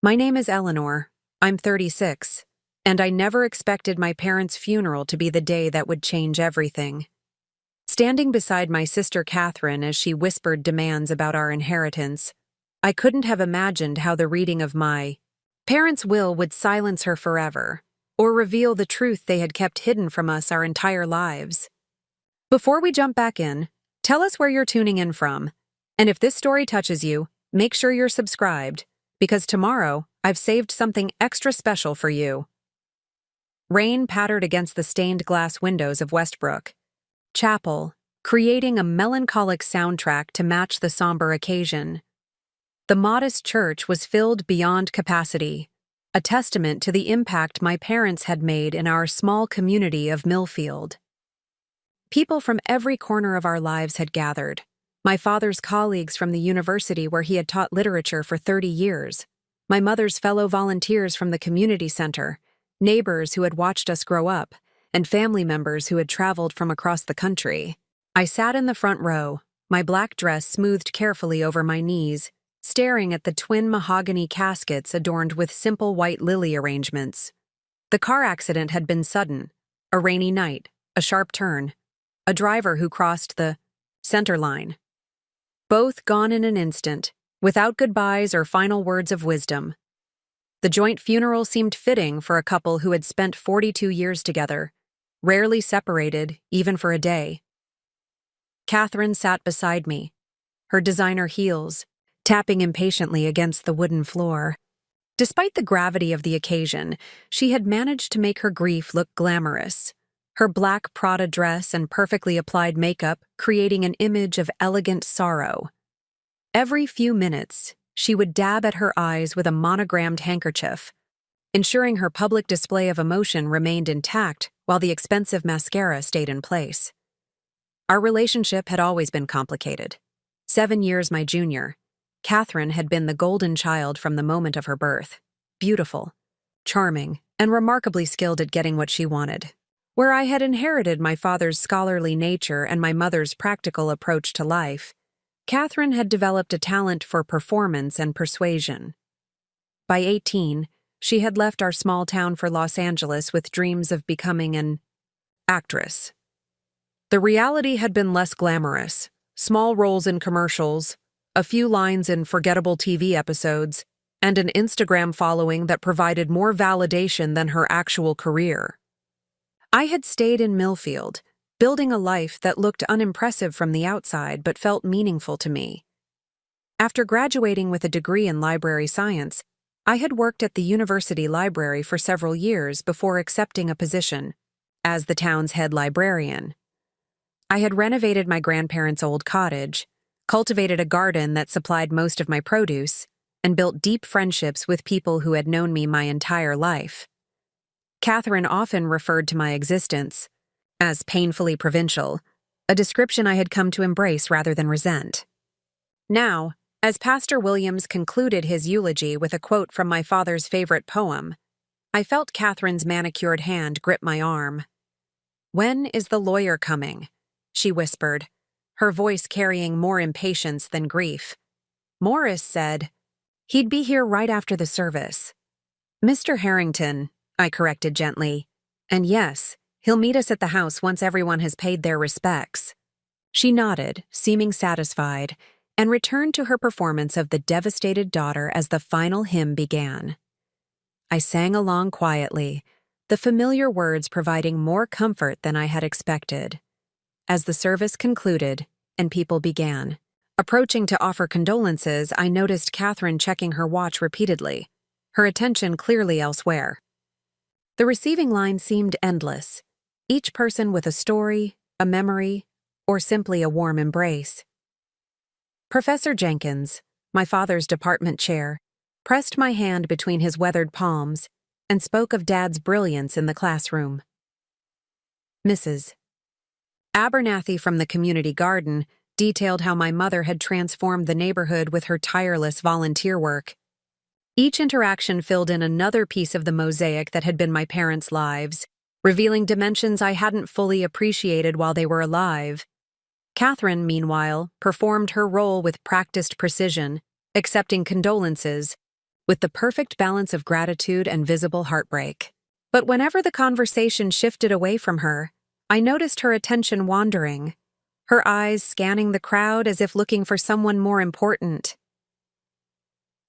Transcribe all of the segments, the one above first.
My name is Eleanor. I'm 36, and I never expected my parents' funeral to be the day that would change everything. Standing beside my sister Catherine as she whispered demands about our inheritance, I couldn't have imagined how the reading of my parents' will would silence her forever, or reveal the truth they had kept hidden from us our entire lives. Before we jump back in, tell us where you're tuning in from, and if this story touches you, make sure you're subscribed, because tomorrow I've saved something extra special for you. Rain pattered against the stained glass windows of Westbrook Chapel, creating a melancholic soundtrack to match the somber occasion. The modest church was filled beyond capacity, a testament to the impact my parents had made in our small community of Millfield. People from every corner of our lives had gathered. My father's colleagues from the university where he had taught literature for 30 years, my mother's fellow volunteers from the community center, neighbors who had watched us grow up, and family members who had traveled from across the country. I sat in the front row, my black dress smoothed carefully over my knees, staring at the twin mahogany caskets adorned with simple white lily arrangements. The car accident had been sudden, a rainy night, a sharp turn, a driver who crossed the center line. Both gone in an instant, without goodbyes or final words of wisdom. The joint funeral seemed fitting for a couple who had spent 42 years together, rarely separated, even for a day. Catherine sat beside me, her designer heels tapping impatiently against the wooden floor. Despite the gravity of the occasion, she had managed to make her grief look glamorous, her black Prada dress and perfectly applied makeup creating an image of elegant sorrow. Every few minutes, she would dab at her eyes with a monogrammed handkerchief, ensuring her public display of emotion remained intact while the expensive mascara stayed in place. Our relationship had always been complicated. 7 years my junior, Catherine had been the golden child from the moment of her birth, beautiful, charming, and remarkably skilled at getting what she wanted. Where I had inherited my father's scholarly nature and my mother's practical approach to life, Catherine had developed a talent for performance and persuasion. By 18, she had left our small town for Los Angeles with dreams of becoming an actress. The reality had been less glamorous, small roles in commercials, a few lines in forgettable TV episodes, and an Instagram following that provided more validation than her actual career. I had stayed in Millfield, building a life that looked unimpressive from the outside but felt meaningful to me. After graduating with a degree in library science, I had worked at the university library for several years before accepting a position as the town's head librarian. I had renovated my grandparents' old cottage, cultivated a garden that supplied most of my produce, and built deep friendships with people who had known me my entire life. Catherine often referred to my existence as painfully provincial, a description I had come to embrace rather than resent. Now, as Pastor Williams concluded his eulogy with a quote from my father's favorite poem, I felt Catherine's manicured hand grip my arm. "When is the lawyer coming?" she whispered, her voice carrying more impatience than grief. Morris said, "He'd be here right after the service." "Mr. Harrington," I corrected gently, "and yes, he'll meet us at the house once everyone has paid their respects." She nodded, seeming satisfied, and returned to her performance of The Devastated Daughter as the final hymn began. I sang along quietly, the familiar words providing more comfort than I had expected. As the service concluded and people began approaching to offer condolences, I noticed Catherine checking her watch repeatedly, her attention clearly elsewhere. The receiving line seemed endless, each person with a story, a memory, or simply a warm embrace. Professor Jenkins, my father's department chair, pressed my hand between his weathered palms and spoke of Dad's brilliance in the classroom. Mrs. Abernathy from the community garden detailed how my mother had transformed the neighborhood with her tireless volunteer work. Each interaction filled in another piece of the mosaic that had been my parents' lives, revealing dimensions I hadn't fully appreciated while they were alive. Catherine, meanwhile, performed her role with practiced precision, accepting condolences with the perfect balance of gratitude and visible heartbreak. But whenever the conversation shifted away from her, I noticed her attention wandering, her eyes scanning the crowd as if looking for someone more important.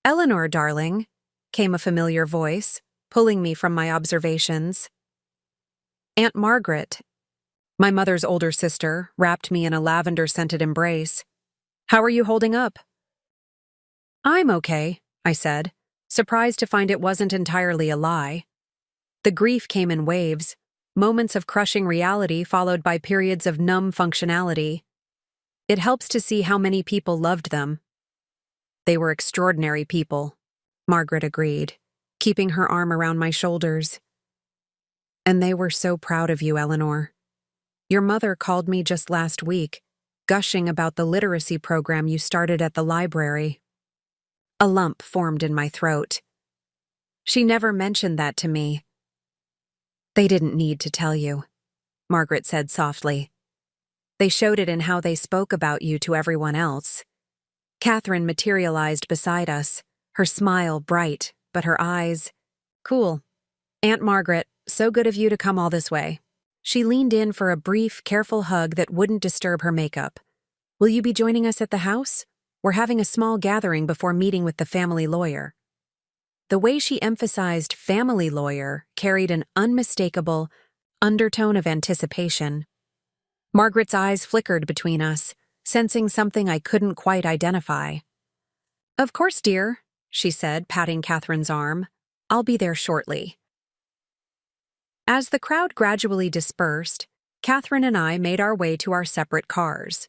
"Eleanor, darling," came a familiar voice, pulling me from my observations. Aunt Margaret, my mother's older sister, wrapped me in a lavender-scented embrace. "How are you holding up?" "I'm okay," I said, surprised to find it wasn't entirely a lie. The grief came in waves, moments of crushing reality followed by periods of numb functionality. It helps to see how many people loved them. "They were extraordinary people," Margaret agreed, keeping her arm around my shoulders. "And they were so proud of you, Eleanor. Your mother called me just last week, gushing about the literacy program you started at the library." A lump formed in my throat. She never mentioned that to me. "They didn't need to tell you," Margaret said softly. "They showed it in how they spoke about you to everyone else." Catherine materialized beside us, her smile bright, but her eyes cool. "Aunt Margaret, so good of you to come all this way." She leaned in for a brief, careful hug that wouldn't disturb her makeup. "Will you be joining us at the house? We're having a small gathering before meeting with the family lawyer." The way she emphasized family lawyer carried an unmistakable undertone of anticipation. Margaret's eyes flickered between us, sensing something I couldn't quite identify. "Of course, dear," she said, patting Catherine's arm. "I'll be there shortly." As the crowd gradually dispersed, Catherine and I made our way to our separate cars.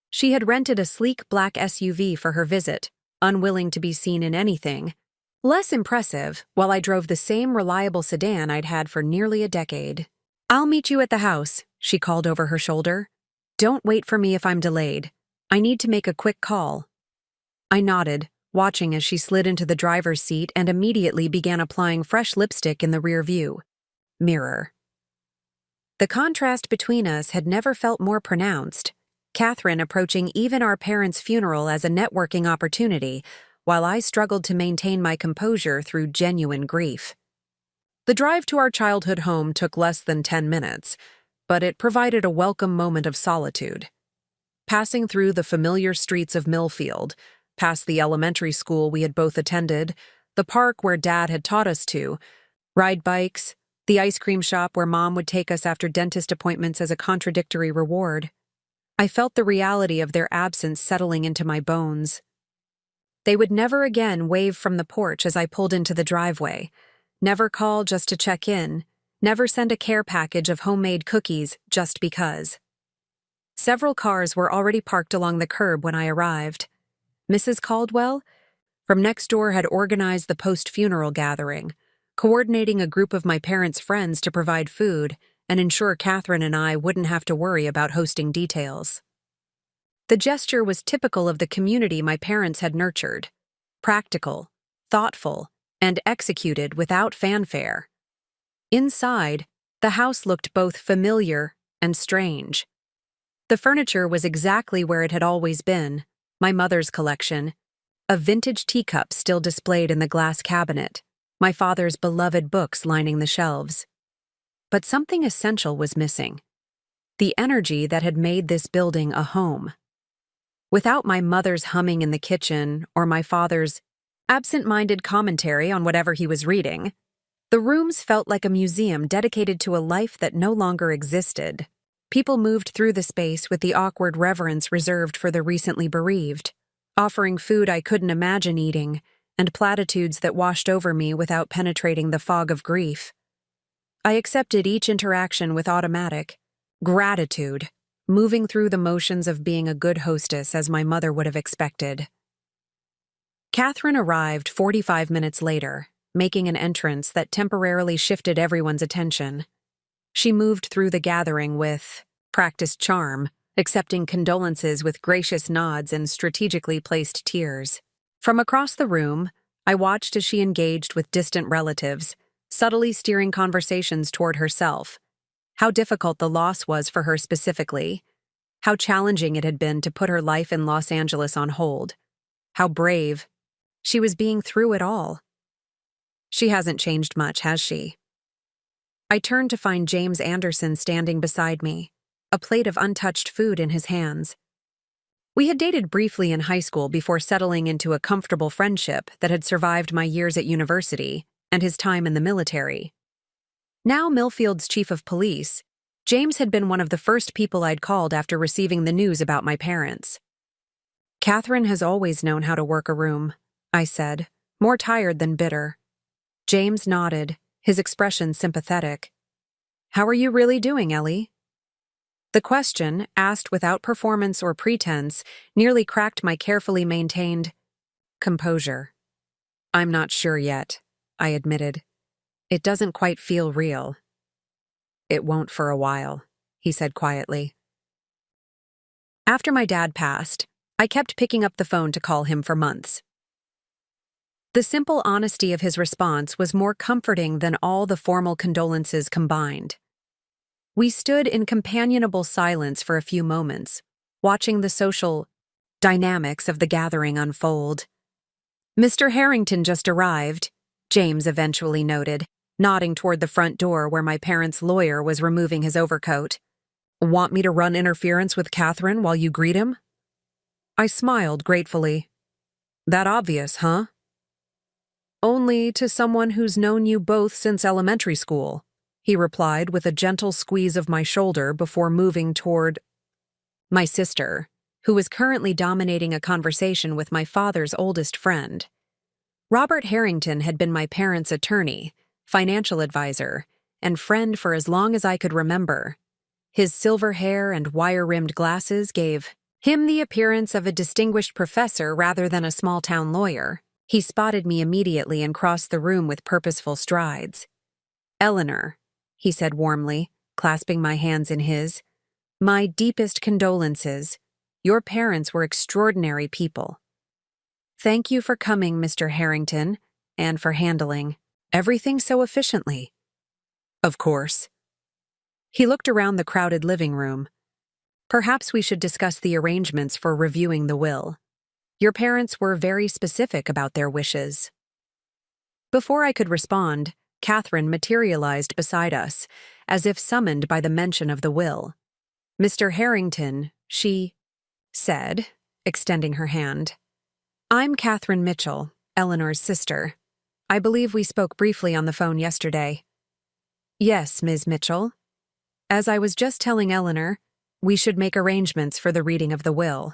She had rented a sleek black SUV for her visit, unwilling to be seen in anything less impressive, while I drove the same reliable sedan I'd had for nearly a decade. "I'll meet you at the house," she called over her shoulder. "Don't wait for me if I'm delayed. I need to make a quick call." I nodded, watching as she slid into the driver's seat and immediately began applying fresh lipstick in the rear view mirror. The contrast between us had never felt more pronounced, Catherine approaching even our parents' funeral as a networking opportunity, while I struggled to maintain my composure through genuine grief. The drive to our childhood home took less than 10 minutes, but it provided a welcome moment of solitude. Passing through the familiar streets of Millfield, past the elementary school we had both attended, the park where Dad had taught us to, ride bikes, the ice cream shop where Mom would take us after dentist appointments as a contradictory reward, I felt the reality of their absence settling into my bones. They would never again wave from the porch as I pulled into the driveway, never call just to check in, never send a care package of homemade cookies just because. Several cars were already parked along the curb when I arrived. Mrs. Caldwell, from next door, had organized the post-funeral gathering, coordinating a group of my parents' friends to provide food and ensure Catherine and I wouldn't have to worry about hosting details. The gesture was typical of the community my parents had nurtured, practical, thoughtful, and executed without fanfare. Inside, the house looked both familiar and strange. The furniture was exactly where it had always been, my mother's collection, a vintage teacup still displayed in the glass cabinet, my father's beloved books lining the shelves. But something essential was missing: the energy that had made this building a home. Without my mother's humming in the kitchen or my father's absent-minded commentary on whatever he was reading, the rooms felt like a museum dedicated to a life that no longer existed. People moved through the space with the awkward reverence reserved for the recently bereaved, offering food I couldn't imagine eating, and platitudes that washed over me without penetrating the fog of grief. I accepted each interaction with automatic gratitude, moving through the motions of being a good hostess as my mother would have expected. Catherine arrived 45 minutes later, making an entrance that temporarily shifted everyone's attention. She moved through the gathering with practiced charm, accepting condolences with gracious nods and strategically placed tears. From across the room, I watched as she engaged with distant relatives, subtly steering conversations toward herself, how difficult the loss was for her specifically, how challenging it had been to put her life in Los Angeles on hold, how brave she was being through it all. She hasn't changed much, has she? I turned to find James Anderson standing beside me, a plate of untouched food in his hands. We had dated briefly in high school before settling into a comfortable friendship that had survived my years at university and his time in the military. Now Millfield's chief of police, James had been one of the first people I'd called after receiving the news about my parents. "Catherine has always known how to work a room," I said, more tired than bitter. James nodded, his expression sympathetic. "How are you really doing, Ellie?" The question, asked without performance or pretense, nearly cracked my carefully maintained composure. "I'm not sure yet," I admitted. "It doesn't quite feel real." "It won't for a while," he said quietly. After my dad passed, I kept picking up the phone to call him for months. The simple honesty of his response was more comforting than all the formal condolences combined. We stood in companionable silence for a few moments, watching the social dynamics of the gathering unfold. "Mr. Harrington just arrived," James eventually noted, nodding toward the front door where my parents' lawyer was removing his overcoat. "Want me to run interference with Catherine while you greet him?" I smiled gratefully. "That obvious, huh?" "Only to someone who's known you both since elementary school," he replied with a gentle squeeze of my shoulder before moving toward my sister, who was currently dominating a conversation with my father's oldest friend. Robert Harrington had been my parents' attorney, financial advisor, and friend for as long as I could remember. His silver hair and wire-rimmed glasses gave him the appearance of a distinguished professor rather than a small-town lawyer. He spotted me immediately and crossed the room with purposeful strides. "Eleanor," he said warmly, clasping my hands in his, "my deepest condolences. Your parents were extraordinary people. Thank you for coming, Mr. Harrington, and for handling everything so efficiently." "Of course." He looked around the crowded living room. "Perhaps we should discuss the arrangements for reviewing the will. Your parents were very specific about their wishes." Before I could respond, Catherine materialized beside us, as if summoned by the mention of the will. "Mr. Harrington," she said, extending her hand. "I'm Catherine Mitchell, Eleanor's sister. I believe we spoke briefly on the phone yesterday." "Yes, Ms. Mitchell. As I was just telling Eleanor, we should make arrangements for the reading of the will."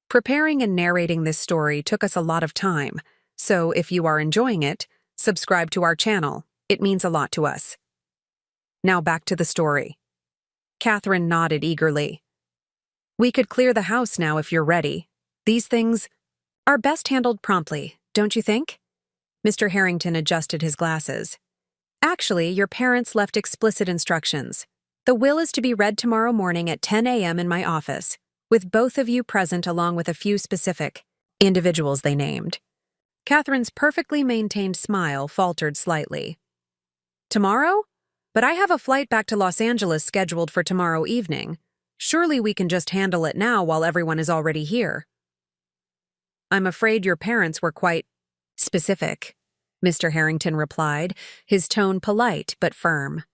Preparing and narrating this story took us a lot of time, so if you are enjoying it, subscribe to our channel. It means a lot to us. Now back to the story. Catherine nodded eagerly. "We could clear the house now if you're ready. These things are best handled promptly, don't you think?" Mr. Harrington adjusted his glasses. "Actually, your parents left explicit instructions. The will is to be read tomorrow morning at 10 a.m. in my office, with both of you present along with a few specific individuals they named." Catherine's perfectly maintained smile faltered slightly. "Tomorrow? But I have a flight back to Los Angeles scheduled for tomorrow evening. Surely we can just handle it now while everyone is already here." "I'm afraid your parents were quite specific," Mr. Harrington replied, his tone polite but firm.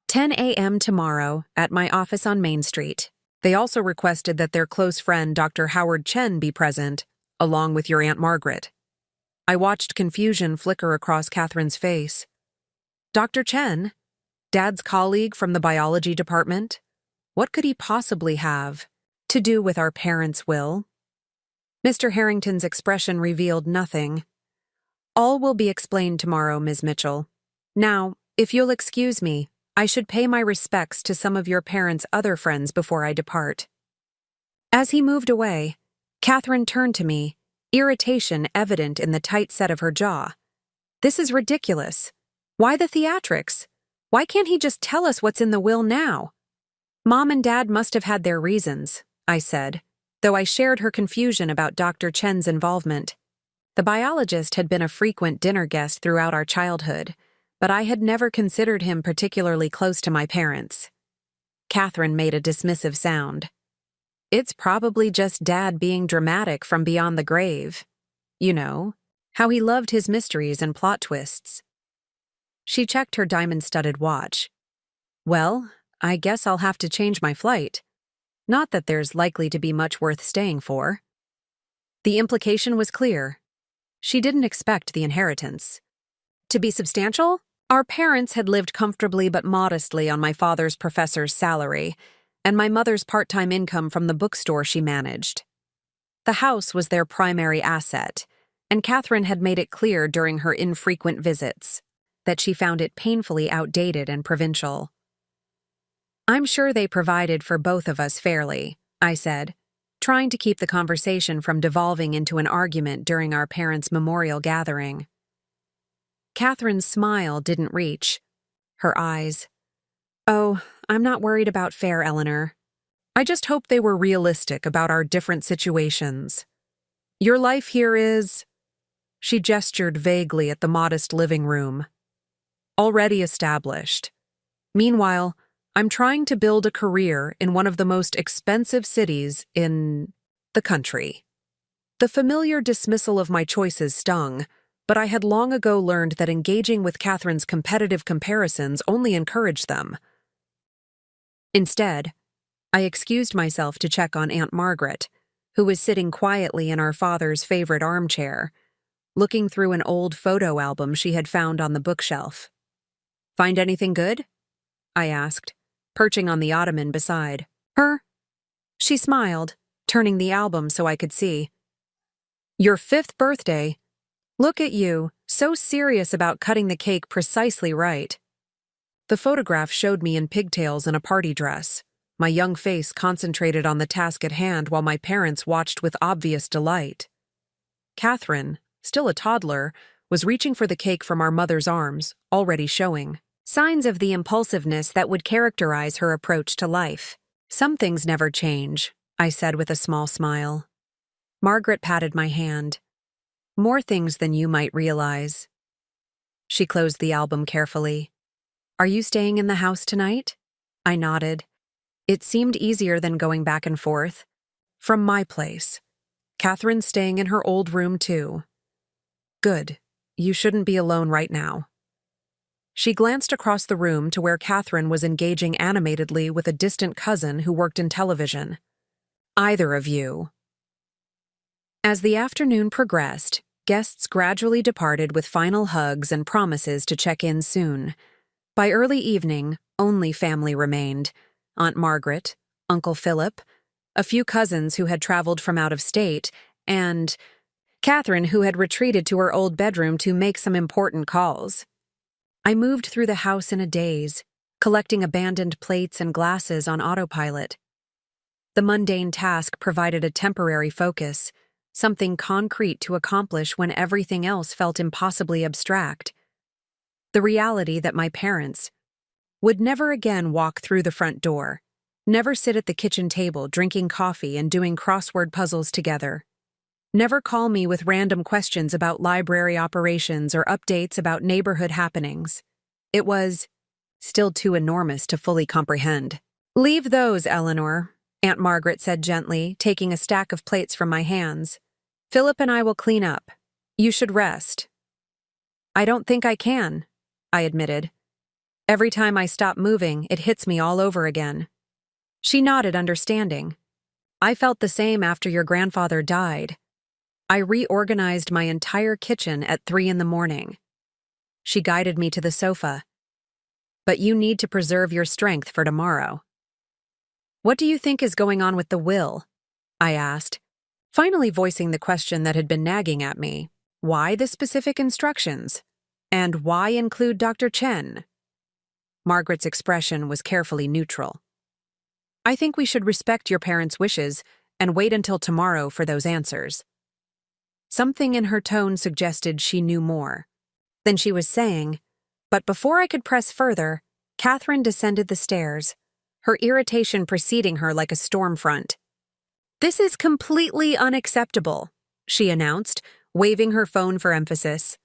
10 a.m. tomorrow at my office on Main Street. They also requested that their close friend Dr. Howard Chen be present, along with your Aunt Margaret. I watched confusion flicker across Catherine's face. "Dr. Chen? Dad's colleague from the biology department? What could he possibly have to do with our parents' will?" Mr. Harrington's expression revealed nothing. "All will be explained tomorrow, Ms. Mitchell. Now, if you'll excuse me, I should pay my respects to some of your parents' other friends before I depart." As he moved away, Catherine turned to me, irritation evident in the tight set of her jaw. "This is ridiculous. Why the theatrics? Why can't he just tell us what's in the will now?" "Mom and Dad must have had their reasons," I said, though I shared her confusion about Dr. Chen's involvement. The biologist had been a frequent dinner guest throughout our childhood, but I had never considered him particularly close to my parents. Catherine made a dismissive sound. "It's probably just Dad being dramatic from beyond the grave. You know, how he loved his mysteries and plot twists. She checked her diamond-studded watch. Well, I guess I'll have to change my flight. Not that there's likely to be much worth staying for. The implication was clear. She didn't expect the inheritance to be substantial. Our parents had lived comfortably but modestly on my father's professor's salary, and my mother's part-time income from the bookstore she managed. The house was their primary asset, and Catherine had made it clear during her infrequent visits that she found it painfully outdated and provincial. I'm sure they provided for both of us fairly, I said, trying to keep the conversation from devolving into an argument during our parents' memorial gathering. Catherine's smile didn't reach. Her eyes. Oh, I'm not worried about fair, Eleanor. I just hope they were realistic about our different situations. Your life here is... She gestured vaguely at the modest living room. Already established. Meanwhile, I'm trying to build a career in one of the most expensive cities in the country. The familiar dismissal of my choices stung, but I had long ago learned that engaging with Catherine's competitive comparisons only encouraged them. Instead, I excused myself to check on Aunt Margaret, who was sitting quietly in our father's favorite armchair, looking through an old photo album she had found on the bookshelf. Find anything good? I asked, perching on the ottoman beside her. She smiled, turning the album so I could see. Your 5th birthday. Look at you, so serious about cutting the cake precisely right. The photograph showed me in pigtails and a party dress, my young face concentrated on the task at hand while my parents watched with obvious delight. Catherine, still a toddler, was reaching for the cake from our mother's arms, already showing signs of the impulsiveness that would characterize her approach to life. Some things never change, I said with a small smile. Margaret patted my hand. More things than you might realize. She closed the album carefully. Are you staying in the house tonight? I nodded. It seemed easier than going back and forth. From my place. Catherine's staying in her old room too. Good. You shouldn't be alone right now. She glanced across the room to where Catherine was engaging animatedly with a distant cousin who worked in television. Either of you. As the afternoon progressed, guests gradually departed with final hugs and promises to check in soon. By early evening, only family remained. Aunt Margaret, Uncle Philip, a few cousins who had traveled from out of state, and Catherine, who had retreated to her old bedroom to make some important calls. I moved through the house in a daze, collecting abandoned plates and glasses on autopilot. The mundane task provided a temporary focus, something concrete to accomplish when everything else felt impossibly abstract. The reality that my parents would never again walk through the front door, never sit at the kitchen table drinking coffee and doing crossword puzzles together, never call me with random questions about library operations or updates about neighborhood happenings. It was still too enormous to fully comprehend. Leave those, Eleanor, Aunt Margaret said gently, taking a stack of plates from my hands. Philip and I will clean up. You should rest. I don't think I can, I admitted. Every time I stop moving, it hits me all over again. She nodded, understanding. I felt the same after your grandfather died. I reorganized my entire kitchen at 3 a.m. She guided me to the sofa. But you need to preserve your strength for tomorrow. What do you think is going on with the will? I asked, finally voicing the question that had been nagging at me. Why the specific instructions? And why include Dr. Chen? Margaret's expression was carefully neutral. I think we should respect your parents' wishes and wait until tomorrow for those answers. Something in her tone suggested she knew more. Then she was saying, but before I could press further, Catherine descended the stairs, her irritation preceding her like a storm front. This is completely unacceptable, she announced, waving her phone for emphasis.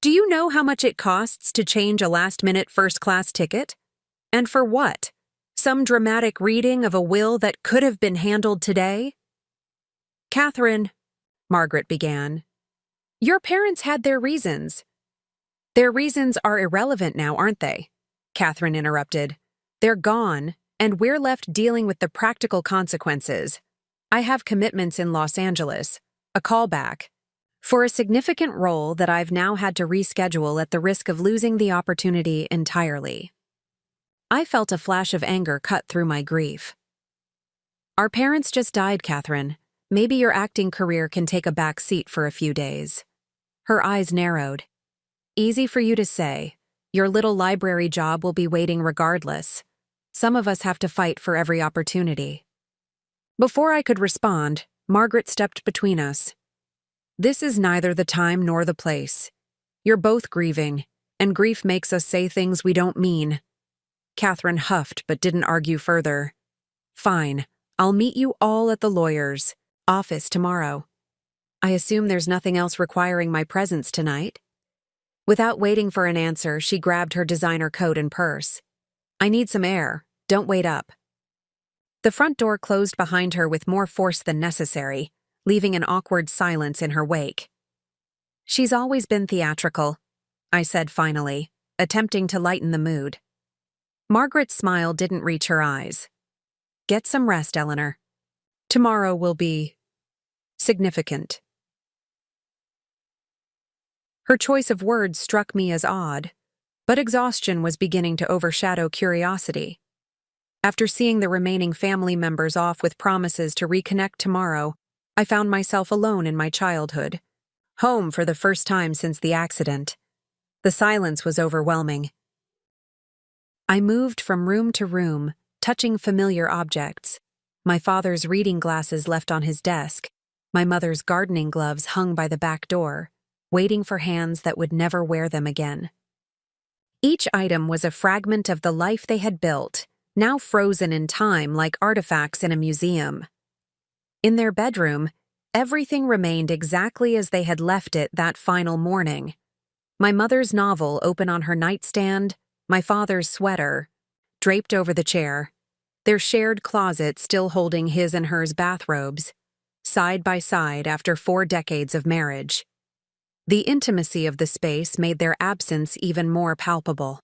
Do you know how much it costs to change a last-minute first-class ticket? And for what? Some dramatic reading of a will that could have been handled today? Catherine, Margaret began. Your parents had their reasons. Their reasons are irrelevant now, aren't they? Catherine interrupted. They're gone, and we're left dealing with the practical consequences. I have commitments in Los Angeles, a callback, for a significant role that I've now had to reschedule at the risk of losing the opportunity entirely. I felt a flash of anger cut through my grief. Our parents just died, Catherine. Maybe your acting career can take a back seat for a few days. Her eyes narrowed. Easy for you to say. Your little library job will be waiting regardless. Some of us have to fight for every opportunity. Before I could respond, Margaret stepped between us. This is neither the time nor the place. You're both grieving, and grief makes us say things we don't mean. Catherine huffed but didn't argue further. Fine, I'll meet you all at the lawyer's office tomorrow. I assume there's nothing else requiring my presence tonight? Without waiting for an answer, she grabbed her designer coat and purse. I need some air. Don't wait up. The front door closed behind her with more force than necessary, leaving an awkward silence in her wake. She's always been theatrical, I said finally, attempting to lighten the mood. Margaret's smile didn't reach her eyes. Get some rest, Eleanor. Tomorrow will be significant. Her choice of words struck me as odd, but exhaustion was beginning to overshadow curiosity. After seeing the remaining family members off with promises to reconnect tomorrow, I found myself alone in my childhood, home for the first time since the accident. The silence was overwhelming. I moved from room to room, touching familiar objects. My father's reading glasses left on his desk, my mother's gardening gloves hung by the back door, waiting for hands that would never wear them again. Each item was a fragment of the life they had built, now frozen in time like artifacts in a museum. In their bedroom, everything remained exactly as they had left it that final morning. My mother's novel open on her nightstand, my father's sweater draped over the chair, their shared closet still holding his and hers bathrobes, side by side after 4 decades of marriage. The intimacy of the space made their absence even more palpable.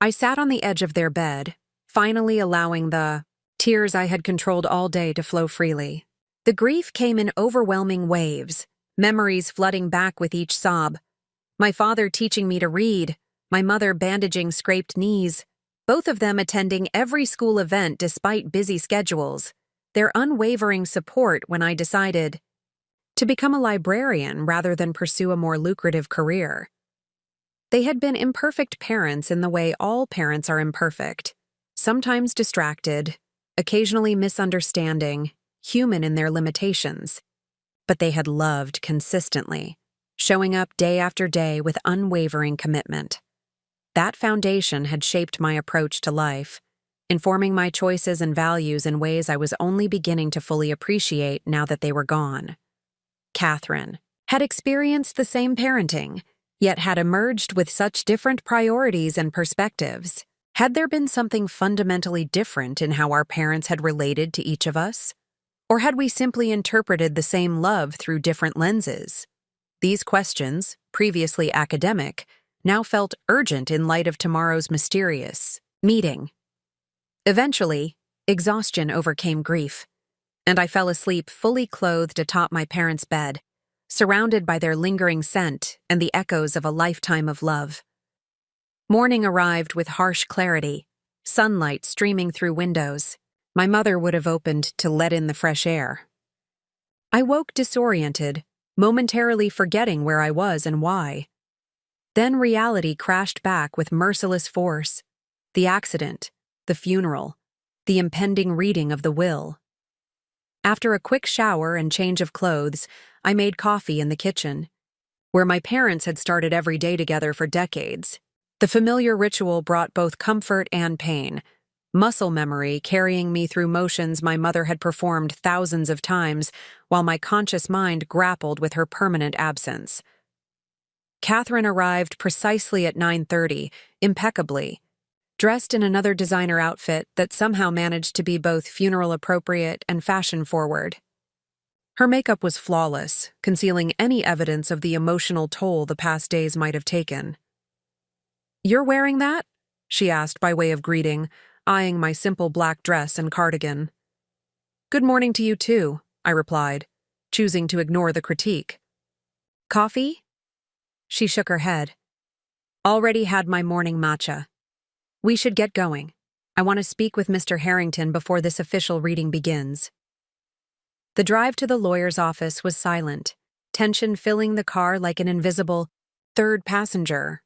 I sat on the edge of their bed, finally allowing the tears I had controlled all day to flow freely. The grief came in overwhelming waves, memories flooding back with each sob. My father teaching me to read, my mother bandaging scraped knees, both of them attending every school event despite busy schedules, their unwavering support when I decided to become a librarian rather than pursue a more lucrative career. They had been imperfect parents in the way all parents are imperfect, sometimes distracted, occasionally misunderstanding, human in their limitations. But they had loved consistently, showing up day after day with unwavering commitment. That foundation had shaped my approach to life, informing my choices and values in ways I was only beginning to fully appreciate now that they were gone. Catherine had experienced the same parenting, yet had emerged with such different priorities and perspectives. Had there been something fundamentally different in how our parents had related to each of us? Or had we simply interpreted the same love through different lenses? These questions, previously academic, now felt urgent in light of tomorrow's mysterious meeting. Eventually, exhaustion overcame grief, and I fell asleep fully clothed atop my parents' bed, surrounded by their lingering scent and the echoes of a lifetime of love. Morning arrived with harsh clarity, sunlight streaming through windows. My mother would have opened to let in the fresh air. I woke disoriented, momentarily forgetting where I was and why. Then reality crashed back with merciless force. The accident, the funeral, the impending reading of the will. After a quick shower and change of clothes, I made coffee in the kitchen, where my parents had started every day together for decades. The familiar ritual brought both comfort and pain, muscle memory carrying me through motions my mother had performed thousands of times, while my conscious mind grappled with her permanent absence. Catherine arrived precisely at 9:30, impeccably, dressed in another designer outfit that somehow managed to be both funeral-appropriate and fashion-forward. Her makeup was flawless, concealing any evidence of the emotional toll the past days might have taken. "You're wearing that?" she asked by way of greeting, eyeing my simple black dress and cardigan. "Good morning to you too," I replied, choosing to ignore the critique. "Coffee?" She shook her head. "Already had my morning matcha. We should get going. I want to speak with Mr. Harrington before this official reading begins." The drive to the lawyer's office was silent, tension filling the car like an invisible third passenger.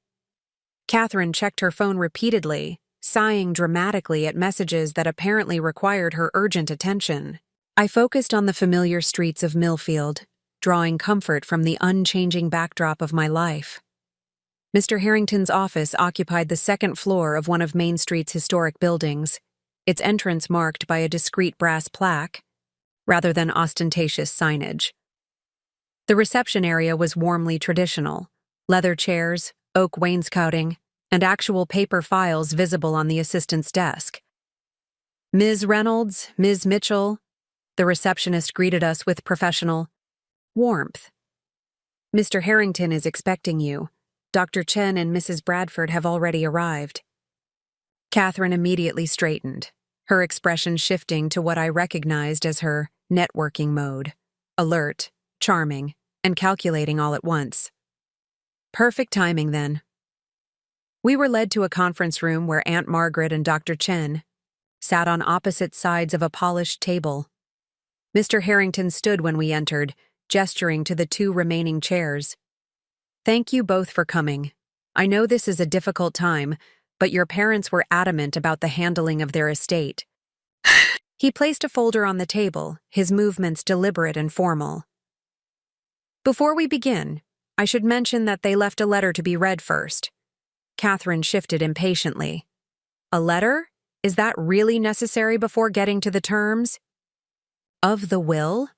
Catherine checked her phone repeatedly, sighing dramatically at messages that apparently required her urgent attention. I focused on the familiar streets of Millfield, drawing comfort from the unchanging backdrop of my life. Mr. Harrington's office occupied the second floor of one of Main Street's historic buildings, its entrance marked by a discreet brass plaque, rather than ostentatious signage. The reception area was warmly traditional: leather chairs, oak wainscoting, and actual paper files visible on the assistant's desk. "Ms. Reynolds, Ms. Mitchell," the receptionist greeted us with professional warmth. "Mr. Harrington is expecting you. Dr. Chen and Mrs. Bradford have already arrived." Catherine immediately straightened, her expression shifting to what I recognized as her networking mode: alert, charming, and calculating all at once. Perfect timing, then. We were led to a conference room where Aunt Margaret and Dr. Chen sat on opposite sides of a polished table. Mr. Harrington stood when we entered, gesturing to the two remaining chairs. "Thank you both for coming. I know this is a difficult time, but your parents were adamant about the handling of their estate." He placed a folder on the table, his movements deliberate and formal. "Before we begin, I should mention that they left a letter to be read first." Catherine shifted impatiently. "A letter? Is that really necessary before getting to the terms?" "Of the will?"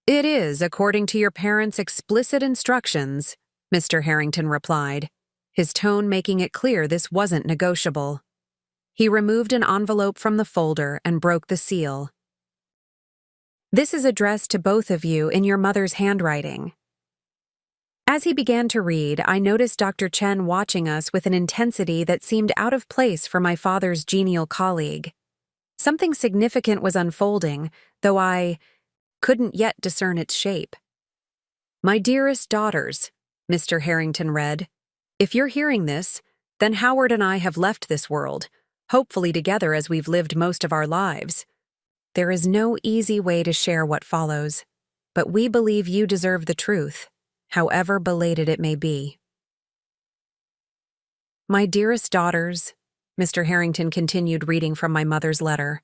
"It is, according to your parents' explicit instructions," Mr. Harrington replied, his tone making it clear this wasn't negotiable. He removed an envelope from the folder and broke the seal. "This is addressed to both of you in your mother's handwriting." As he began to read, I noticed Dr. Chen watching us with an intensity that seemed out of place for my father's genial colleague. Something significant was unfolding, though I couldn't yet discern its shape. "My dearest daughters," Mr. Harrington read, "if you're hearing this, then Howard and I have left this world, hopefully together as we've lived most of our lives. There is no easy way to share what follows, but we believe you deserve the truth, however belated it may be." "My dearest daughters," Mr. Harrington continued reading from my mother's letter,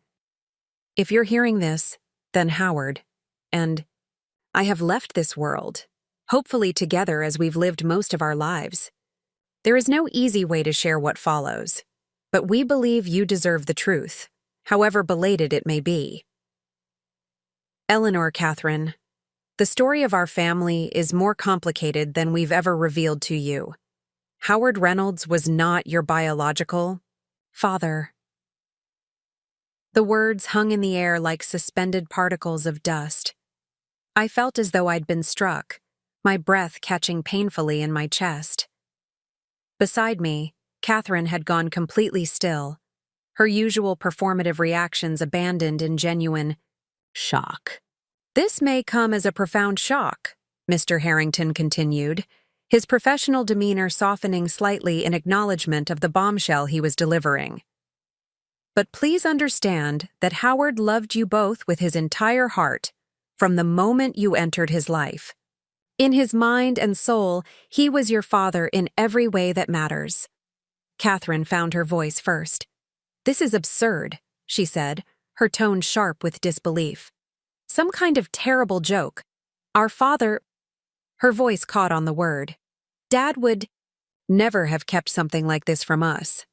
"if you're hearing this, then Howard and I have left this world, hopefully together as we've lived most of our lives. There is no easy way to share what follows, but we believe you deserve the truth, however belated it may be." Eleanor Catherine, the story of our family is more complicated than we've ever revealed to you. Howard Reynolds was not your biological father. The words hung in the air like suspended particles of dust. I felt as though I'd been struck, my breath catching painfully in my chest. Beside me, Catherine had gone completely still, her usual performative reactions abandoned in genuine shock. "This may come as a profound shock," Mr. Harrington continued, his professional demeanor softening slightly in acknowledgement of the bombshell he was delivering. "But please understand that Howard loved you both with his entire heart, from the moment you entered his life. In his mind and soul, he was your father in every way that matters." Catherine found her voice first. "This is absurd," she said, her tone sharp with disbelief. "Some kind of terrible joke. Our father—" Her voice caught on the word. "Dad would never have kept something like this from us."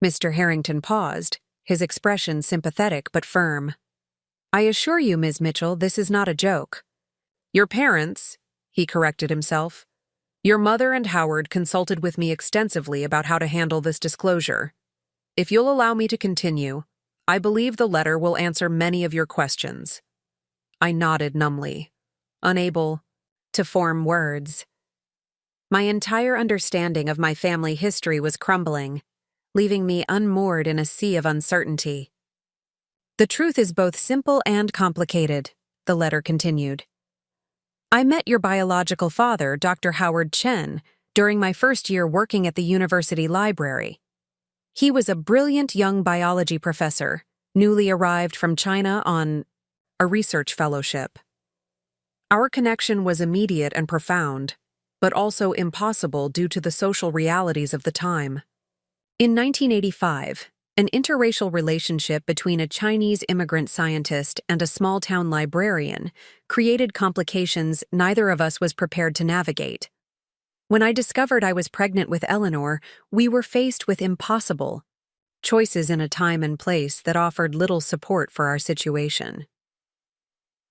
Mr. Harrington paused, his expression sympathetic but firm. "I assure you, Ms. Mitchell, this is not a joke. Your parents," he corrected himself, "your mother and Howard consulted with me extensively about how to handle this disclosure. If you'll allow me to continue, I believe the letter will answer many of your questions. I nodded numbly, unable to form words. My entire understanding of my family history was crumbling, leaving me unmoored in a sea of uncertainty. The truth is both simple and complicated, the letter continued. I met your biological father, Dr. Howard Chen, during my first year working at the university library. He was a brilliant young biology professor, newly arrived from China on a research fellowship. Our connection was immediate and profound, but also impossible due to the social realities of the time. In 1985, an interracial relationship between a Chinese immigrant scientist and a small-town librarian created complications neither of us was prepared to navigate. When I discovered I was pregnant with Eleanor, we were faced with impossible choices in a time and place that offered little support for our situation.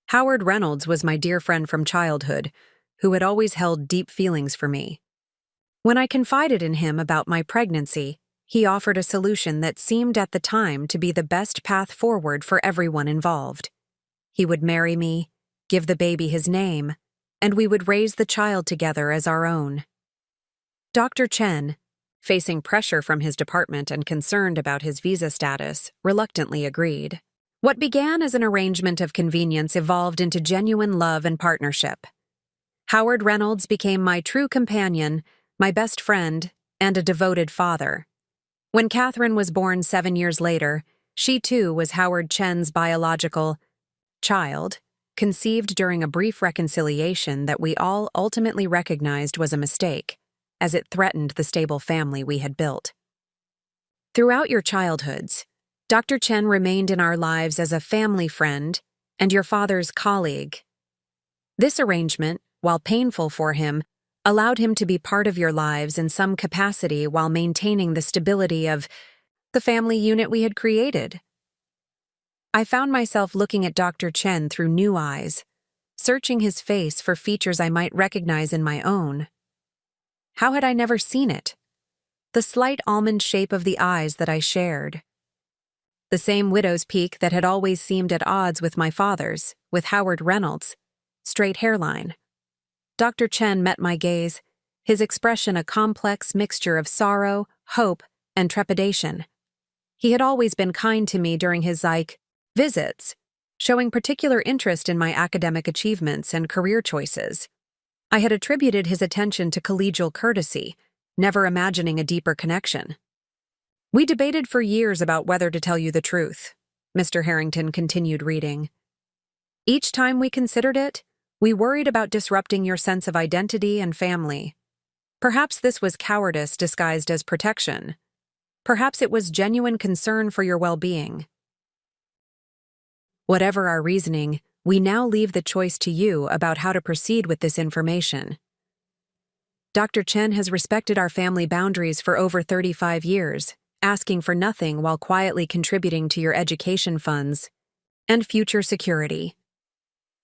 Howard Reynolds was my dear friend from childhood, who had always held deep feelings for me. When I confided in him about my pregnancy, he offered a solution that seemed at the time to be the best path forward for everyone involved. He would marry me, give the baby his name, and we would raise the child together as our own. Dr. Chen, facing pressure from his department and concerned about his visa status, reluctantly agreed. What began as an arrangement of convenience evolved into genuine love and partnership. Howard Reynolds became my true companion, my best friend, and a devoted father. When Catherine was born 7 years later, she too was Howard Chen's biological child, conceived during a brief reconciliation that we all ultimately recognized was a mistake, as it threatened the stable family we had built. Throughout your childhoods, Dr. Chen remained in our lives as a family friend and your father's colleague. This arrangement, while painful for him, allowed him to be part of your lives in some capacity while maintaining the stability of the family unit we had created. I found myself looking at Dr. Chen through new eyes, searching his face for features I might recognize in my own. How had I never seen it? The slight almond shape of the eyes that I shared. The same widow's peak that had always seemed at odds with my father's, with Howard Reynolds' straight hairline. Dr. Chen met my gaze, his expression a complex mixture of sorrow, hope, and trepidation. He had always been kind to me during his visits, showing particular interest in my academic achievements and career choices. I had attributed his attention to collegial courtesy, never imagining a deeper connection. We debated for years about whether to tell you the truth, Mr. Harrington continued reading. Each time we considered it, we worried about disrupting your sense of identity and family. Perhaps this was cowardice disguised as protection. Perhaps it was genuine concern for your well-being. Whatever our reasoning, we now leave the choice to you about how to proceed with this information. Dr. Chen has respected our family boundaries for over 35 years, asking for nothing while quietly contributing to your education funds and future security.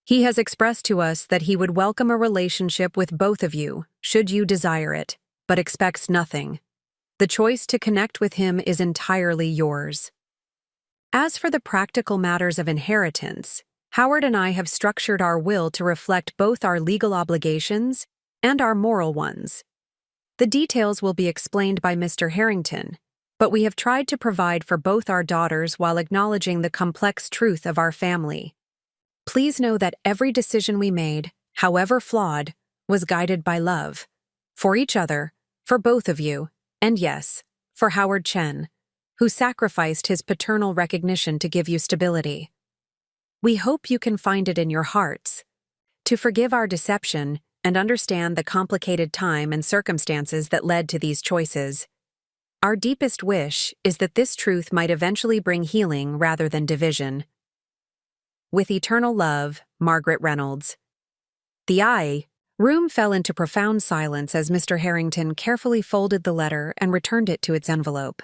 He has expressed to us that he would welcome a relationship with both of you, should you desire it, but expects nothing. The choice to connect with him is entirely yours. As for the practical matters of inheritance, Howard and I have structured our will to reflect both our legal obligations and our moral ones. The details will be explained by Mr. Harrington, but we have tried to provide for both our daughters while acknowledging the complex truth of our family. Please know that every decision we made, however flawed, was guided by love. For each other, for both of you, and yes, for Howard Chen, who sacrificed his paternal recognition to give you stability. We hope you can find it in your hearts to forgive our deception and understand the complicated time and circumstances that led to these choices. Our deepest wish is that this truth might eventually bring healing rather than division. With eternal love, Margaret Reynolds. The room fell into profound silence as Mr. Harrington carefully folded the letter and returned it to its envelope.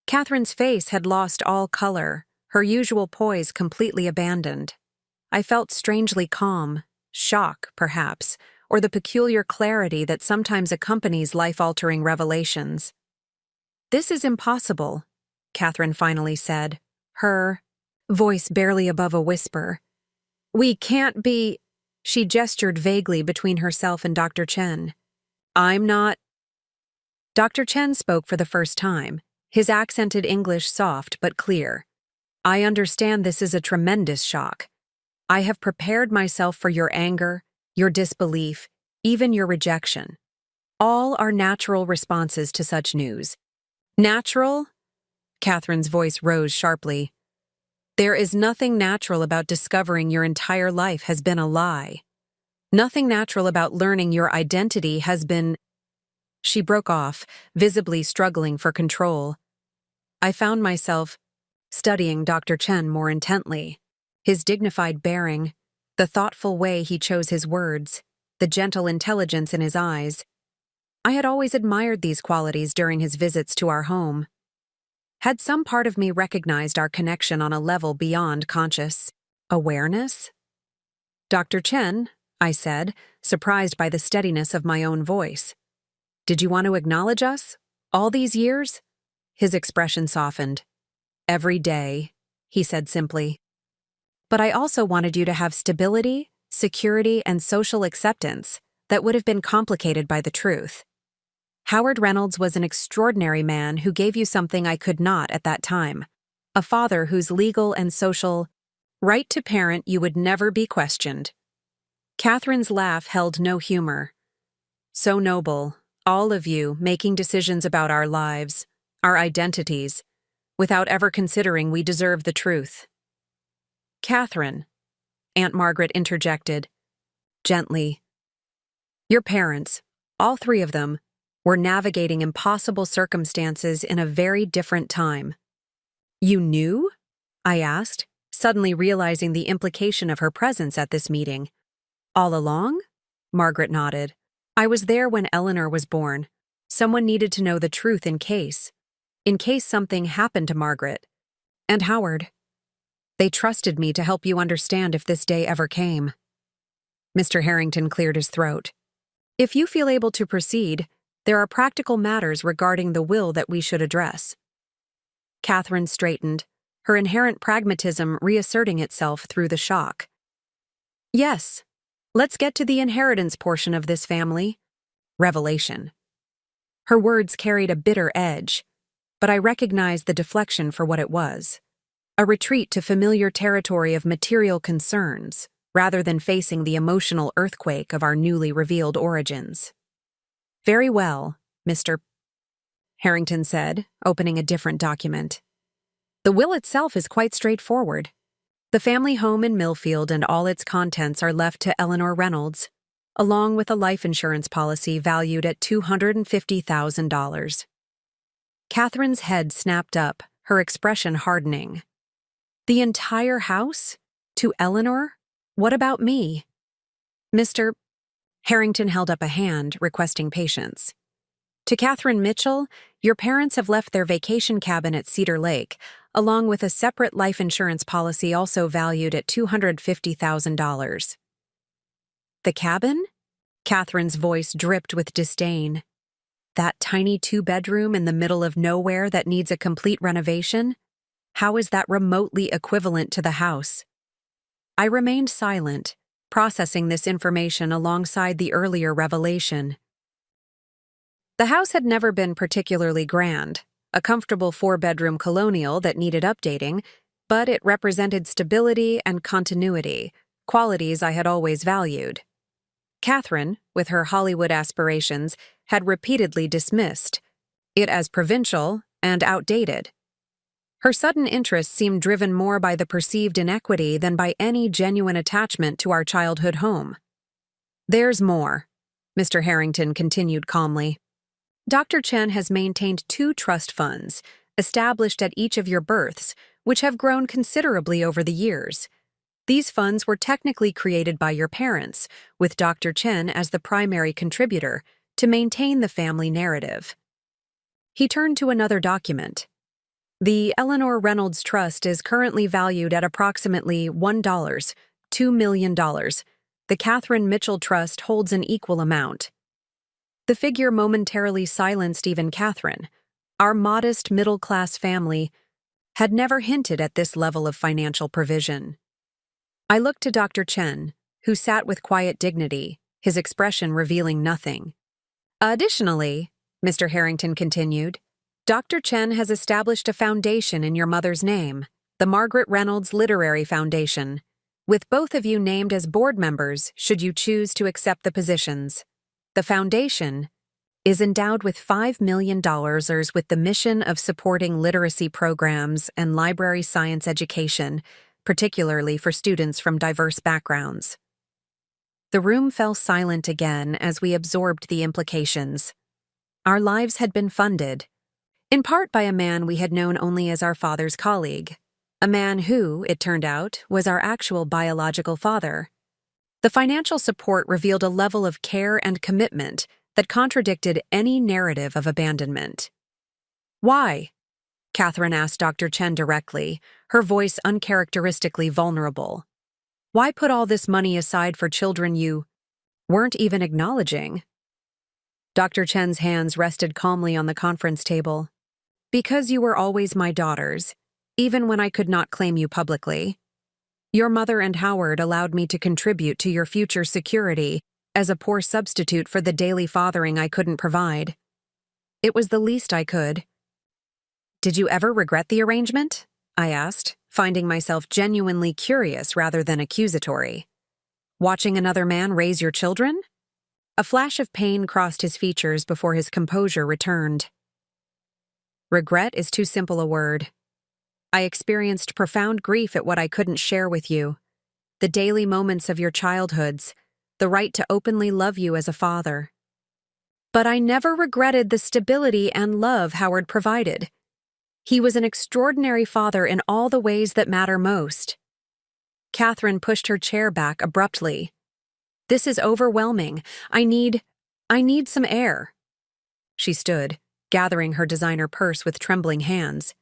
Catherine's face had lost all color, her usual poise completely abandoned. I felt strangely calm, shock, perhaps, or the peculiar clarity that sometimes accompanies life-altering revelations. "This is impossible," Catherine finally said, her voice barely above a whisper. We can't be. She gestured vaguely between herself and Dr. Chen. I'm not. Dr. Chen spoke for the first time, his accented English soft but clear. I understand this is a tremendous shock. I have prepared myself for your anger, your disbelief, even your rejection. All are natural responses to such news. Natural? Catherine's voice rose sharply. There is nothing natural about discovering your entire life has been a lie. Nothing natural about learning your identity has been. She broke off, visibly struggling for control. I found myself studying Dr. Chen more intently. His dignified bearing, the thoughtful way he chose his words, the gentle intelligence in his eyes. I had always admired these qualities during his visits to our home. Had some part of me recognized our connection on a level beyond conscious awareness? Dr. Chen, I said, surprised by the steadiness of my own voice. Did you want to acknowledge us? All these years? His expression softened. Every day, he said simply. But I also wanted you to have stability, security, and social acceptance that would have been complicated by the truth. Howard Reynolds was an extraordinary man who gave you something I could not at that time. A father whose legal and social right to parent you would never be questioned. Catherine's laugh held no humor. So noble, all of you making decisions about our lives, our identities, without ever considering we deserve the truth. Catherine, Aunt Margaret interjected, gently. Your parents, all three of them, were navigating impossible circumstances in a very different time. You knew? I asked, suddenly realizing the implication of her presence at this meeting. All along? Margaret nodded. I was there when Eleanor was born. Someone needed to know the truth in case something happened to Margaret. And Howard. They trusted me to help you understand if this day ever came. Mr. Harrington cleared his throat. If you feel able to proceed, there are practical matters regarding the will that we should address. Catherine straightened, her inherent pragmatism reasserting itself through the shock. Yes, let's get to the inheritance portion of this family. Revelation. Her words carried a bitter edge, but I recognized the deflection for what it was. A retreat to familiar territory of material concerns, rather than facing the emotional earthquake of our newly revealed origins. Very well, Mr. Harrington said, opening a different document. The will itself is quite straightforward. The family home in Millfield and all its contents are left to Eleanor Reynolds, along with a life insurance policy valued at $250,000. Catherine's head snapped up, her expression hardening. The entire house? To Eleanor? What about me? Mr. Harrington held up a hand, requesting patience. To Catherine Mitchell, your parents have left their vacation cabin at Cedar Lake, along with a separate life insurance policy also valued at $250,000. The cabin? Catherine's voice dripped with disdain. That tiny two-bedroom in the middle of nowhere that needs a complete renovation? How is that remotely equivalent to the house? I remained silent, processing this information alongside the earlier revelation. The house had never been particularly grand, a comfortable four-bedroom colonial that needed updating, but it represented stability and continuity, qualities I had always valued. Catherine, with her Hollywood aspirations, had repeatedly dismissed it as provincial and outdated. Her sudden interest seemed driven more by the perceived inequity than by any genuine attachment to our childhood home. There's more, Mr. Harrington continued calmly. Dr. Chen has maintained 2 trust funds, established at each of your births, which have grown considerably over the years. These funds were technically created by your parents, with Dr. Chen as the primary contributor, to maintain the family narrative. He turned to another document. The Eleanor Reynolds Trust is currently valued at approximately $2 million. The Catherine Mitchell Trust holds an equal amount. The figure momentarily silenced even Catherine. Our modest middle-class family had never hinted at this level of financial provision. I looked to Dr. Chen, who sat with quiet dignity, his expression revealing nothing. Additionally, Mr. Harrington continued, Dr. Chen has established a foundation in your mother's name, the Margaret Reynolds Literary Foundation, with both of you named as board members should you choose to accept the positions. The foundation is endowed with $5 million with the mission of supporting literacy programs and library science education, particularly for students from diverse backgrounds. The room fell silent again as we absorbed the implications. Our lives had been funded, in part by a man we had known only as our father's colleague, a man who, it turned out, was our actual biological father. The financial support revealed a level of care and commitment that contradicted any narrative of abandonment. Why? Catherine asked Dr. Chen directly, her voice uncharacteristically vulnerable. Why put all this money aside for children you weren't even acknowledging? Dr. Chen's hands rested calmly on the conference table. Because you were always my daughters, even when I could not claim you publicly. Your mother and Howard allowed me to contribute to your future security as a poor substitute for the daily fathering I couldn't provide. It was the least I could. Did you ever regret the arrangement? I asked, finding myself genuinely curious rather than accusatory. Watching another man raise your children? A flash of pain crossed his features before his composure returned. Regret is too simple a word. I experienced profound grief at what I couldn't share with you. The daily moments of your childhoods, the right to openly love you as a father. But I never regretted the stability and love Howard provided. He was an extraordinary father in all the ways that matter most. Catherine pushed her chair back abruptly. This is overwhelming. I need some air. She stood, gathering her designer purse with trembling hands.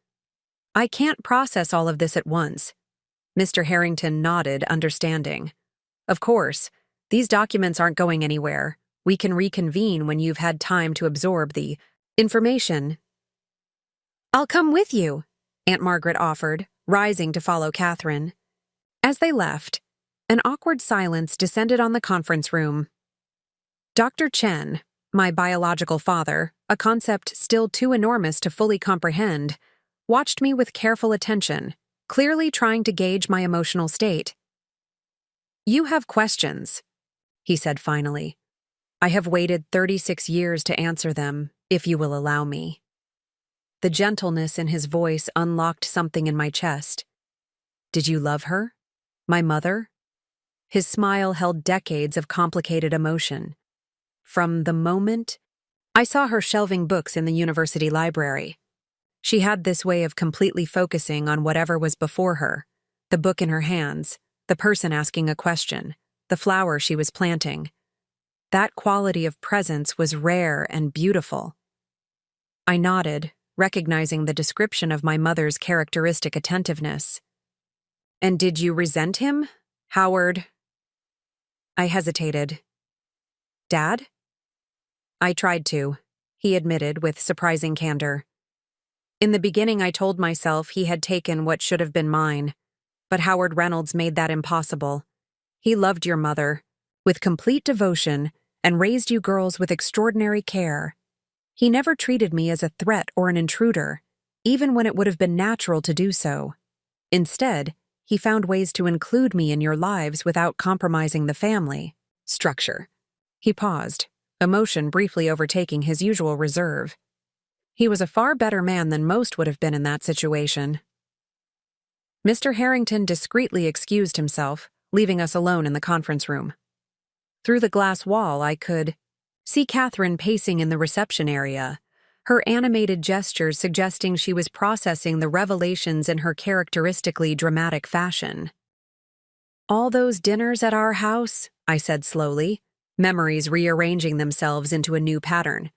I can't process all of this at once. Mr. Harrington nodded, understanding. Of course, these documents aren't going anywhere. We can reconvene when you've had time to absorb the information. I'll come with you, Aunt Margaret offered, rising to follow Catherine. As they left, an awkward silence descended on the conference room. Dr. Chen, my biological father, a concept still too enormous to fully comprehend, watched me with careful attention, clearly trying to gauge my emotional state. You have questions, he said finally. I have waited 36 years to answer them, if you will allow me. The gentleness in his voice unlocked something in my chest. Did you love her? My mother? His smile held decades of complicated emotion. From the moment I saw her shelving books in the university library. She had this way of completely focusing on whatever was before her, the book in her hands, the person asking a question, the flower she was planting. That quality of presence was rare and beautiful. I nodded, recognizing the description of my mother's characteristic attentiveness. And did you resent him, Howard? I hesitated. Dad? I tried to, he admitted with surprising candor. In the beginning, I told myself he had taken what should have been mine, but Howard Reynolds made that impossible. He loved your mother, with complete devotion, and raised you girls with extraordinary care. He never treated me as a threat or an intruder, even when it would have been natural to do so. Instead, he found ways to include me in your lives without compromising the family structure. He paused, emotion briefly overtaking his usual reserve. He was a far better man than most would have been in that situation. Mr. Harrington discreetly excused himself, leaving us alone in the conference room. Through the glass wall, I could see Catherine pacing in the reception area, her animated gestures suggesting she was processing the revelations in her characteristically dramatic fashion. All those dinners at our house, I said slowly, memories rearranging themselves into a new pattern.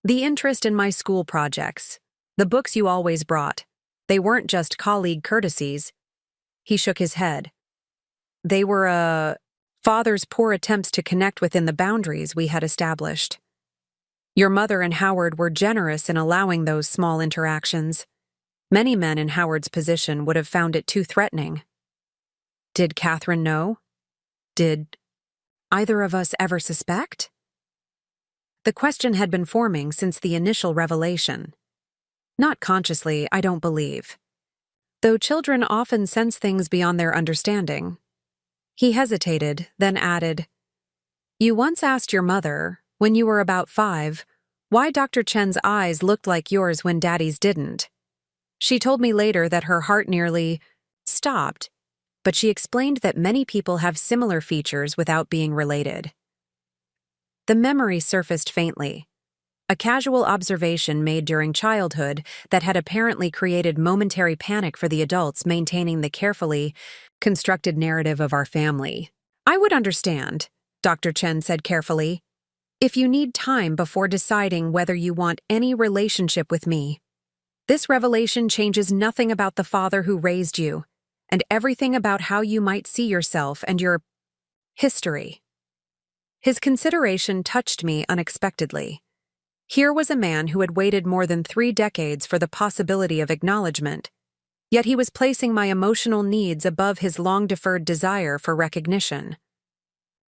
The interest in my school projects, the books you always brought, they weren't just colleague courtesies. He shook his head. They were, father's poor attempts to connect within the boundaries we had established. Your mother and Howard were generous in allowing those small interactions. Many men in Howard's position would have found it too threatening. Did Catherine know? Did either of us ever suspect? The question had been forming since the initial revelation. Not consciously, I don't believe. Though children often sense things beyond their understanding. He hesitated, then added, "You once asked your mother, when you were about 5, why Dr. Chen's eyes looked like yours when Daddy's didn't. She told me later that her heart nearly stopped, but she explained that many people have similar features without being related." The memory surfaced faintly. A casual observation made during childhood that had apparently created momentary panic for the adults maintaining the carefully constructed narrative of our family. "I would understand," Dr. Chen said carefully, "if you need time before deciding whether you want any relationship with me. This revelation changes nothing about the father who raised you, and everything about how you might see yourself and your history." His consideration touched me unexpectedly. Here was a man who had waited more than 3 decades for the possibility of acknowledgement, yet he was placing my emotional needs above his long-deferred desire for recognition.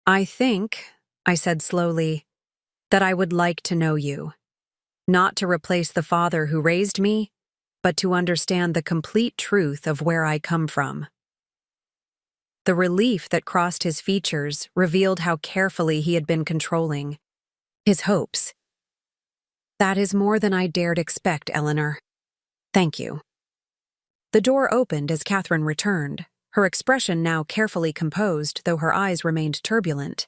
"I think," I said slowly, "that I would like to know you. Not to replace the father who raised me, but to understand the complete truth of where I come from." The relief that crossed his features revealed how carefully he had been controlling his hopes. "That is more than I dared expect, Eleanor. Thank you." The door opened as Catherine returned, her expression now carefully composed, though her eyes remained turbulent.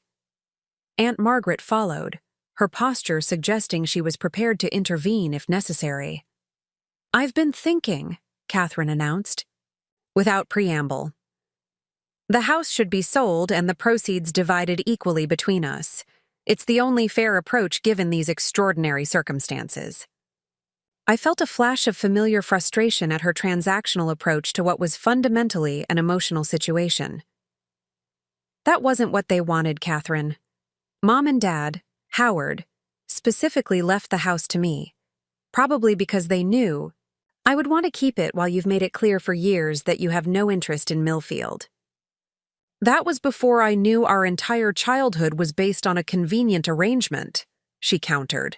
Aunt Margaret followed, her posture suggesting she was prepared to intervene if necessary. "I've been thinking," Catherine announced, without preamble. "The house should be sold and the proceeds divided equally between us. It's the only fair approach given these extraordinary circumstances." I felt a flash of familiar frustration at her transactional approach to what was fundamentally an emotional situation. "That wasn't what they wanted, Catherine. Mom and Dad, Howard, specifically left the house to me, probably because they knew I would want to keep it while you've made it clear for years that you have no interest in Millfield. That was before I knew our entire childhood was based on a convenient arrangement," she countered,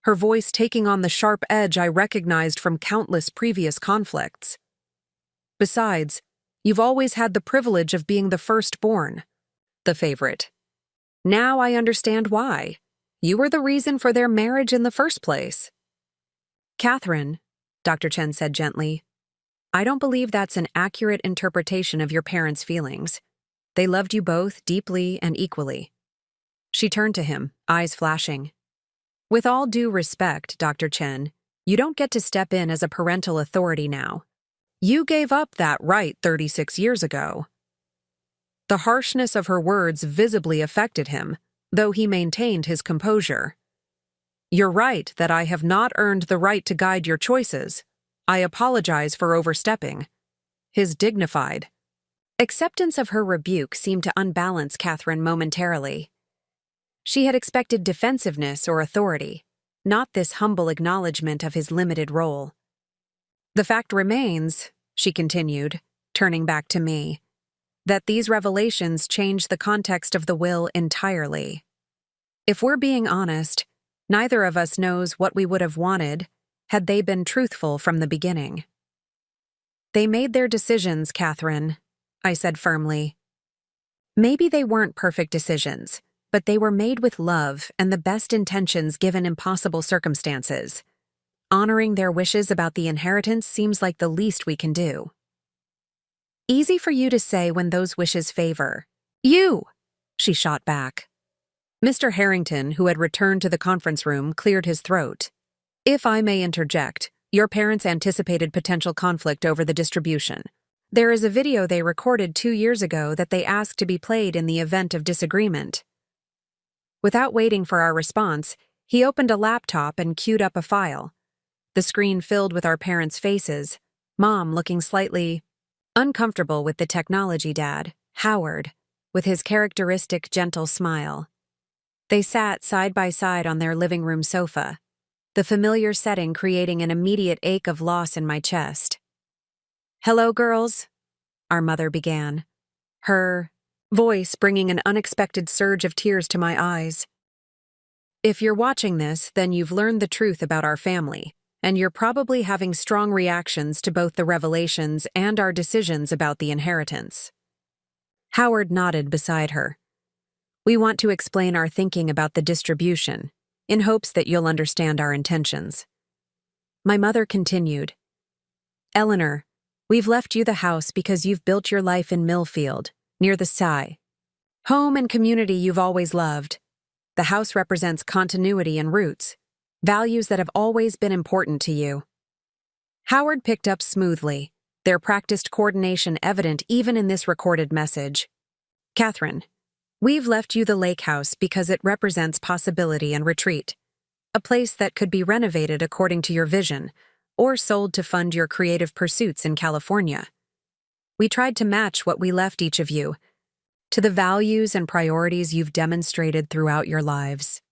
her voice taking on the sharp edge I recognized from countless previous conflicts. "Besides, you've always had the privilege of being the firstborn, the favorite. Now I understand why. You were the reason for their marriage in the first place." "Catherine," Dr. Chen said gently, "I don't believe that's an accurate interpretation of your parents' feelings. They loved you both deeply and equally." She turned to him, eyes flashing. "With all due respect, Dr. Chen, you don't get to step in as a parental authority now. You gave up that right 36 years ago." The harshness of her words visibly affected him, though he maintained his composure. "You're right that I have not earned the right to guide your choices. I apologize for overstepping." His dignified acceptance of her rebuke seemed to unbalance Catherine momentarily. She had expected defensiveness or authority, not this humble acknowledgement of his limited role. "The fact remains," she continued, turning back to me, "that these revelations change the context of the will entirely. If we're being honest, neither of us knows what we would have wanted had they been truthful from the beginning." "They made their decisions, Catherine," I said firmly. "Maybe they weren't perfect decisions, but they were made with love and the best intentions given impossible circumstances. Honoring their wishes about the inheritance seems like the least we can do." "Easy for you to say when those wishes favor you," she shot back. Mr. Harrington, who had returned to the conference room, cleared his throat. "If I may interject, your parents anticipated potential conflict over the distribution. There is a video they recorded 2 years ago that they asked to be played in the event of disagreement." Without waiting for our response, he opened a laptop and queued up a file. The screen filled with our parents' faces, Mom looking slightly uncomfortable with the technology, Dad, Howard, with his characteristic gentle smile. They sat side by side on their living room sofa, the familiar setting creating an immediate ache of loss in my chest. "Hello, girls," our mother began, her voice bringing an unexpected surge of tears to my eyes. If you're watching this, then you've learned the truth about our family, and you're probably having strong reactions to both the revelations and our decisions about the inheritance. Howard nodded beside her. We want to explain our thinking about the distribution, in hopes that you'll understand our intentions. My mother continued. Eleanor, we've left you the house because you've built your life in Millfield, near the sea. Home and community you've always loved. The house represents continuity and roots, values that have always been important to you. Howard picked up smoothly, their practiced coordination evident even in this recorded message. Catherine, we've left you the lake house because it represents possibility and retreat, a place that could be renovated according to your vision, or sold to fund your creative pursuits in California. We tried to match what we left each of you to the values and priorities you've demonstrated throughout your lives.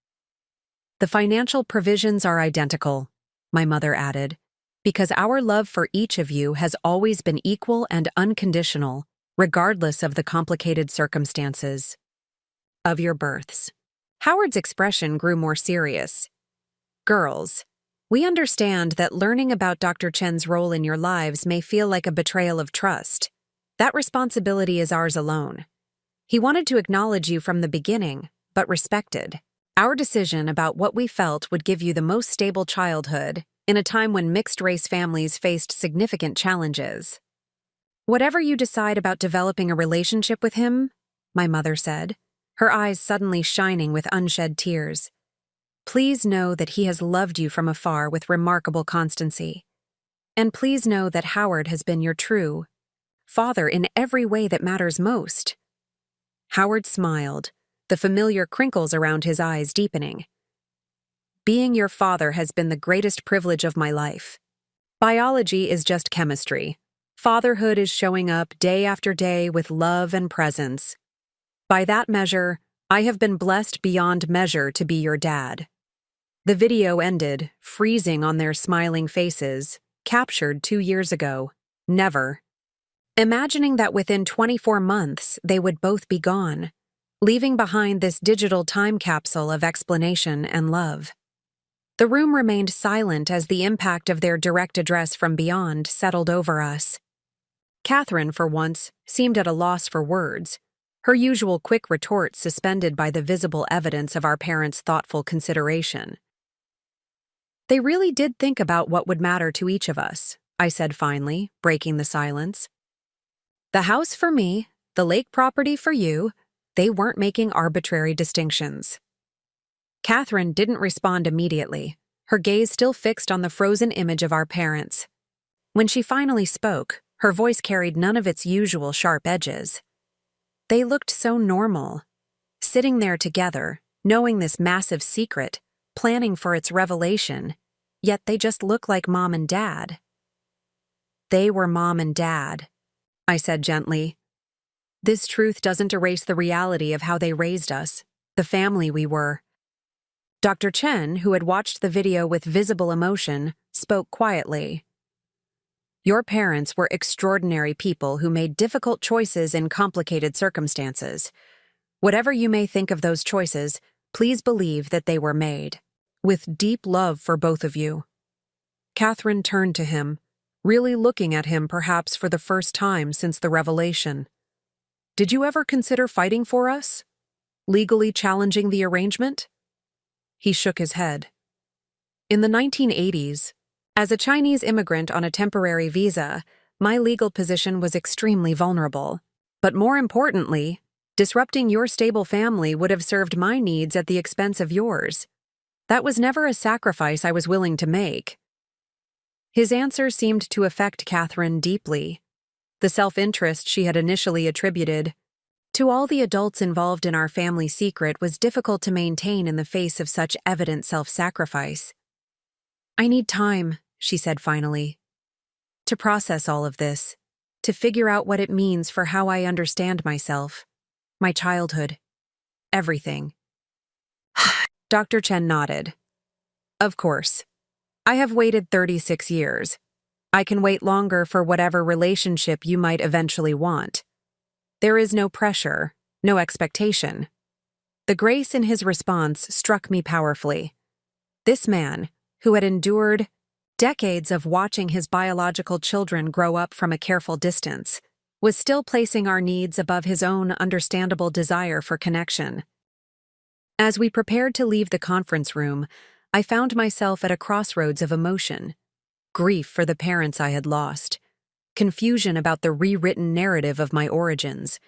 The financial provisions are identical, my mother added, because our love for each of you has always been equal and unconditional, regardless of the complicated circumstances of your births. Howard's expression grew more serious. Girls, we understand that learning about Dr. Chen's role in your lives may feel like a betrayal of trust. That responsibility is ours alone. He wanted to acknowledge you from the beginning, but respected our decision about what we felt would give you the most stable childhood in a time when mixed-race families faced significant challenges. Whatever you decide about developing a relationship with him, my mother said, her eyes suddenly shining with unshed tears, please know that he has loved you from afar with remarkable constancy. And please know that Howard has been your true father in every way that matters most. Howard smiled, the familiar crinkles around his eyes deepening. Being your father has been the greatest privilege of my life. Biology is just chemistry. Fatherhood is showing up day after day with love and presence. By that measure, I have been blessed beyond measure to be your dad. The video ended, freezing on their smiling faces, captured 2 years ago. Never. Imagining that within 24 months they would both be gone, leaving behind this digital time capsule of explanation and love. The room remained silent as the impact of their direct address from beyond settled over us. Catherine, for once, seemed at a loss for words, her usual quick retort suspended by the visible evidence of our parents' thoughtful consideration. They really did think about what would matter to each of us, I said finally, breaking the silence. The house for me, the lake property for you, they weren't making arbitrary distinctions. Catherine didn't respond immediately, her gaze still fixed on the frozen image of our parents. When she finally spoke, her voice carried none of its usual sharp edges. They looked so normal, sitting there together, knowing this massive secret, planning for its revelation, yet they just looked like Mom and Dad. They were Mom and Dad, I said gently. This truth doesn't erase the reality of how they raised us, the family we were. Dr. Chen, who had watched the video with visible emotion, spoke quietly. Your parents were extraordinary people who made difficult choices in complicated circumstances. Whatever you may think of those choices, please believe that they were made with deep love for both of you. Catherine turned to him, really looking at him perhaps for the first time since the revelation. Did you ever consider fighting for us? Legally challenging the arrangement? He shook his head. In the 1980s, as a Chinese immigrant on a temporary visa, my legal position was extremely vulnerable. But more importantly, disrupting your stable family would have served my needs at the expense of yours. That was never a sacrifice I was willing to make. His answer seemed to affect Catherine deeply. The self-interest she had initially attributed to all the adults involved in our family secret was difficult to maintain in the face of such evident self-sacrifice. I need time, she said finally, to process all of this, to figure out what it means for how I understand myself, my childhood, everything. Dr. Chen nodded. Of course. I have waited 36 years. I can wait longer for whatever relationship you might eventually want. There is no pressure, no expectation. The grace in his response struck me powerfully. This man, who had endured decades of watching his biological children grow up from a careful distance, was still placing our needs above his own understandable desire for connection. As we prepared to leave the conference room, I found myself at a crossroads of emotion. Grief for the parents I had lost, confusion about the rewritten narrative of my origins,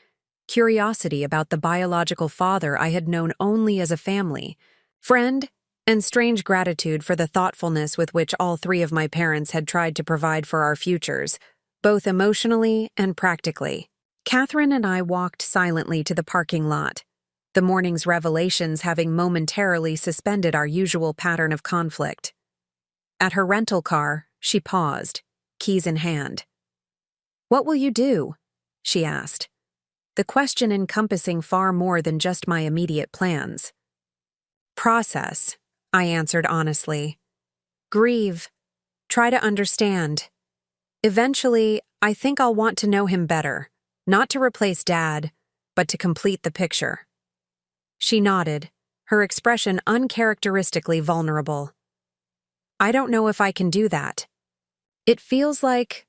curiosity about the biological father I had known only as a family, friend, and strange gratitude for the thoughtfulness with which all three of my parents had tried to provide for our futures, both emotionally and practically. Catherine and I walked silently to the parking lot, the morning's revelations having momentarily suspended our usual pattern of conflict. At her rental car, she paused, keys in hand. "What will you do?" she asked, the question encompassing far more than just my immediate plans. "Process," I answered honestly. "Grieve. Try to understand. Eventually, I think I'll want to know him better, not to replace Dad, but to complete the picture." She nodded, her expression uncharacteristically vulnerable. "I don't know if I can do that. It feels like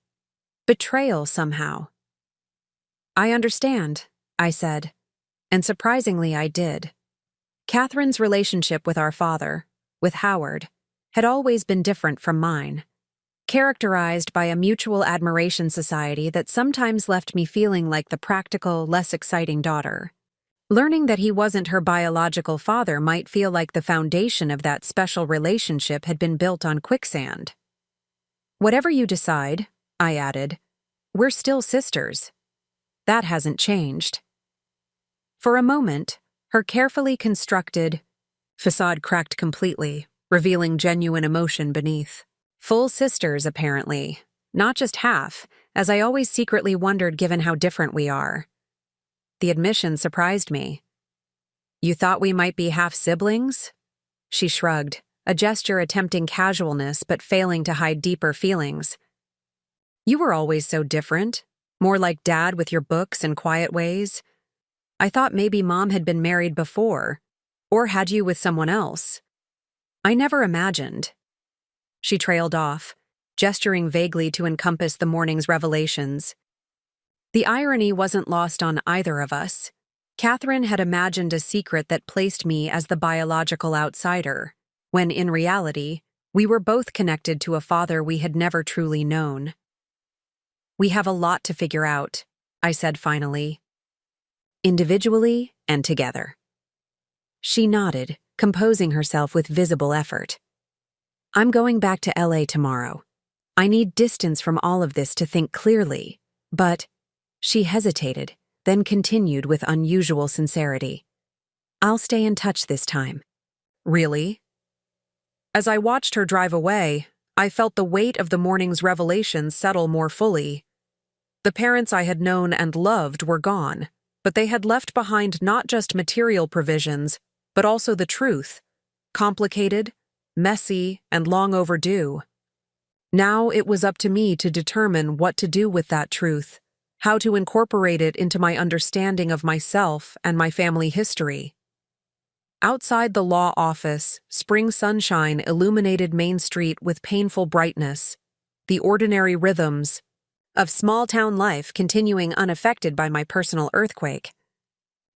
betrayal somehow." "I understand," I said, and surprisingly I did. Catherine's relationship with our father, with Howard, had always been different from mine, characterized by a mutual admiration society that sometimes left me feeling like the practical, less exciting daughter. Learning that he wasn't her biological father might feel like the foundation of that special relationship had been built on quicksand. "Whatever you decide," I added, "we're still sisters. That hasn't changed." For a moment, her carefully constructed facade cracked completely, revealing genuine emotion beneath. Full sisters, apparently, not just half, as I always secretly wondered given how different we are. The admission surprised me. "You thought we might be half-siblings?" She shrugged, a gesture attempting casualness but failing to hide deeper feelings. "You were always so different, more like Dad with your books and quiet ways. I thought maybe Mom had been married before, or had you with someone else. I never imagined." She trailed off, gesturing vaguely to encompass the morning's revelations. The irony wasn't lost on either of us. Catherine had imagined a secret that placed me as the biological outsider, when in reality, we were both connected to a father we had never truly known. "We have a lot to figure out," I said finally. "Individually and together." She nodded, composing herself with visible effort. "I'm going back to LA tomorrow. I need distance from all of this to think clearly, but—" She hesitated, then continued with unusual sincerity. "I'll stay in touch this time." "Really?" As I watched her drive away, I felt the weight of the morning's revelations settle more fully. The parents I had known and loved were gone, but they had left behind not just material provisions, but also the truth, complicated, messy, and long overdue. Now it was up to me to determine what to do with that truth, how to incorporate it into my understanding of myself and my family history. Outside the law office, spring sunshine illuminated Main Street with painful brightness, the ordinary rhythms of small-town life continuing unaffected by my personal earthquake.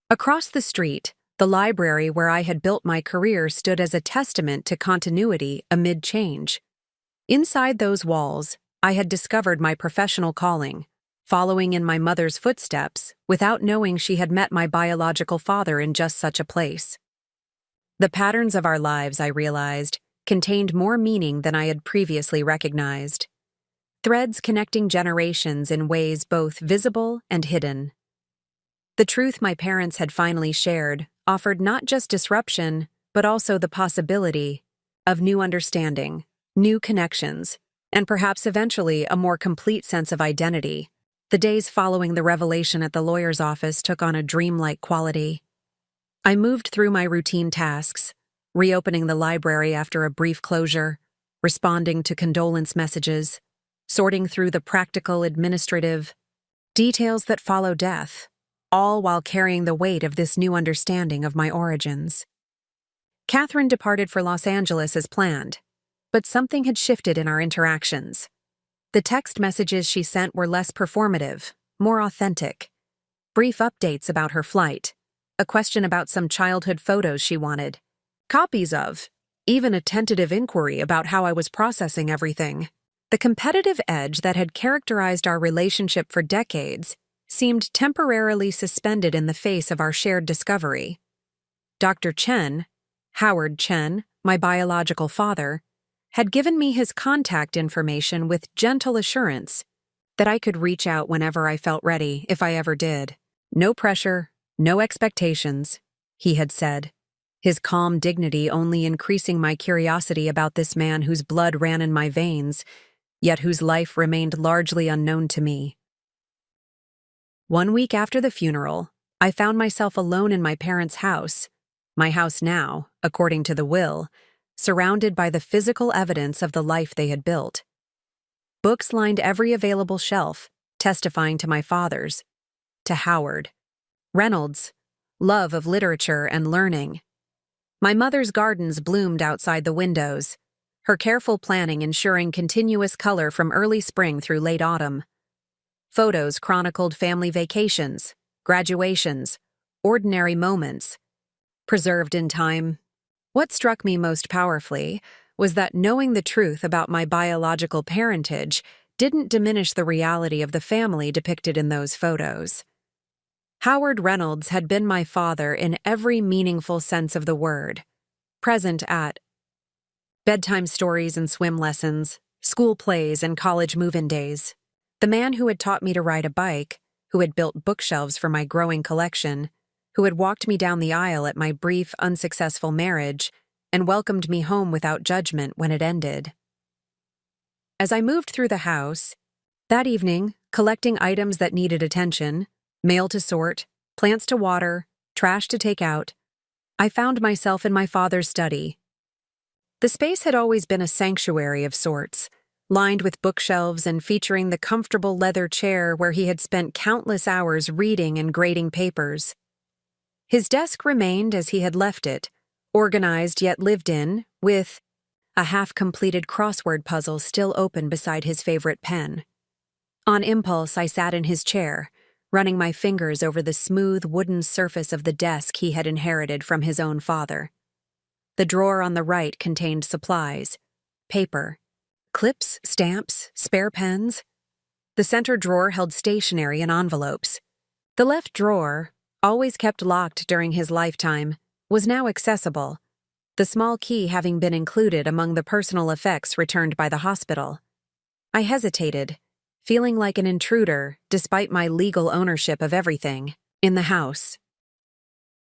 Across the street, the library where I had built my career stood as a testament to continuity amid change. Inside those walls, I had discovered my professional calling, following in my mother's footsteps without knowing she had met my biological father in just such a place. The patterns of our lives, I realized, contained more meaning than I had previously recognized. Threads connecting generations in ways both visible and hidden. The truth my parents had finally shared offered not just disruption, but also the possibility of new understanding, new connections, and perhaps eventually a more complete sense of identity. The days following the revelation at the lawyer's office took on a dreamlike quality. I moved through my routine tasks, reopening the library after a brief closure, responding to condolence messages, sorting through the practical administrative details that follow death, all while carrying the weight of this new understanding of my origins. Catherine departed for Los Angeles as planned, but something had shifted in our interactions. The text messages she sent were less performative, more authentic. Brief updates about her flight, a question about some childhood photos she wanted, copies of, even a tentative inquiry about how I was processing everything. The competitive edge that had characterized our relationship for decades seemed temporarily suspended in the face of our shared discovery. Dr. Chen, Howard Chen, my biological father, had given me his contact information with gentle assurance that I could reach out whenever I felt ready, if I ever did. No pressure, no expectations, he had said, his calm dignity only increasing my curiosity about this man whose blood ran in my veins, yet whose life remained largely unknown to me. 1 week after the funeral, I found myself alone in my parents' house, my house now, according to the will, surrounded by the physical evidence of the life they had built. Books lined every available shelf, testifying to my father's, to Howard, Reynolds' love of literature and learning. My mother's gardens bloomed outside the windows, her careful planning ensuring continuous color from early spring through late autumn. Photos chronicled family vacations, graduations, ordinary moments, preserved in time. What struck me most powerfully was that knowing the truth about my biological parentage didn't diminish the reality of the family depicted in those photos. Howard Reynolds had been my father in every meaningful sense of the word, present at bedtime stories and swim lessons, school plays and college move-in days. The man who had taught me to ride a bike, who had built bookshelves for my growing collection, who had walked me down the aisle at my brief, unsuccessful marriage and welcomed me home without judgment when it ended. As I moved through the house, that evening, collecting items that needed attention, mail to sort, plants to water, trash to take out, I found myself in my father's study. The space had always been a sanctuary of sorts, lined with bookshelves and featuring the comfortable leather chair where he had spent countless hours reading and grading papers. His desk remained as he had left it, organized yet lived in, with a half-completed crossword puzzle still open beside his favorite pen. On impulse, I sat in his chair, running my fingers over the smooth wooden surface of the desk he had inherited from his own father. The drawer on the right contained supplies, paper, clips, stamps, spare pens. The center drawer held stationery and envelopes. The left drawer, always kept locked during his lifetime, was now accessible, the small key having been included among the personal effects returned by the hospital. I hesitated, feeling like an intruder despite my legal ownership of everything in the house.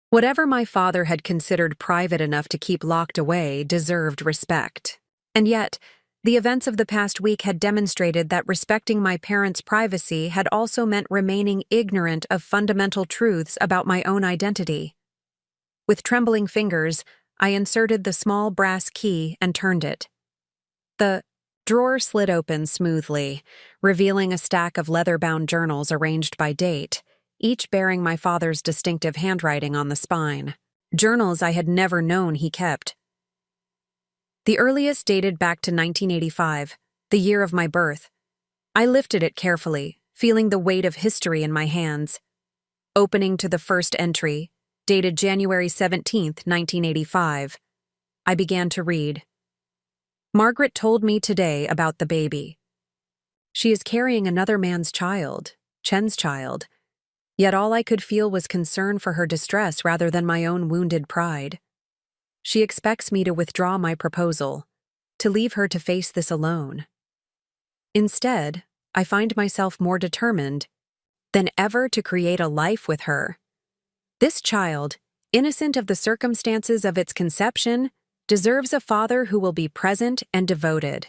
Whatever my father had considered private enough to keep locked away deserved respect. And yet, the events of the past week had demonstrated that respecting my parents' privacy had also meant remaining ignorant of fundamental truths about my own identity. With trembling fingers, I inserted the small brass key and turned it. The drawer slid open smoothly, revealing a stack of leather-bound journals arranged by date, each bearing my father's distinctive handwriting on the spine. Journals I had never known he kept. The earliest dated back to 1985, the year of my birth. I lifted it carefully, feeling the weight of history in my hands. Opening to the first entry, dated January 17, 1985, I began to read. Margaret told me today about the baby. She is carrying another man's child, Chen's child, yet all I could feel was concern for her distress rather than my own wounded pride. She expects me to withdraw my proposal, to leave her to face this alone. Instead, I find myself more determined than ever to create a life with her. This child, innocent of the circumstances of its conception, deserves a father who will be present and devoted.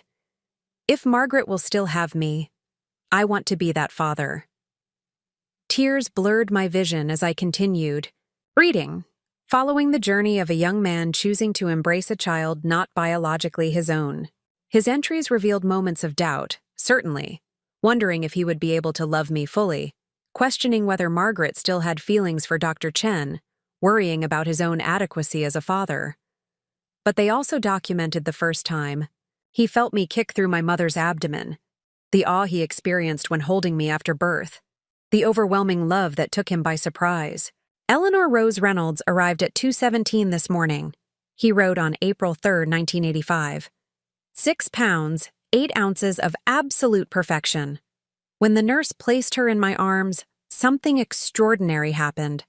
If Margaret will still have me, I want to be that father. Tears blurred my vision as I continued reading, following the journey of a young man choosing to embrace a child not biologically his own. His entries revealed moments of doubt, certainly, wondering if he would be able to love me fully, questioning whether Margaret still had feelings for Dr. Chen, worrying about his own adequacy as a father. But they also documented the first time. He felt me kick through my mother's abdomen, the awe he experienced when holding me after birth, the overwhelming love that took him by surprise. Eleanor Rose Reynolds arrived at 2:17 this morning. He wrote on April 3, 1985. 6 pounds, 8 ounces of absolute perfection. When the nurse placed her in my arms, something extraordinary happened.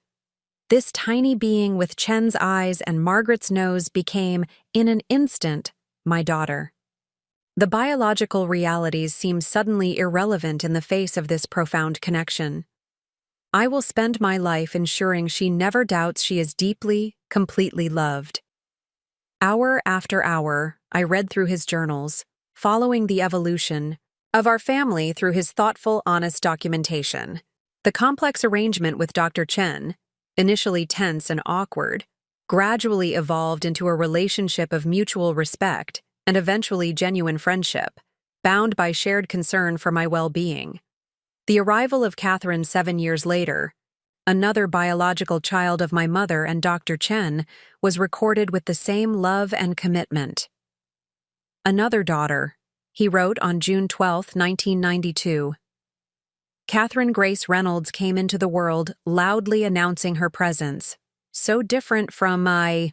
This tiny being with Chen's eyes and Margaret's nose became, in an instant, my daughter. The biological realities seem suddenly irrelevant in the face of this profound connection. I will spend my life ensuring she never doubts she is deeply, completely loved. Hour after hour, I read through his journals, following the evolution of our family through his thoughtful, honest documentation. The complex arrangement with Dr. Chen, initially tense and awkward, gradually evolved into a relationship of mutual respect and eventually genuine friendship, bound by shared concern for my well-being. The arrival of Catherine 7 years later, another biological child of my mother and Dr. Chen, was recorded with the same love and commitment. Another daughter, he wrote on June 12, 1992. Catherine Grace Reynolds came into the world loudly announcing her presence, so different from my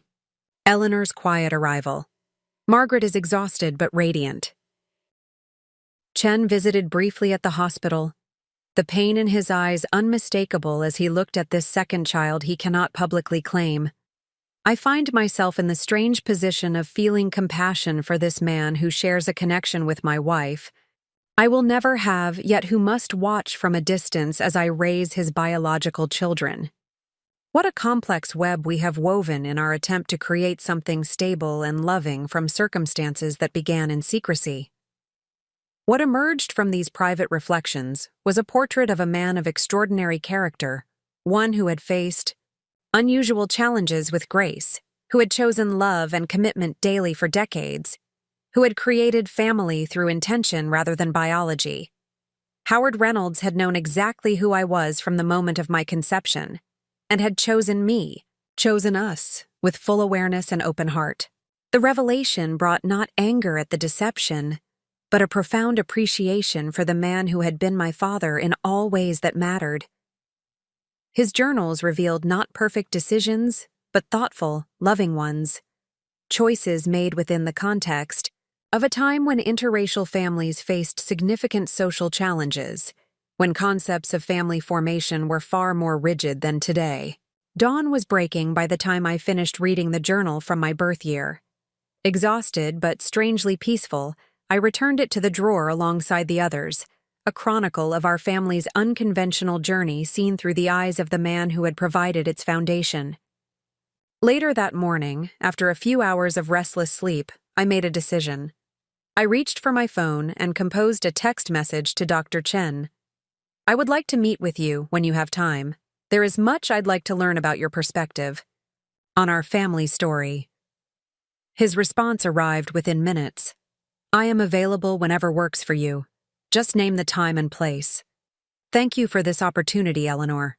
Eleanor's quiet arrival. Margaret is exhausted but radiant. Chen visited briefly at the hospital, the pain in his eyes unmistakable as he looked at this second child he cannot publicly claim. I find myself in the strange position of feeling compassion for this man who shares a connection with my wife, I will never have, yet who must watch from a distance as I raise his biological children. What a complex web we have woven in our attempt to create something stable and loving from circumstances that began in secrecy. What emerged from these private reflections was a portrait of a man of extraordinary character, one who had faced unusual challenges with grace, who had chosen love and commitment daily for decades, who had created family through intention rather than biology. Howard Reynolds had known exactly who I was from the moment of my conception, and had chosen me, chosen us, with full awareness and open heart. The revelation brought not anger at the deception, but a profound appreciation for the man who had been my father in all ways that mattered. His journals revealed not perfect decisions, but thoughtful, loving ones. Choices made within the context of a time when interracial families faced significant social challenges, when concepts of family formation were far more rigid than today. Dawn was breaking by the time I finished reading the journal from my birth year. Exhausted but strangely peaceful, I returned it to the drawer alongside the others, a chronicle of our family's unconventional journey seen through the eyes of the man who had provided its foundation. Later that morning, after a few hours of restless sleep, I made a decision. I reached for my phone and composed a text message to Dr. Chen. I would like to meet with you when you have time. There is much I'd like to learn about your perspective on our family story. His response arrived within minutes. I am available whenever works for you. Just name the time and place. Thank you for this opportunity, Eleanor.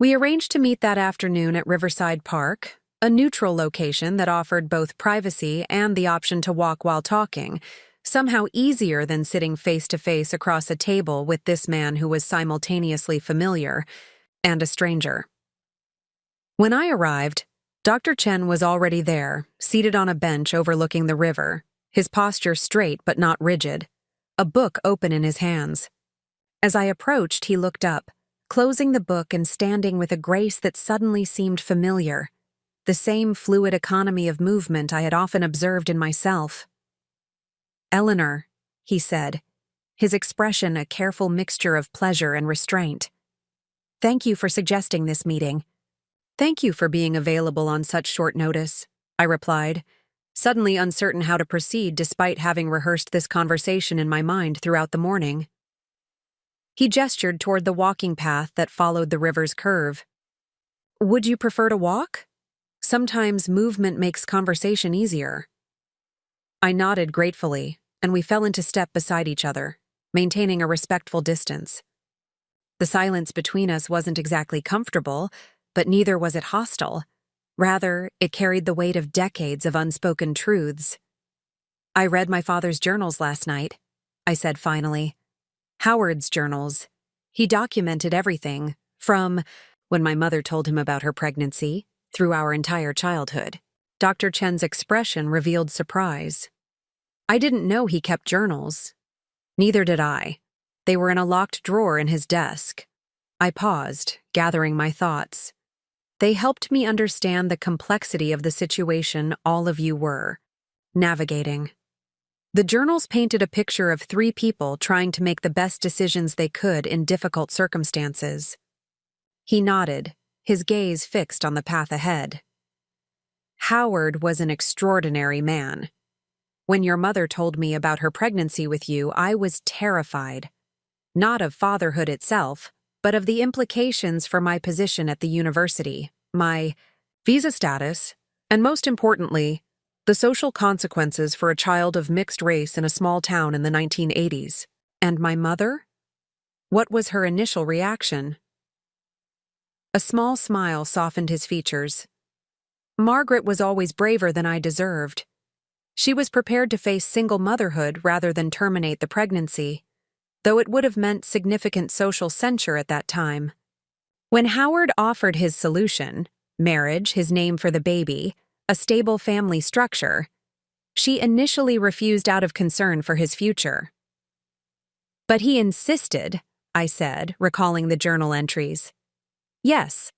We arranged to meet that afternoon at Riverside Park, a neutral location that offered both privacy and the option to walk while talking, somehow easier than sitting face-to-face across a table with this man who was simultaneously familiar and a stranger. When I arrived, Dr. Chen was already there, seated on a bench overlooking the river, his posture straight but not rigid, a book open in his hands. As I approached, he looked up, closing the book and standing with a grace that suddenly seemed familiar, the same fluid economy of movement I had often observed in myself. Eleanor, he said, his expression a careful mixture of pleasure and restraint. Thank you for suggesting this meeting. Thank you for being available on such short notice, I replied, suddenly uncertain how to proceed despite having rehearsed this conversation in my mind throughout the morning. He gestured toward the walking path that followed the river's curve. Would you prefer to walk? Sometimes movement makes conversation easier. I nodded gratefully, and we fell into step beside each other, maintaining a respectful distance. The silence between us wasn't exactly comfortable, but neither was it hostile. Rather, it carried the weight of decades of unspoken truths. "I read my father's journals last night," I said finally. "Howard's journals. He documented everything, from when my mother told him about her pregnancy, through our entire childhood." Dr. Chen's expression revealed surprise. "I didn't know he kept journals." Neither did I. They were in a locked drawer in his desk. I paused, gathering my thoughts. They helped me understand the complexity of the situation all of you were navigating. The journals painted a picture of three people trying to make the best decisions they could in difficult circumstances. He nodded, his gaze fixed on the path ahead. "Howard was an extraordinary man. When your mother told me about her pregnancy with you, I was terrified. Not of fatherhood itself, but of the implications for my position at the university, my visa status, and most importantly, the social consequences for a child of mixed race in a small town in the 1980s. And my mother? What was her initial reaction?" A small smile softened his features. "Margaret was always braver than I deserved. She was prepared to face single motherhood rather than terminate the pregnancy, though it would have meant significant social censure at that time. When Howard offered his solution, marriage, his name for the baby, a stable family structure, she initially refused out of concern for his future. But he insisted," I said, recalling the journal entries. "Yes,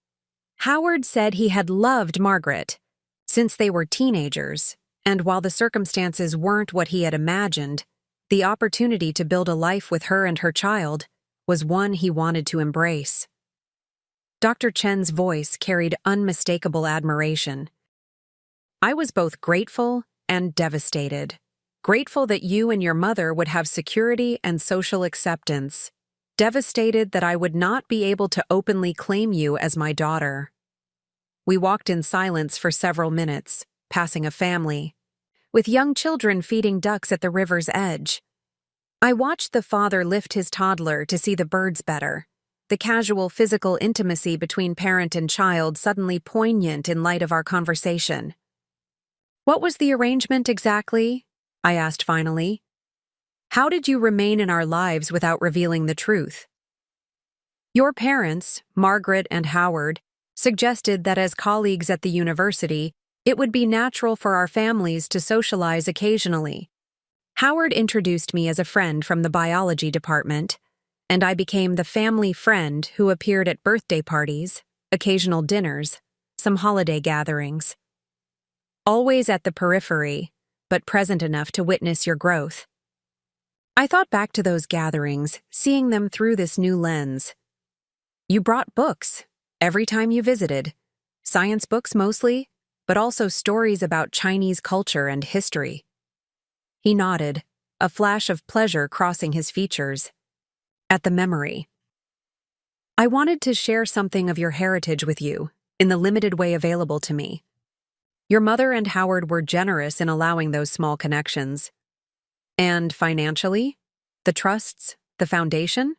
Howard said he had loved Margaret since they were teenagers, and while the circumstances weren't what he had imagined, the opportunity to build a life with her and her child was one he wanted to embrace." Dr. Chen's voice carried unmistakable admiration. I was both grateful and devastated. Grateful that you and your mother would have security and social acceptance. Devastated that I would not be able to openly claim you as my daughter. We walked in silence for several minutes, passing a family, with young children feeding ducks at the river's edge. I watched the father lift his toddler to see the birds better, the casual physical intimacy between parent and child suddenly poignant in light of our conversation. "What was the arrangement exactly?" I asked finally. "How did you remain in our lives without revealing the truth?" "Your parents, Margaret and Howard, suggested that as colleagues at the university, it would be natural for our families to socialize occasionally. Howard introduced me as a friend from the biology department, and I became the family friend who appeared at birthday parties, occasional dinners, some holiday gatherings. Always at the periphery, but present enough to witness your growth. I thought back to those gatherings, seeing them through this new lens. You brought books every time you visited, science books mostly, but also stories about Chinese culture and history." He nodded, a flash of pleasure crossing his features. At the memory. "I wanted to share something of your heritage with you, in the limited way available to me. Your mother and Howard were generous in allowing those small connections. And financially? The trusts? The foundation?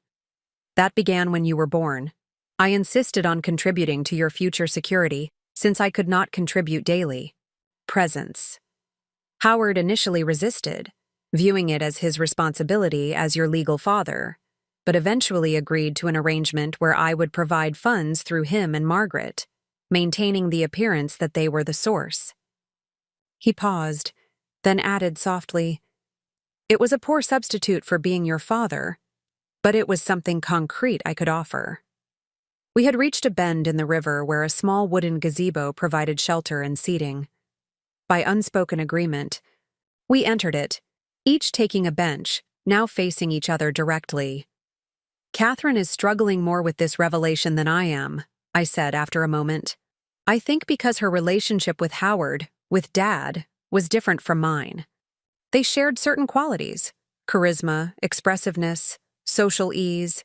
That began when you were born. I insisted on contributing to your future security, since I could not contribute daily. Presence. Howard initially resisted, viewing it as his responsibility as your legal father, but eventually agreed to an arrangement where I would provide funds through him and Margaret, maintaining the appearance that they were the source." He paused, then added softly, "It was a poor substitute for being your father, but it was something concrete I could offer." We had reached a bend in the river where a small wooden gazebo provided shelter and seating. By unspoken agreement, we entered it, each taking a bench, now facing each other directly. "Catherine is struggling more with this revelation than I am," I said after a moment. "I think because her relationship with Howard, with Dad, was different from mine. They shared certain qualities: charisma, expressiveness, social ease.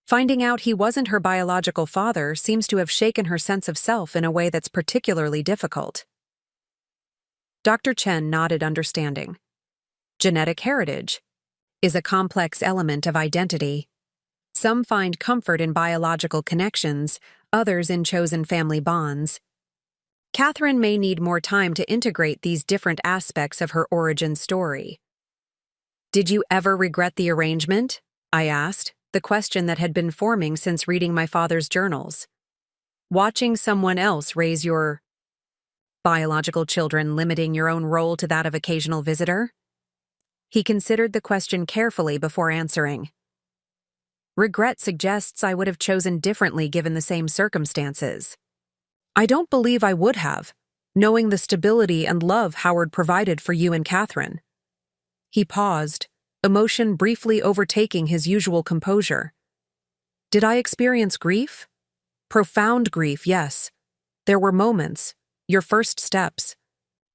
Finding out he wasn't her biological father seems to have shaken her sense of self in a way that's particularly difficult." Dr. Chen nodded understanding. "Genetic heritage is a complex element of identity. Some find comfort in biological connections, others in chosen family bonds. Catherine may need more time to integrate these different aspects of her origin story. "Did you ever regret the arrangement?" I asked, the question that had been forming since reading my father's journals. Watching someone else raise your biological children, limiting your own role to that of occasional visitor? He considered the question carefully before answering. "Regret suggests I would have chosen differently given the same circumstances. I don't believe I would have, knowing the stability and love Howard provided for you and Catherine." He paused, emotion briefly overtaking his usual composure. "Did I experience grief? Profound grief, yes. There were moments, your first steps.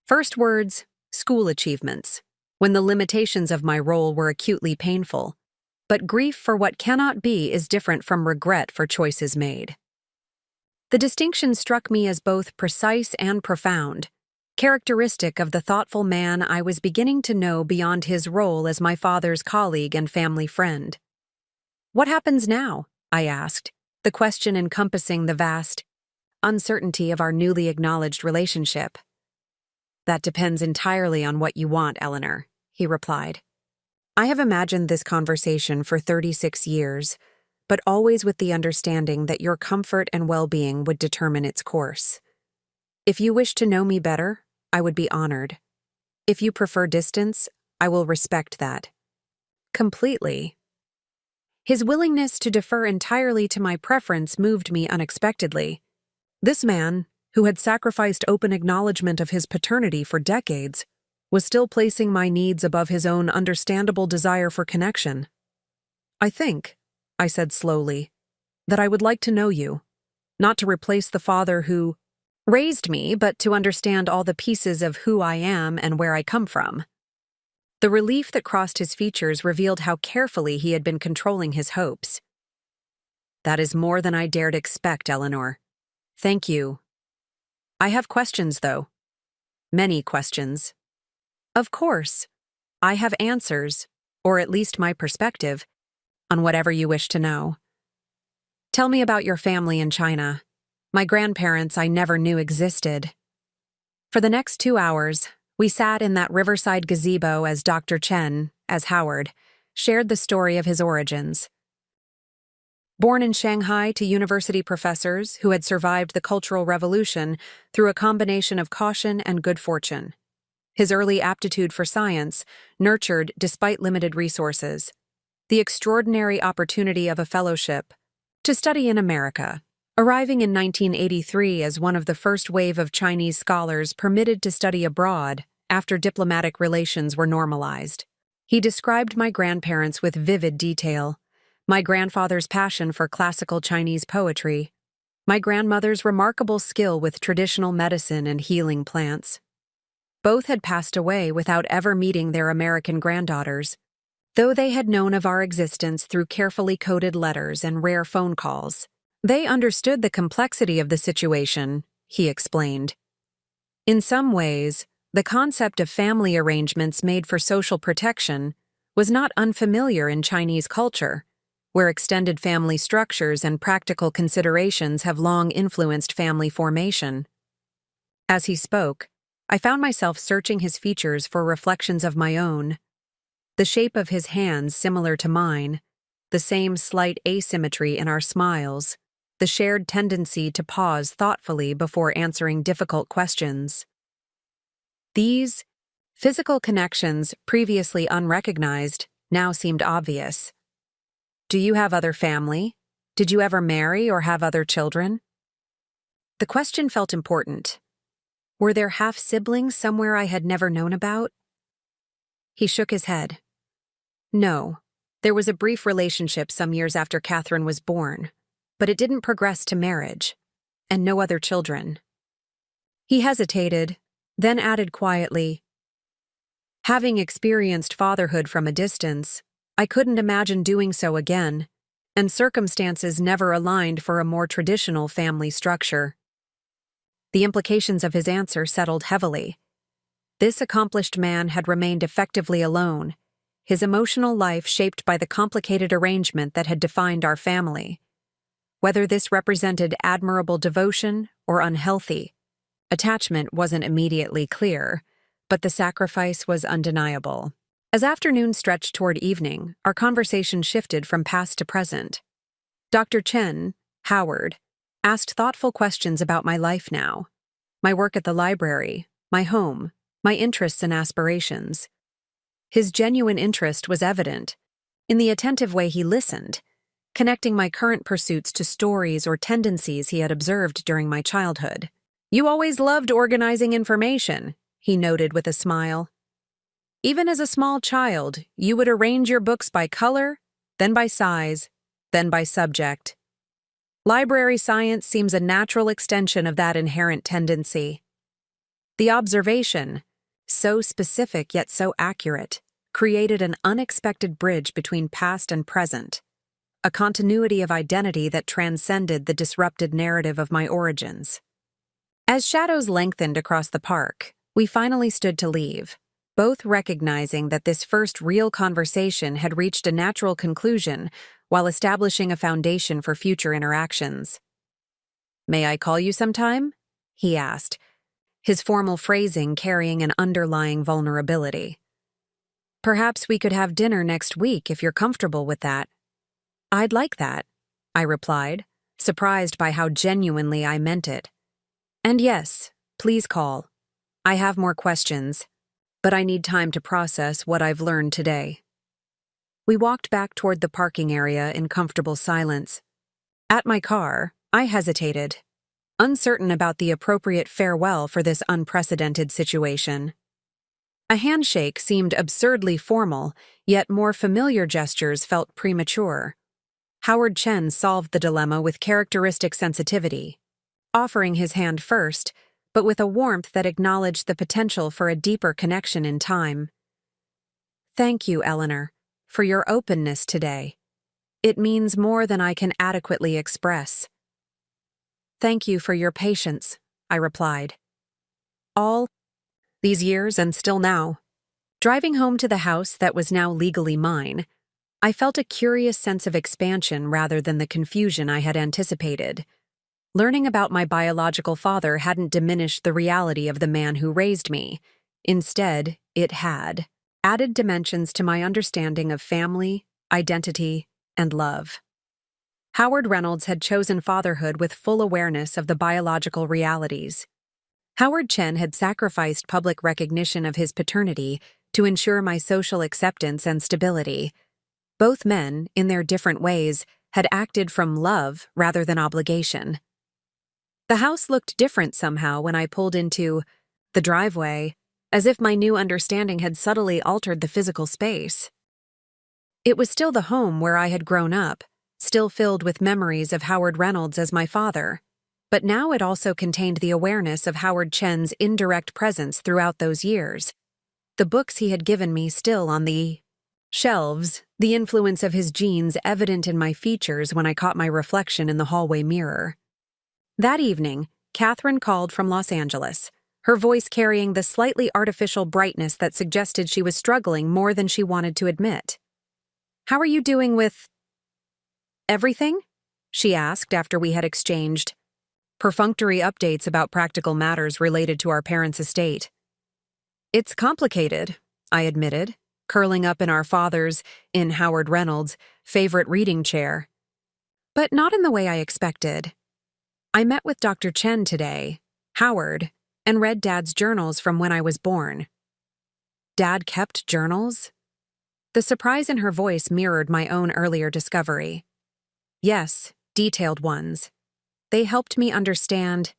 First words, school achievements, when the limitations of my role were acutely painful. But grief for what cannot be is different from regret for choices made." The distinction struck me as both precise and profound, characteristic of the thoughtful man I was beginning to know beyond his role as my father's colleague and family friend. "What happens now?" I asked, the question encompassing the vast uncertainty of our newly acknowledged relationship. "That depends entirely on what you want, Eleanor," he replied. "I have imagined this conversation for 36 years, but always with the understanding that your comfort and well-being would determine its course. If you wish to know me better, I would be honored. If you prefer distance, I will respect that." Completely. His willingness to defer entirely to my preference moved me unexpectedly. This man, who had sacrificed open acknowledgement of his paternity for decades, was still placing my needs above his own understandable desire for connection. "I think," I said slowly, "that I would like to know you, not to replace the father who raised me, but to understand all the pieces of who I am and where I come from." The relief that crossed his features revealed how carefully he had been controlling his hopes. "That is more than I dared expect, Eleanor. Thank you. I have questions, though. Many questions." "Of course. I have answers, or at least my perspective, on whatever you wish to know. Tell me about your family in China. My grandparents I never knew existed." For the next 2 hours, we sat in that riverside gazebo as Dr. Chen, as Howard, shared the story of his origins. Born in Shanghai to university professors who had survived the Cultural Revolution through a combination of caution and good fortune. His early aptitude for science, nurtured despite limited resources. The extraordinary opportunity of a fellowship to study in America, arriving in 1983 as one of the first wave of Chinese scholars permitted to study abroad after diplomatic relations were normalized. He described my grandparents with vivid detail. My grandfather's passion for classical Chinese poetry, my grandmother's remarkable skill with traditional medicine and healing plants. Both had passed away without ever meeting their American granddaughters, though they had known of our existence through carefully coded letters and rare phone calls. They understood the complexity of the situation, he explained. In some ways, the concept of family arrangements made for social protection was not unfamiliar in Chinese culture, where extended family structures and practical considerations have long influenced family formation. As he spoke, I found myself searching his features for reflections of my own. The shape of his hands similar to mine, the same slight asymmetry in our smiles, the shared tendency to pause thoughtfully before answering difficult questions. These physical connections, previously unrecognized, now seemed obvious. "Do you have other family? Did you ever marry or have other children?" The question felt important. Were there half-siblings somewhere I had never known about? He shook his head. "No. There was a brief relationship some years after Catherine was born, but it didn't progress to marriage, and no other children." He hesitated, then added quietly, "Having experienced fatherhood from a distance, I couldn't imagine doing so again, and circumstances never aligned for a more traditional family structure." The implications of his answer settled heavily. This accomplished man had remained effectively alone, his emotional life shaped by the complicated arrangement that had defined our family. Whether this represented admirable devotion or unhealthy, attachment wasn't immediately clear, but the sacrifice was undeniable. As afternoon stretched toward evening, our conversation shifted from past to present. Dr. Chen, Howard, asked thoughtful questions about my life now, my work at the library, my home, my interests and aspirations. His genuine interest was evident in the attentive way he listened, connecting my current pursuits to stories or tendencies he had observed during my childhood. "You always loved organizing information," he noted with a smile. "Even as a small child, you would arrange your books by color, then by size, then by subject. Library science seems a natural extension of that inherent tendency." The observation, so specific yet so accurate, created an unexpected bridge between past and present, a continuity of identity that transcended the disrupted narrative of my origins. As shadows lengthened across the park, we finally stood to leave, both recognizing that this first real conversation had reached a natural conclusion while establishing a foundation for future interactions. "May I call you sometime?" he asked, his formal phrasing carrying an underlying vulnerability. "Perhaps we could have dinner next week if you're comfortable with that." "I'd like that," I replied, surprised by how genuinely I meant it. "And yes, please call. I have more questions, but I need time to process what I've learned today." We walked back toward the parking area in comfortable silence. At my car, I hesitated, uncertain about the appropriate farewell for this unprecedented situation. A handshake seemed absurdly formal, yet more familiar gestures felt premature. Howard Chen solved the dilemma with characteristic sensitivity, offering his hand first, but with a warmth that acknowledged the potential for a deeper connection in time. "Thank you, Eleanor, for your openness today. It means more than I can adequately express." "Thank you for your patience," I replied. "All these years and still now." Driving home to the house that was now legally mine, I felt a curious sense of expansion rather than the confusion I had anticipated. Learning about my biological father hadn't diminished the reality of the man who raised me. Instead, it had added dimensions to my understanding of family, identity, and love. Howard Reynolds had chosen fatherhood with full awareness of the biological realities. Howard Chen had sacrificed public recognition of his paternity to ensure my social acceptance and stability. Both men, in their different ways, had acted from love rather than obligation. The house looked different somehow when I pulled into the driveway, as if my new understanding had subtly altered the physical space. It was still the home where I had grown up, still filled with memories of Howard Reynolds as my father, but now it also contained the awareness of Howard Chen's indirect presence throughout those years. The books he had given me still on the shelves, the influence of his genes evident in my features when I caught my reflection in the hallway mirror. That evening, Catherine called from Los Angeles, her voice carrying the slightly artificial brightness that suggested she was struggling more than she wanted to admit. "How are you doing with everything?" she asked after we had exchanged perfunctory updates about practical matters related to our parents' estate. "It's complicated," I admitted, curling up in our father's, in Howard Reynolds', favorite reading chair. "But not in the way I expected. I met with Dr. Chen today, Howard, and read Dad's journals from when I was born." "Dad kept journals?" The surprise in her voice mirrored my own earlier discovery. "Yes, detailed ones. They helped me understand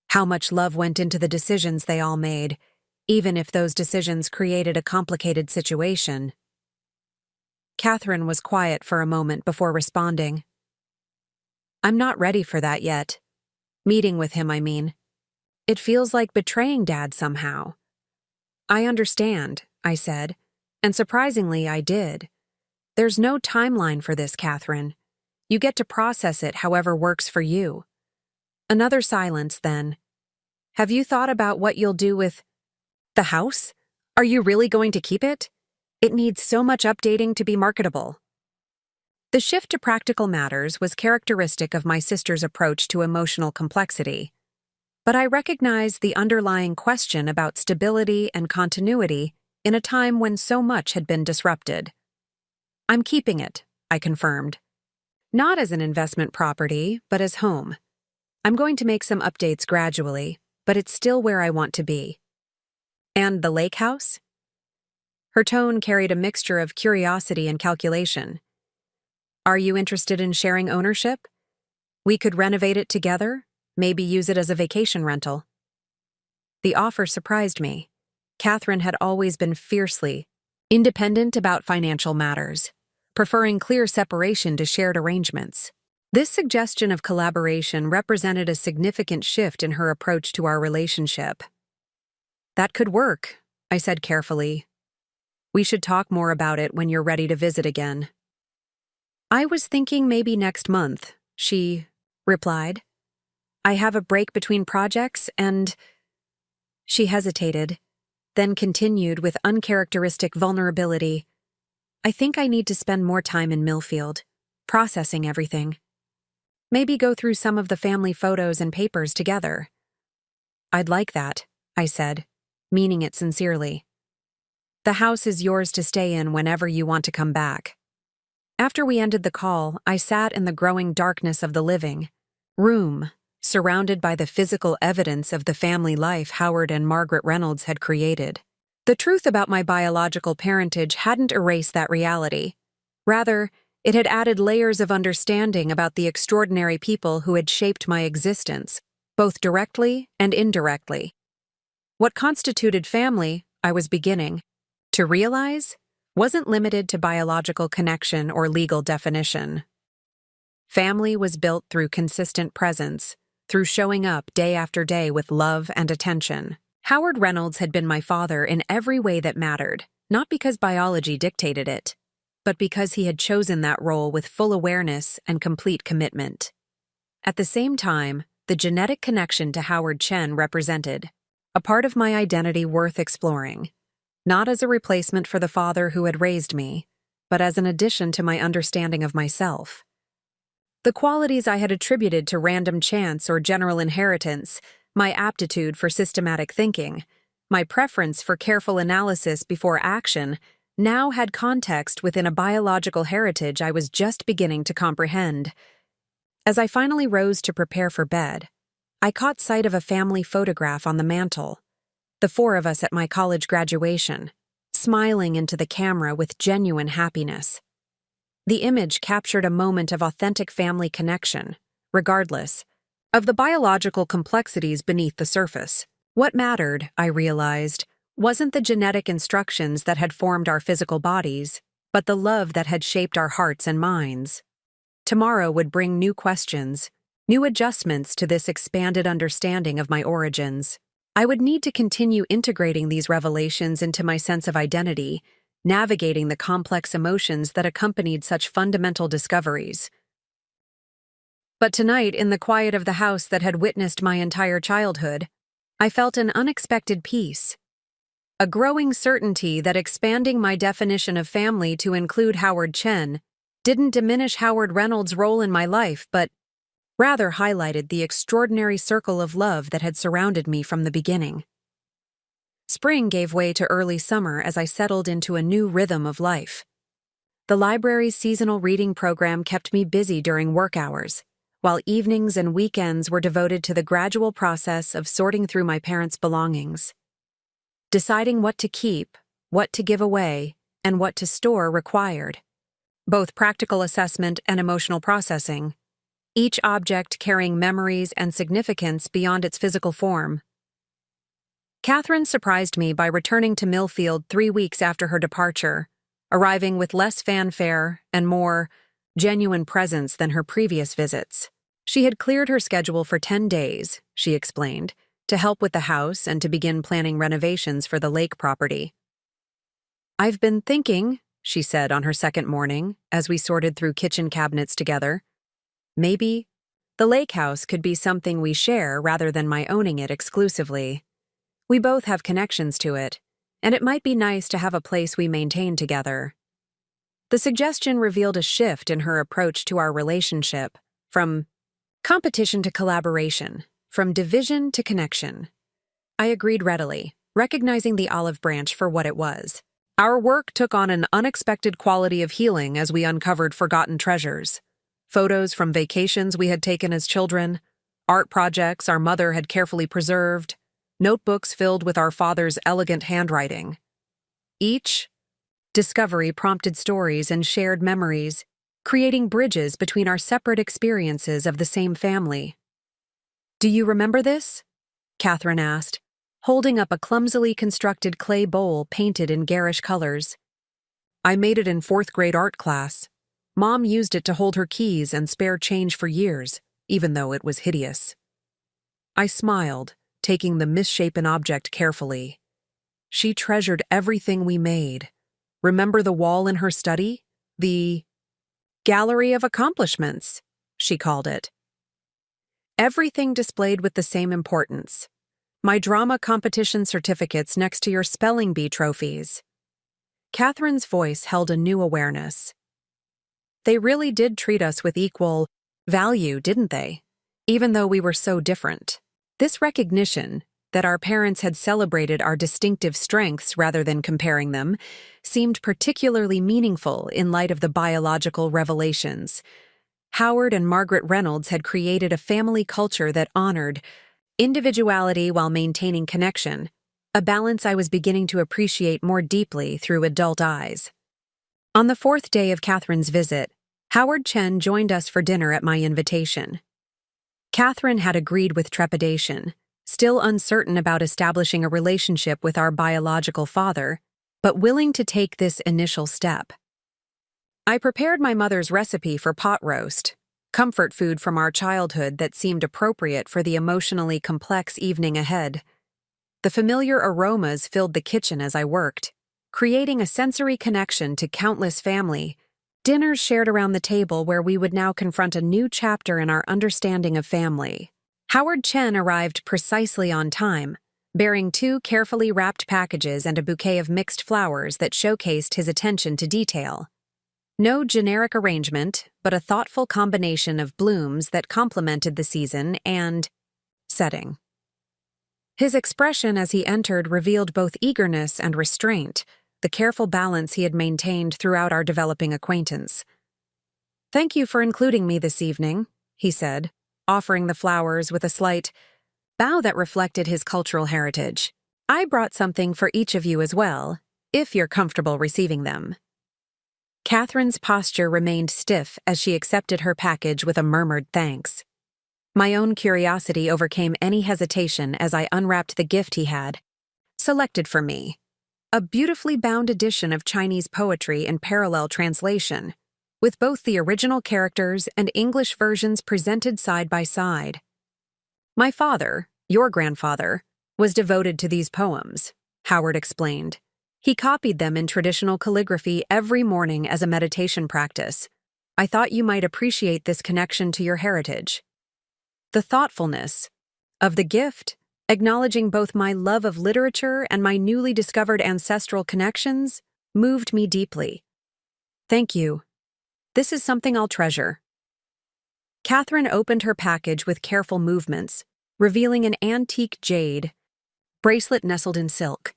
how much love went into the decisions they all made, even if those decisions created a complicated situation." Catherine was quiet for a moment before responding. "I'm not ready for that yet. Meeting with him, I mean. It feels like betraying Dad somehow." "I understand," I said, and surprisingly I did. "There's no timeline for this, Catherine. You get to process it however works for you." Another silence then. "Have you thought about what you'll do with the house? Are you really going to keep it?" It needs so much updating to be marketable. The shift to practical matters was characteristic of my sister's approach to emotional complexity, but I recognized the underlying question about stability and continuity in a time when so much had been disrupted. I'm keeping it, I confirmed. Not as an investment property, but as home. I'm going to make some updates gradually, but it's still where I want to be. And the lake house? Her tone carried a mixture of curiosity and calculation. Are you interested in sharing ownership? We could renovate it together, maybe use it as a vacation rental. The offer surprised me. Catherine had always been fiercely independent about financial matters, preferring clear separation to shared arrangements. This suggestion of collaboration represented a significant shift in her approach to our relationship. That could work, I said carefully. We should talk more about it when you're ready to visit again. I was thinking maybe next month, she replied. I have a break between projects and… She hesitated, then continued with uncharacteristic vulnerability. I think I need to spend more time in Millfield, processing everything. Maybe go through some of the family photos and papers together. I'd like that, I said, meaning it sincerely. The house is yours to stay in whenever you want to come back. After we ended the call, I sat in the growing darkness of the living room, surrounded by the physical evidence of the family life Howard and Margaret Reynolds had created. The truth about my biological parentage hadn't erased that reality. Rather, it had added layers of understanding about the extraordinary people who had shaped my existence, both directly and indirectly. What constituted family, I was beginning to realize, wasn't limited to biological connection or legal definition. Family was built through consistent presence, through showing up day after day with love and attention. Howard Reynolds had been my father in every way that mattered, not because biology dictated it, but because he had chosen that role with full awareness and complete commitment. At the same time, the genetic connection to Howard Chen represented a part of my identity worth exploring, not as a replacement for the father who had raised me, but as an addition to my understanding of myself. The qualities I had attributed to random chance or general inheritance, my aptitude for systematic thinking, my preference for careful analysis before action, now had context within a biological heritage I was just beginning to comprehend. As I finally rose to prepare for bed, I caught sight of a family photograph on the mantel, the four of us at my college graduation, smiling into the camera with genuine happiness. The image captured a moment of authentic family connection, regardless of the biological complexities beneath the surface. What mattered, I realized, wasn't the genetic instructions that had formed our physical bodies, but the love that had shaped our hearts and minds. Tomorrow would bring new questions, new adjustments to this expanded understanding of my origins. I would need to continue integrating these revelations into my sense of identity, navigating the complex emotions that accompanied such fundamental discoveries. But tonight, in the quiet of the house that had witnessed my entire childhood, I felt an unexpected peace. A growing certainty that expanding my definition of family to include Howard Chen didn't diminish Howard Reynolds' role in my life, but rather highlighted the extraordinary circle of love that had surrounded me from the beginning. Spring gave way to early summer as I settled into a new rhythm of life. The library's seasonal reading program kept me busy during work hours, while evenings and weekends were devoted to the gradual process of sorting through my parents' belongings. Deciding what to keep, what to give away, and what to store required both practical assessment and emotional processing, each object carrying memories and significance beyond its physical form. Catherine surprised me by returning to Millfield 3 weeks after her departure, arriving with less fanfare and more genuine presence than her previous visits. She had cleared her schedule for 10 days, she explained, to help with the house and to begin planning renovations for the lake property. I've been thinking, she said on her second morning, as we sorted through kitchen cabinets together, maybe the lake house could be something we share rather than my owning it exclusively. We both have connections to it, and it might be nice to have a place we maintain together. The suggestion revealed a shift in her approach to our relationship, from competition to collaboration, from division to connection. I agreed readily, recognizing the olive branch for what it was. Our work took on an unexpected quality of healing as we uncovered forgotten treasures. Photos from vacations we had taken as children, art projects our mother had carefully preserved, notebooks filled with our father's elegant handwriting. Each discovery prompted stories and shared memories, creating bridges between our separate experiences of the same family. "Do you remember this?" Catherine asked, holding up a clumsily constructed clay bowl painted in garish colors. "I made it in 4th grade art class. Mom used it to hold her keys and spare change for years, even though it was hideous." I smiled, taking the misshapen object carefully. She treasured everything we made. Remember the wall in her study? The gallery of accomplishments, she called it. Everything displayed with the same importance. My drama competition certificates next to your spelling bee trophies. Catherine's voice held a new awareness. They really did treat us with equal value, didn't they? Even though we were so different. This recognition that our parents had celebrated our distinctive strengths rather than comparing them seemed particularly meaningful in light of the biological revelations. Howard and Margaret Reynolds had created a family culture that honored individuality while maintaining connection, a balance I was beginning to appreciate more deeply through adult eyes. On the 4th day of Catherine's visit, Howard Chen joined us for dinner at my invitation. Catherine had agreed with trepidation, still uncertain about establishing a relationship with our biological father, but willing to take this initial step. I prepared my mother's recipe for pot roast, comfort food from our childhood that seemed appropriate for the emotionally complex evening ahead. The familiar aromas filled the kitchen as I worked, creating a sensory connection to countless family dinners shared around the table where we would now confront a new chapter in our understanding of family. Howard Chen arrived precisely on time, bearing 2 carefully wrapped packages and a bouquet of mixed flowers that showcased his attention to detail. No generic arrangement, but a thoughtful combination of blooms that complemented the season and setting. His expression as he entered revealed both eagerness and restraint, the careful balance he had maintained throughout our developing acquaintance. "Thank you for including me this evening," he said, offering the flowers with a slight bow that reflected his cultural heritage. "I brought something for each of you as well, if you're comfortable receiving them." Catherine's posture remained stiff as she accepted her package with a murmured thanks. My own curiosity overcame any hesitation as I unwrapped the gift he had selected for me. A beautifully bound edition of Chinese poetry in parallel translation, with both the original characters and English versions presented side by side. My father, your grandfather, was devoted to these poems, Howard explained. He copied them in traditional calligraphy every morning as a meditation practice. I thought you might appreciate this connection to your heritage. The thoughtfulness of the gift, acknowledging both my love of literature and my newly discovered ancestral connections, moved me deeply. "Thank you. This is something I'll treasure." Catherine opened her package with careful movements, revealing an antique jade bracelet nestled in silk.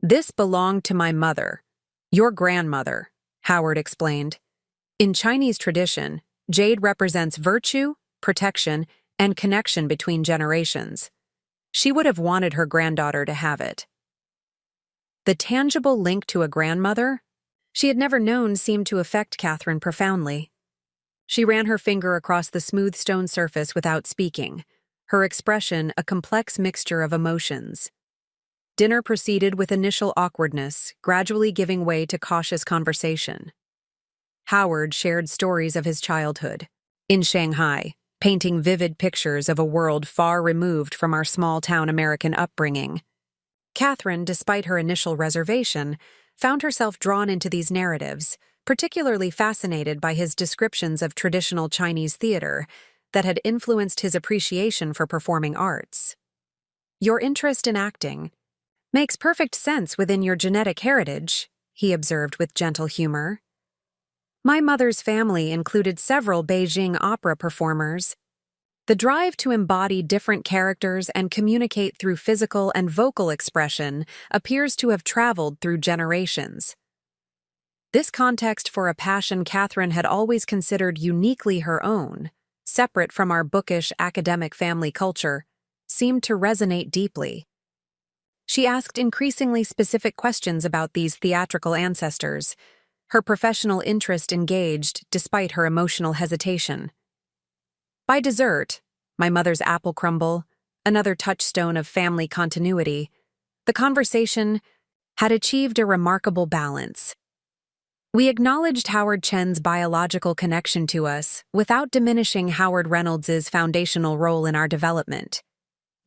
"This belonged to my mother, your grandmother," Howard explained. In Chinese tradition, jade represents virtue, protection, and connection between generations. She would have wanted her granddaughter to have it. The tangible link to a grandmother she had never known seemed to affect Catherine profoundly. She ran her finger across the smooth stone surface without speaking, her expression a complex mixture of emotions. Dinner proceeded with initial awkwardness, gradually giving way to cautious conversation. Howard shared stories of his childhood in Shanghai, painting vivid pictures of a world far removed from our small-town American upbringing. Catherine, despite her initial reservation, found herself drawn into these narratives, particularly fascinated by his descriptions of traditional Chinese theater that had influenced his appreciation for performing arts. "Your interest in acting," Makes perfect sense within your genetic heritage, he observed with gentle humor. My mother's family included several Beijing opera performers. The drive to embody different characters and communicate through physical and vocal expression appears to have traveled through generations. This context for a passion Catherine had always considered uniquely her own, separate from our bookish academic family culture, seemed to resonate deeply. She asked increasingly specific questions about these theatrical ancestors, her professional interest engaged despite her emotional hesitation. By dessert, my mother's apple crumble, another touchstone of family continuity, the conversation had achieved a remarkable balance. We acknowledged Howard Chen's biological connection to us without diminishing Howard Reynolds' foundational role in our development.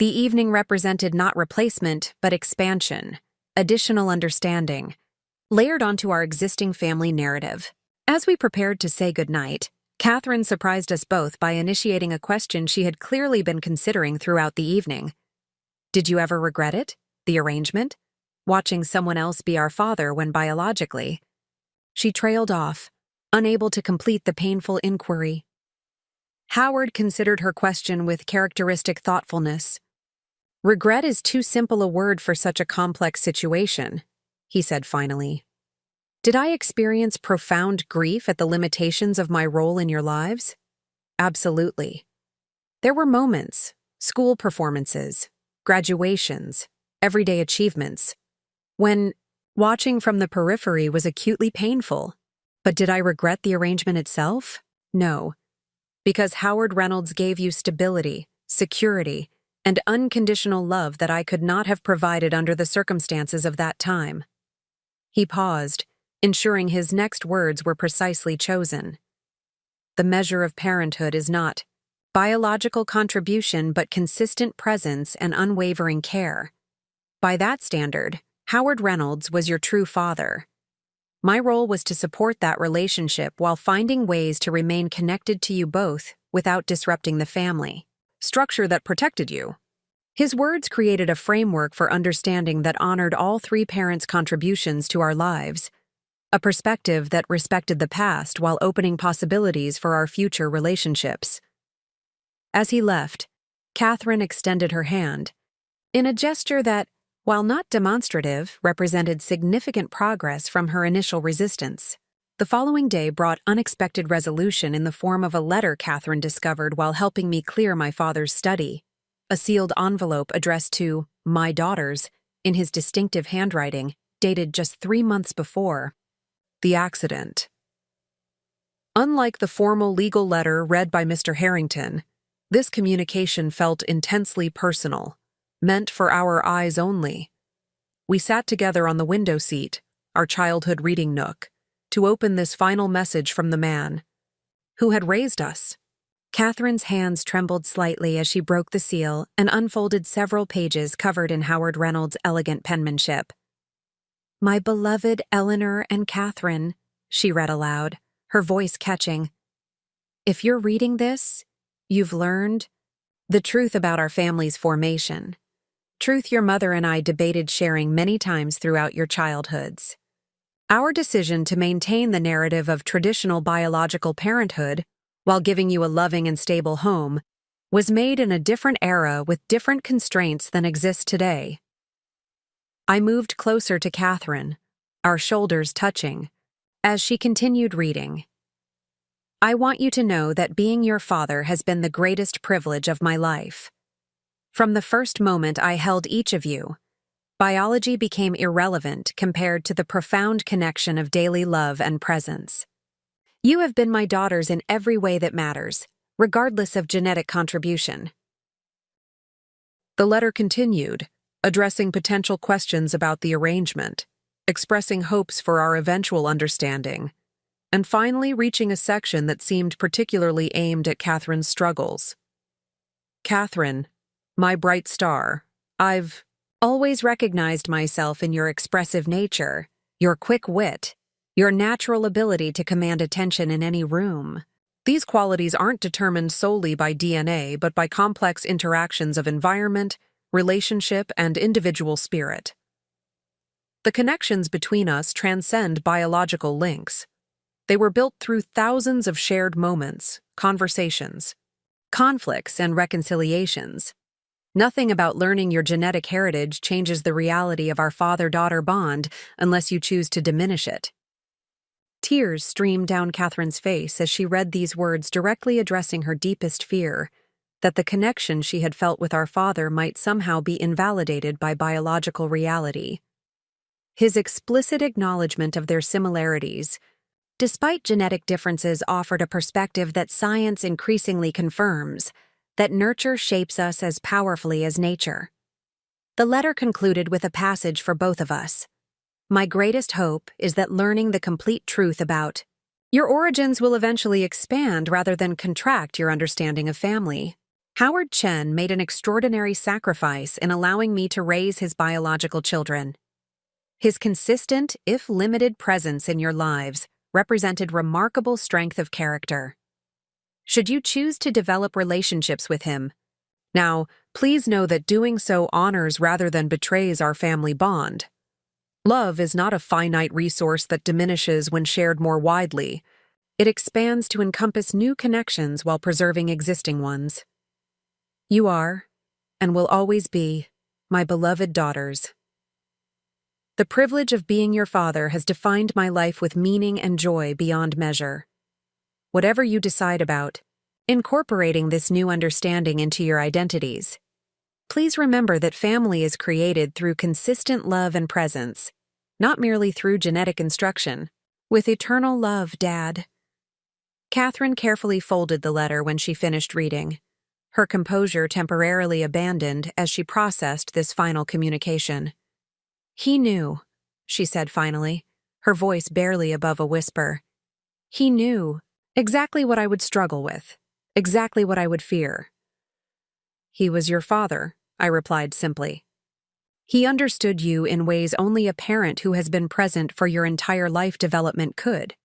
The evening represented not replacement, but expansion, additional understanding, layered onto our existing family narrative. As we prepared to say goodnight, Catherine surprised us both by initiating a question she had clearly been considering throughout the evening. Did you ever regret it, the arrangement? Watching someone else be our father when biologically? She trailed off, unable to complete the painful inquiry. Howard considered her question with characteristic thoughtfulness. Regret is too simple a word for such a complex situation, he said finally. Did I experience profound grief at the limitations of my role in your lives? Absolutely. There were moments, school performances, graduations, everyday achievements, when watching from the periphery was acutely painful. But did I regret the arrangement itself? No. Because Howard Reynolds gave you stability, security, and unconditional love that I could not have provided under the circumstances of that time. He paused, ensuring his next words were precisely chosen. The measure of parenthood is not biological contribution but consistent presence and unwavering care. By that standard, Howard Reynolds was your true father. My role was to support that relationship while finding ways to remain connected to you both without disrupting the family structure that protected you. His words created a framework for understanding that honored all three parents' contributions to our lives, a perspective that respected the past while opening possibilities for our future relationships. As he left, Catherine extended her hand, in a gesture that, while not demonstrative, represented significant progress from her initial resistance. The following day brought unexpected resolution in the form of a letter Catherine discovered while helping me clear my father's study, a sealed envelope addressed to my daughters in his distinctive handwriting, dated just 3 months before the accident. Unlike the formal legal letter read by Mr. Harrington, this communication felt intensely personal, meant for our eyes only. We sat together on the window seat, our childhood reading nook, to open this final message from the man who had raised us. Catherine's hands trembled slightly as she broke the seal and unfolded several pages covered in Howard Reynolds' elegant penmanship. My beloved Eleanor and Catherine, she read aloud, her voice catching. If you're reading this, you've learned the truth about our family's formation. Truth your mother and I debated sharing many times throughout your childhoods. Our decision to maintain the narrative of traditional biological parenthood while giving you a loving and stable home was made in a different era with different constraints than exist today. I moved closer to Catherine, our shoulders touching, as she continued reading. I want you to know that being your father has been the greatest privilege of my life. From the first moment I held each of you, biology became irrelevant compared to the profound connection of daily love and presence. You have been my daughters in every way that matters, regardless of genetic contribution. The letter continued, addressing potential questions about the arrangement, expressing hopes for our eventual understanding, and finally reaching a section that seemed particularly aimed at Catherine's struggles. Catherine, my bright star, I've always recognized myself in your expressive nature, your quick wit, your natural ability to command attention in any room. These qualities aren't determined solely by DNA, but by complex interactions of environment, relationship, and individual spirit. The connections between us transcend biological links. They were built through thousands of shared moments, conversations, conflicts, and reconciliations. Nothing about learning your genetic heritage changes the reality of our father-daughter bond unless you choose to diminish it. Tears streamed down Catherine's face as she read these words directly addressing her deepest fear, that the connection she had felt with our father might somehow be invalidated by biological reality. His explicit acknowledgement of their similarities, despite genetic differences, offered a perspective that science increasingly confirms, that nurture shapes us as powerfully as nature. The letter concluded with a passage for both of us. My greatest hope is that learning the complete truth about your origins will eventually expand rather than contract your understanding of family. Howard Chen made an extraordinary sacrifice in allowing me to raise his biological children. His consistent, if limited, presence in your lives represented remarkable strength of character. Should you choose to develop relationships with him, now, please know that doing so honors rather than betrays our family bond. Love is not a finite resource that diminishes when shared more widely. It expands to encompass new connections while preserving existing ones. You are, and will always be, my beloved daughters. The privilege of being your father has defined my life with meaning and joy beyond measure. Whatever you decide about, incorporating this new understanding into your identities, please remember that family is created through consistent love and presence, not merely through genetic instruction. With eternal love, Dad. Catherine carefully folded the letter when she finished reading, her composure temporarily abandoned as she processed this final communication. He knew, she said finally, her voice barely above a whisper. He knew exactly what I would struggle with, exactly what I would fear. He was your father, I replied simply. He understood you in ways only a parent who has been present for your entire life development could.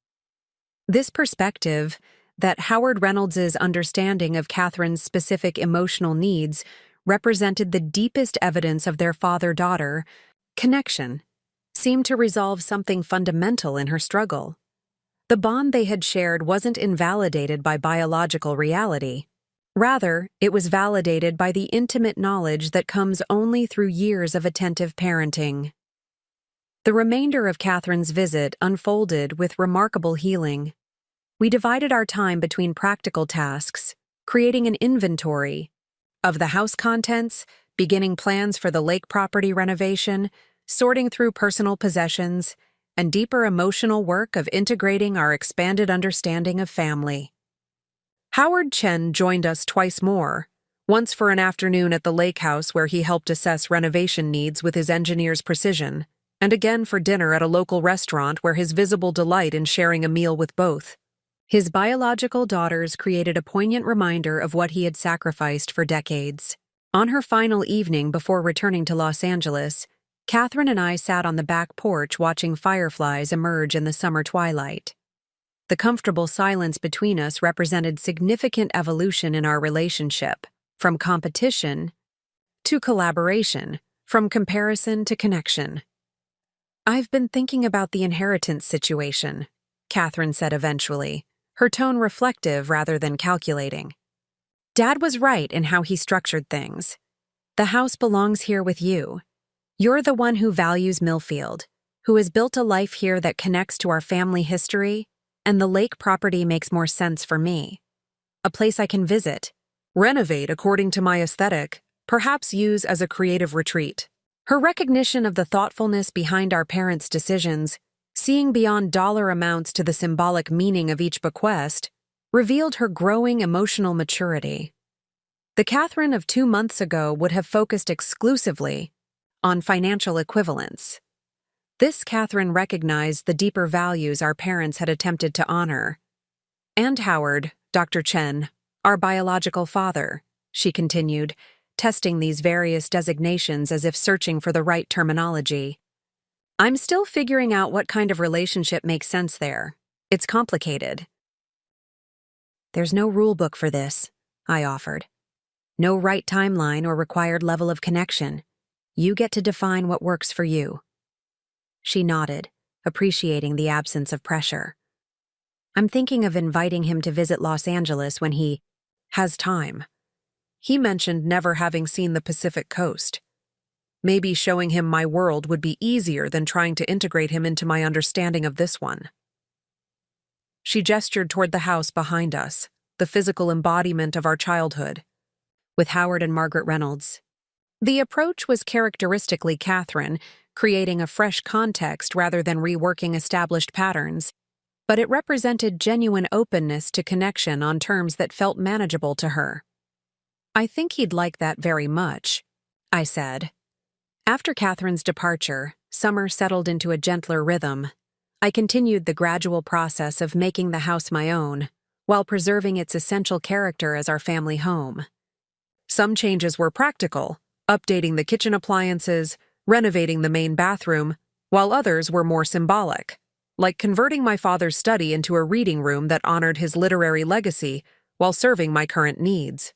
This perspective, that Howard Reynolds's understanding of Catherine's specific emotional needs, represented the deepest evidence of their father-daughter connection, seemed to resolve something fundamental in her struggle. The bond they had shared wasn't invalidated by biological reality. Rather, it was validated by the intimate knowledge that comes only through years of attentive parenting. The remainder of Catherine's visit unfolded with remarkable healing. We divided our time between practical tasks, creating an inventory of the house contents, beginning plans for the lake property renovation, sorting through personal possessions, and deeper emotional work of integrating our expanded understanding of family. Howard Chen joined us twice more, once for an afternoon at the lake house where he helped assess renovation needs with his engineer's precision, and again for dinner at a local restaurant where his visible delight in sharing a meal with both. His biological daughters created a poignant reminder of what he had sacrificed for decades. On her final evening before returning to Los Angeles, Catherine and I sat on the back porch watching fireflies emerge in the summer twilight. The comfortable silence between us represented significant evolution in our relationship, from competition to collaboration, from comparison to connection. I've been thinking about the inheritance situation, Catherine said eventually, her tone reflective rather than calculating. Dad was right in how he structured things. The house belongs here with you. You're the one who values Millfield, who has built a life here that connects to our family history, and the lake property makes more sense for me. A place I can visit, renovate according to my aesthetic, perhaps use as a creative retreat. Her recognition of the thoughtfulness behind our parents' decisions, seeing beyond dollar amounts to the symbolic meaning of each bequest, revealed her growing emotional maturity. The Catherine of 2 months ago would have focused exclusively on financial equivalence. This Catherine recognized the deeper values our parents had attempted to honor. And Howard, Dr. Chen, our biological father, she continued, testing these various designations as if searching for the right terminology. I'm still figuring out what kind of relationship makes sense there. It's complicated. There's no rule book for this, I offered. No right timeline or required level of connection. You get to define what works for you. She nodded, appreciating the absence of pressure. I'm thinking of inviting him to visit Los Angeles when he has time. He mentioned never having seen the Pacific coast. Maybe showing him my world would be easier than trying to integrate him into my understanding of this one. She gestured toward the house behind us, the physical embodiment of our childhood, with Howard and Margaret Reynolds. The approach was characteristically Catherine, creating a fresh context rather than reworking established patterns, but it represented genuine openness to connection on terms that felt manageable to her. I think he'd like that very much, I said. After Catherine's departure, summer settled into a gentler rhythm. I continued the gradual process of making the house my own, while preserving its essential character as our family home. Some changes were practical, updating the kitchen appliances, renovating the main bathroom, while others were more symbolic, like converting my father's study into a reading room that honored his literary legacy while serving my current needs.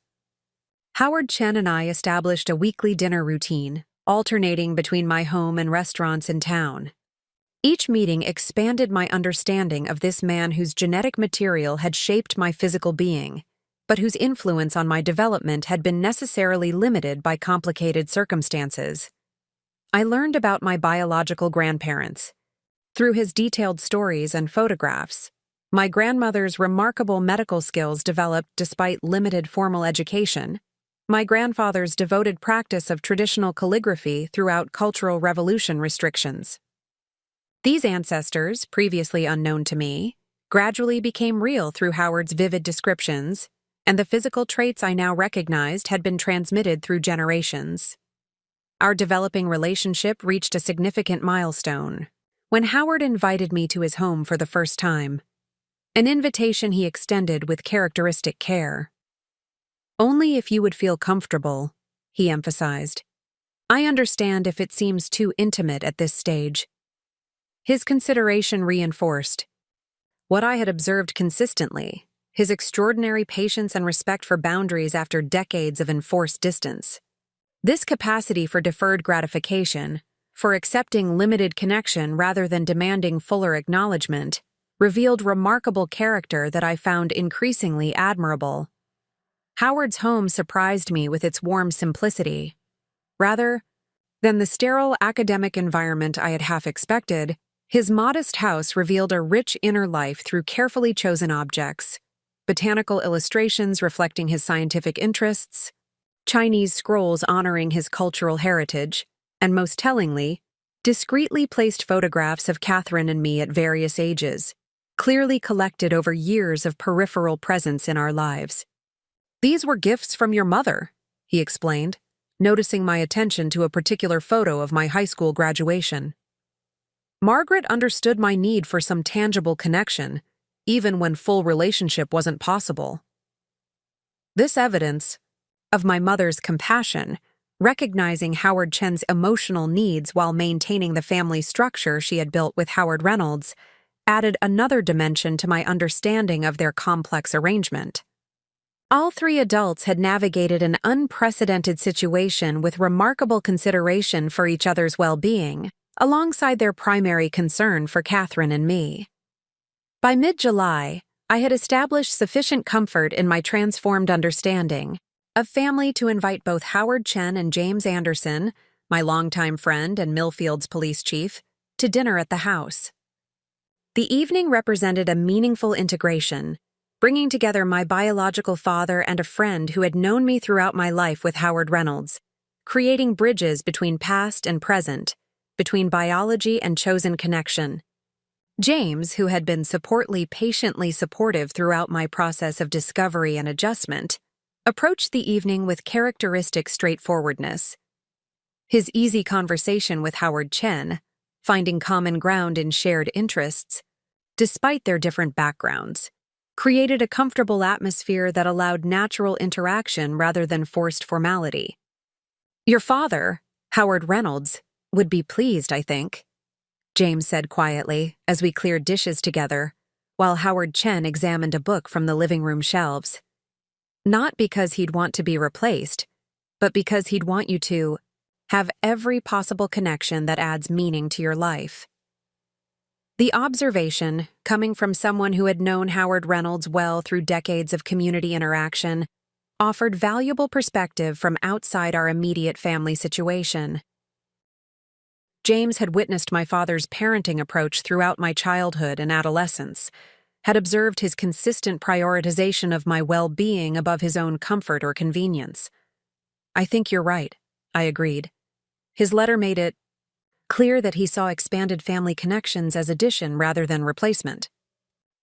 Howard Chen and I established a weekly dinner routine, alternating between my home and restaurants in town. Each meeting expanded my understanding of this man whose genetic material had shaped my physical being, but whose influence on my development had been necessarily limited by complicated circumstances. I learned about my biological grandparents. Through his detailed stories and photographs, my grandmother's remarkable medical skills developed despite limited formal education, my grandfather's devoted practice of traditional calligraphy throughout Cultural Revolution restrictions. These ancestors, previously unknown to me, gradually became real through Howard's vivid descriptions, and the physical traits I now recognized had been transmitted through generations. Our developing relationship reached a significant milestone when Howard invited me to his home for the first time, an invitation he extended with characteristic care. Only if you would feel comfortable, he emphasized. I understand if it seems too intimate at this stage. His consideration reinforced what I had observed consistently, his extraordinary patience and respect for boundaries after decades of enforced distance. This capacity for deferred gratification, for accepting limited connection rather than demanding fuller acknowledgement, revealed remarkable character that I found increasingly admirable. Howard's home surprised me with its warm simplicity. Rather than the sterile academic environment I had half expected, his modest house revealed a rich inner life through carefully chosen objects, botanical illustrations reflecting his scientific interests, Chinese scrolls honoring his cultural heritage, and most tellingly, discreetly placed photographs of Catherine and me at various ages, clearly collected over years of peripheral presence in our lives. These were gifts from your mother, he explained, noticing my attention to a particular photo of my high school graduation. Margaret understood my need for some tangible connection, even when full relationship wasn't possible. This evidence of my mother's compassion, recognizing Howard Chen's emotional needs while maintaining the family structure she had built with Howard Reynolds, added another dimension to my understanding of their complex arrangement. All three adults had navigated an unprecedented situation with remarkable consideration for each other's well-being, alongside their primary concern for Catherine and me. By mid-July, I had established sufficient comfort in my transformed understanding of family to invite both Howard Chen and James Anderson, my longtime friend and Millfield's police chief, to dinner at the house. The evening represented a meaningful integration, bringing together my biological father and a friend who had known me throughout my life with Howard Reynolds, creating bridges between past and present, between biology and chosen connection. James, who had been patiently supportive throughout my process of discovery and adjustment, approached the evening with characteristic straightforwardness. His easy conversation with Howard Chen, finding common ground in shared interests, despite their different backgrounds, created a comfortable atmosphere that allowed natural interaction rather than forced formality. Your father, Howard Reynolds, would be pleased, I think, James said quietly as we cleared dishes together, while Howard Chen examined a book from the living room shelves. Not because he'd want to be replaced, but because he'd want you to have every possible connection that adds meaning to your life. The observation, coming from someone who had known Howard Reynolds well through decades of community interaction, offered valuable perspective from outside our immediate family situation. James had witnessed my father's parenting approach throughout my childhood and adolescence, had observed his consistent prioritization of my well-being above his own comfort or convenience. "I think you're right," I agreed. His letter made it clear that he saw expanded family connections as addition rather than replacement.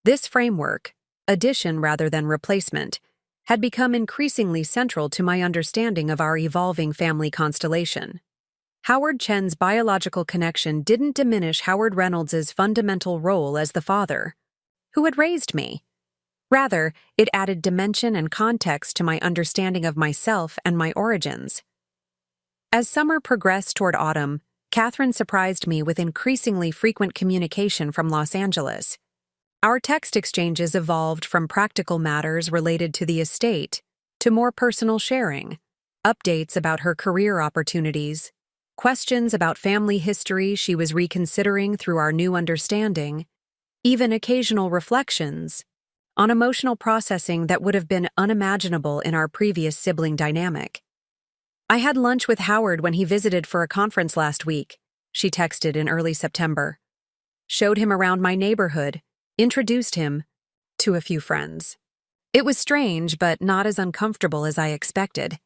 This framework, addition rather than replacement, had become increasingly central to my understanding of our evolving family constellation. Howard Chen's biological connection didn't diminish Howard Reynolds's fundamental role as the father who had raised me. Rather, it added dimension and context to my understanding of myself and my origins. As summer progressed toward autumn, Catherine surprised me with increasingly frequent communication from Los Angeles. Our text exchanges evolved from practical matters related to the estate to more personal sharing, updates about her career opportunities, questions about family history she was reconsidering through our new understanding, even occasional reflections on emotional processing that would have been unimaginable in our previous sibling dynamic. "I had lunch with Howard when he visited for a conference last week," she texted in early September. "Showed him around my neighborhood, introduced him to a few friends. It was strange, but not as uncomfortable as I expected.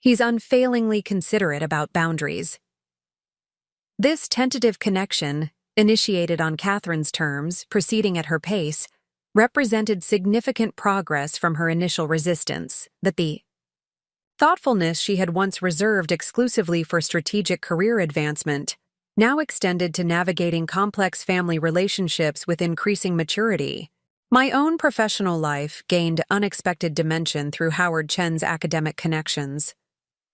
He's unfailingly considerate about boundaries." This tentative connection, initiated on Catherine's terms, proceeding at her pace, represented significant progress from her initial resistance that the thoughtfulness she had once reserved exclusively for strategic career advancement now extended to navigating complex family relationships with increasing maturity. My own professional life gained unexpected dimension through Howard Chen's academic connections.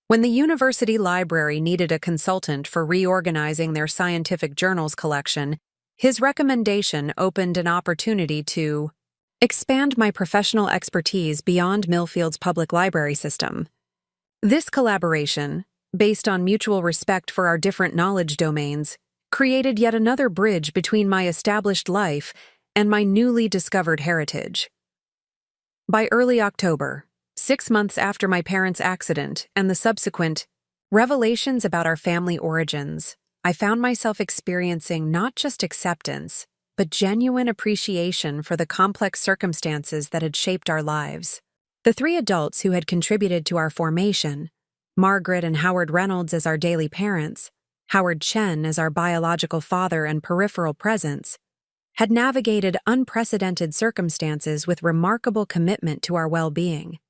When the university library needed a consultant for reorganizing their scientific journals collection, his recommendation opened an opportunity to expand my professional expertise beyond Millfield's public library system. This collaboration, based on mutual respect for our different knowledge domains, created yet another bridge between my established life and my newly discovered heritage. By early October, 6 months after my parents' accident and the subsequent revelations about our family origins, I found myself experiencing not just acceptance, but genuine appreciation for the complex circumstances that had shaped our lives. The three adults who had contributed to our formation, Margaret and Howard Reynolds as our daily parents, Howard Chen as our biological father and peripheral presence, had navigated unprecedented circumstances with remarkable commitment to our well-being.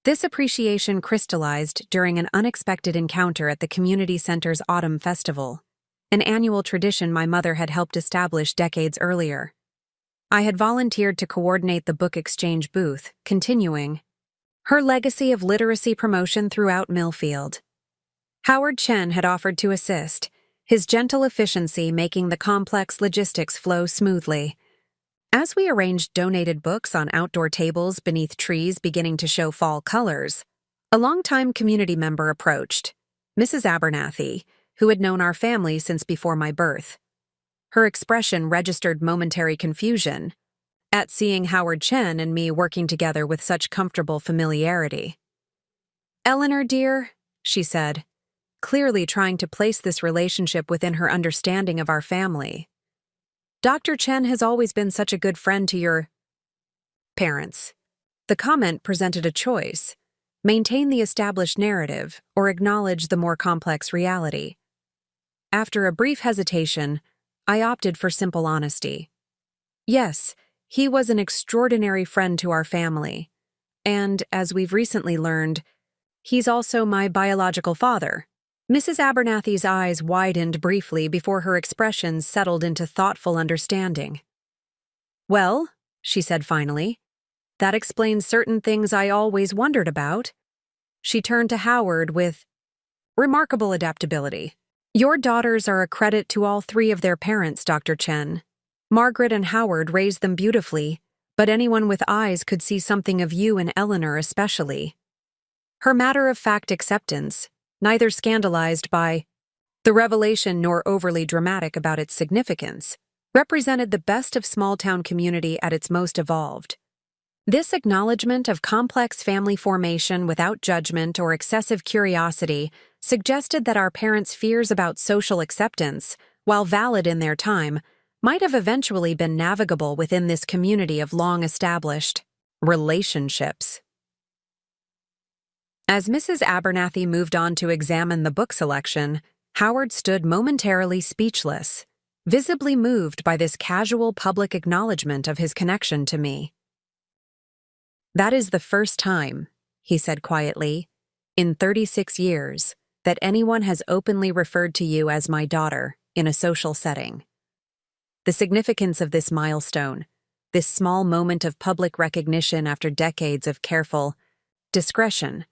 This appreciation crystallized during an unexpected encounter at the community center's Autumn Festival, an annual tradition my mother had helped establish decades earlier. I had volunteered to coordinate the book exchange booth, continuing her legacy of literacy promotion throughout Millfield. Howard Chen had offered to assist, his gentle efficiency making the complex logistics flow smoothly. As we arranged donated books on outdoor tables beneath trees beginning to show fall colors, a longtime community member approached, Mrs. Abernathy, who had known our family since before my birth. Her expression registered momentary confusion at seeing Howard Chen and me working together with such comfortable familiarity. "Eleanor, dear," she said, clearly trying to place this relationship within her understanding of our family. "Dr. Chen has always been such a good friend to your parents." The comment presented a choice: maintain the established narrative or acknowledge the more complex reality. After a brief hesitation, I opted for simple honesty. Yes, he was an extraordinary friend to our family, and, as we've recently learned, he's also my biological father. Mrs. Abernathy's eyes widened briefly before her expressions settled into thoughtful understanding. "Well," she said finally, "that explains certain things I always wondered about." She turned to Howard with remarkable adaptability. "Your daughters are a credit to all three of their parents, Dr. Chen. Margaret and Howard raised them beautifully, but anyone with eyes could see something of you and Eleanor especially." Her matter-of-fact acceptance, neither scandalized by the revelation nor overly dramatic about its significance, represented the best of small-town community at its most evolved. This acknowledgement of complex family formation without judgment or excessive curiosity suggested that our parents' fears about social acceptance, while valid in their time, might have eventually been navigable within this community of long-established relationships. As Mrs. Abernathy moved on to examine the book selection, Howard stood momentarily speechless, visibly moved by this casual public acknowledgement of his connection to me. "That is the first time," he said quietly, "in 36 years, that anyone has openly referred to you as my daughter in a social setting." The significance of this milestone, this small moment of public recognition after decades of careful discretion,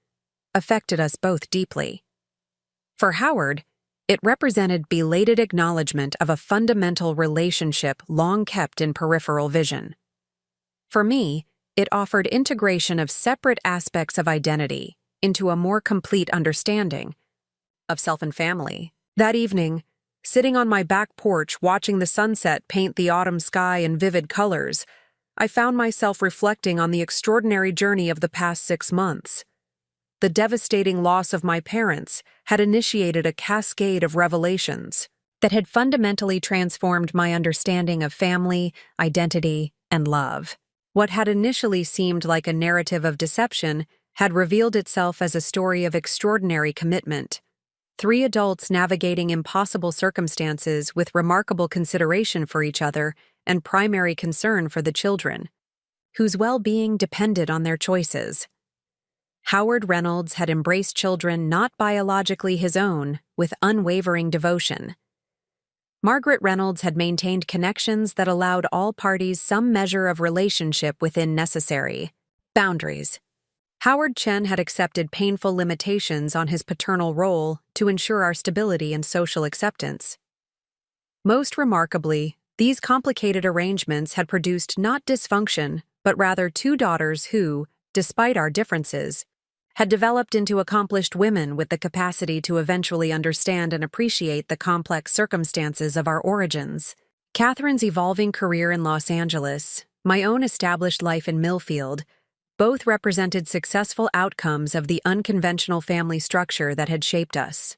affected us both deeply. For Howard, it represented belated acknowledgement of a fundamental relationship long kept in peripheral vision. For me, it offered integration of separate aspects of identity into a more complete understanding of self and family. That evening, sitting on my back porch watching the sunset paint the autumn sky in vivid colors, I found myself reflecting on the extraordinary journey of the past 6 months. The devastating loss of my parents had initiated a cascade of revelations that had fundamentally transformed my understanding of family, identity, and love. What had initially seemed like a narrative of deception had revealed itself as a story of extraordinary commitment. 3 adults navigating impossible circumstances with remarkable consideration for each other and primary concern for the children, whose well-being depended on their choices. Howard Reynolds had embraced children not biologically his own with unwavering devotion. Margaret Reynolds had maintained connections that allowed all parties some measure of relationship within necessary boundaries. Howard Chen had accepted painful limitations on his paternal role to ensure our stability and social acceptance. Most remarkably, these complicated arrangements had produced not dysfunction, but rather 2 daughters who, despite our differences, had developed into accomplished women with the capacity to eventually understand and appreciate the complex circumstances of our origins. Catherine's evolving career in Los Angeles, my own established life in Millfield, both represented successful outcomes of the unconventional family structure that had shaped us.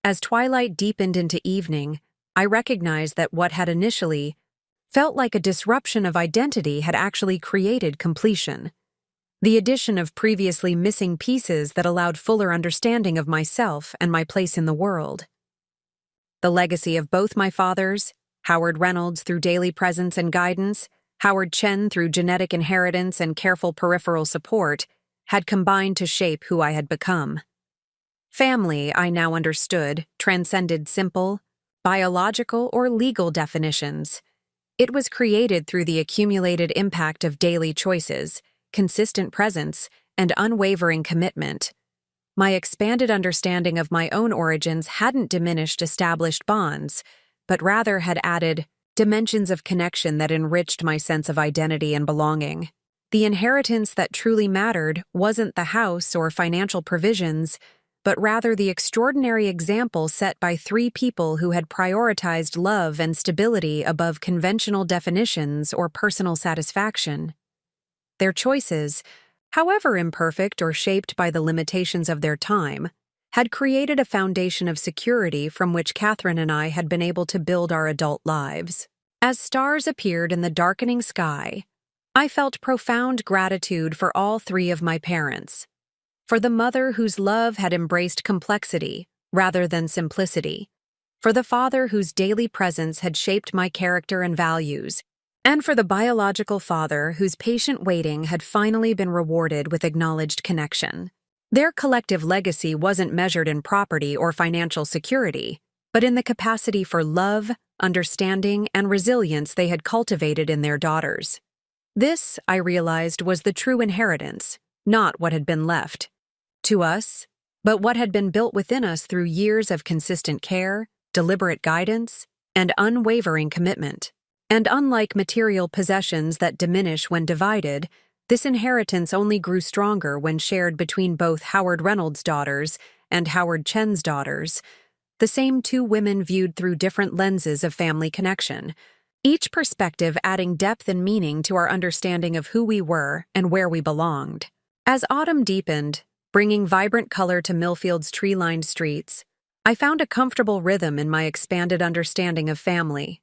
As twilight deepened into evening, I recognized that what had initially felt like a disruption of identity had actually created completion. The addition of previously missing pieces that allowed fuller understanding of myself and my place in the world. The legacy of both my fathers, Howard Reynolds through daily presence and guidance, Howard Chen through genetic inheritance and careful peripheral support, had combined to shape who I had become. Family, I now understood, transcended simple, biological or legal definitions. It was created through the accumulated impact of daily choices, consistent presence, and unwavering commitment. My expanded understanding of my own origins hadn't diminished established bonds, but rather had added dimensions of connection that enriched my sense of identity and belonging. The inheritance that truly mattered wasn't the house or financial provisions, but rather the extraordinary example set by 3 people who had prioritized love and stability above conventional definitions or personal satisfaction. Their choices, however imperfect or shaped by the limitations of their time, had created a foundation of security from which Catherine and I had been able to build our adult lives. As stars appeared in the darkening sky, I felt profound gratitude for all 3 of my parents. For the mother whose love had embraced complexity rather than simplicity, for the father whose daily presence had shaped my character and values, and for the biological father whose patient waiting had finally been rewarded with acknowledged connection. Their collective legacy wasn't measured in property or financial security, but in the capacity for love, understanding, and resilience they had cultivated in their daughters. This, I realized, was the true inheritance, not what had been left to us, but what had been built within us through years of consistent care, deliberate guidance, and unwavering commitment. And unlike material possessions that diminish when divided, this inheritance only grew stronger when shared between both Howard Reynolds' daughters and Howard Chen's daughters. the same two women viewed through different lenses of family connection, each perspective adding depth and meaning to our understanding of who we were and where we belonged. As autumn deepened, bringing vibrant color to Millfield's tree-lined streets, I found a comfortable rhythm in my expanded understanding of family.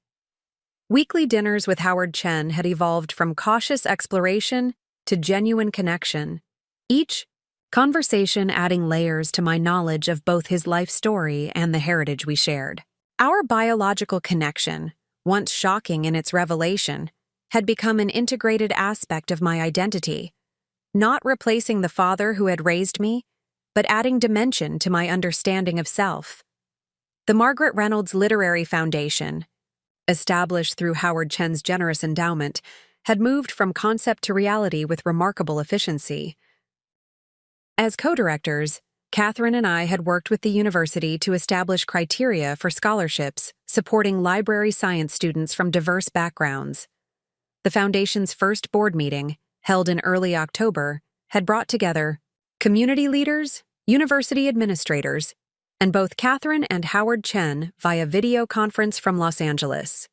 Weekly dinners with Howard Chen had evolved from cautious exploration to genuine connection, each conversation adding layers to my knowledge of both his life story and the heritage we shared. Our biological connection, once shocking in its revelation, had become an integrated aspect of my identity, not replacing the father who had raised me, but adding dimension to my understanding of self. The Margaret Reynolds Literary Foundation, established through Howard Chen's generous endowment, had moved from concept to reality with remarkable efficiency. As co-directors, Catherine and I had worked with the university to establish criteria for scholarships supporting library science students from diverse backgrounds. The Foundation's first board meeting, held in early October, had brought together community leaders, university administrators, and both Catherine and Howard Chen via video conference from Los Angeles.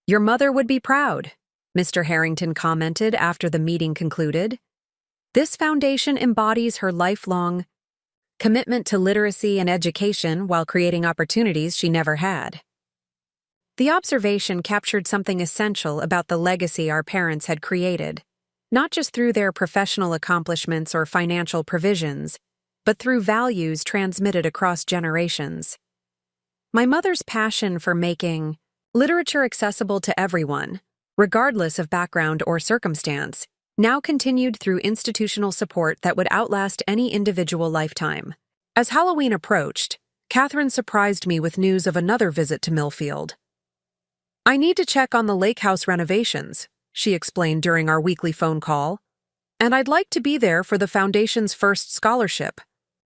"Your mother would be proud," Mr. Harrington commented after the meeting concluded. "This foundation embodies her lifelong commitment to literacy and education while creating opportunities she never had." The observation captured something essential about the legacy our parents had created, not just through their professional accomplishments or financial provisions, but through values transmitted across generations. My mother's passion for making literature accessible to everyone, regardless of background or circumstance, now continued through institutional support that would outlast any individual lifetime. As Halloween approached, Catherine surprised me with news of another visit to Millfield. "I need to check on the lake house renovations," she explained during our weekly phone call, "and I'd like to be there for the Foundation's first scholarship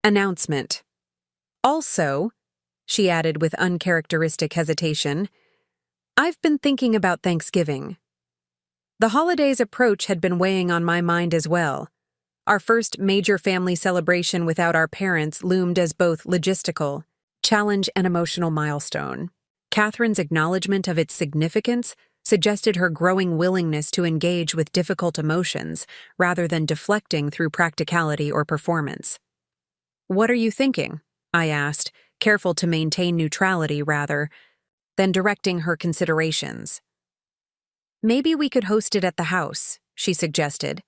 announcement. Also," she added with uncharacteristic hesitation, "I've been thinking about Thanksgiving." The holiday's approach had been weighing on my mind as well. Our first major family celebration without our parents loomed as both logistical challenge and emotional milestone. Catherine's acknowledgement of its significance suggested her growing willingness to engage with difficult emotions rather than deflecting through practicality or performance. "What are you thinking?" I asked, careful to maintain neutrality rather than directing her considerations. "Maybe we could host it at the house," she suggested,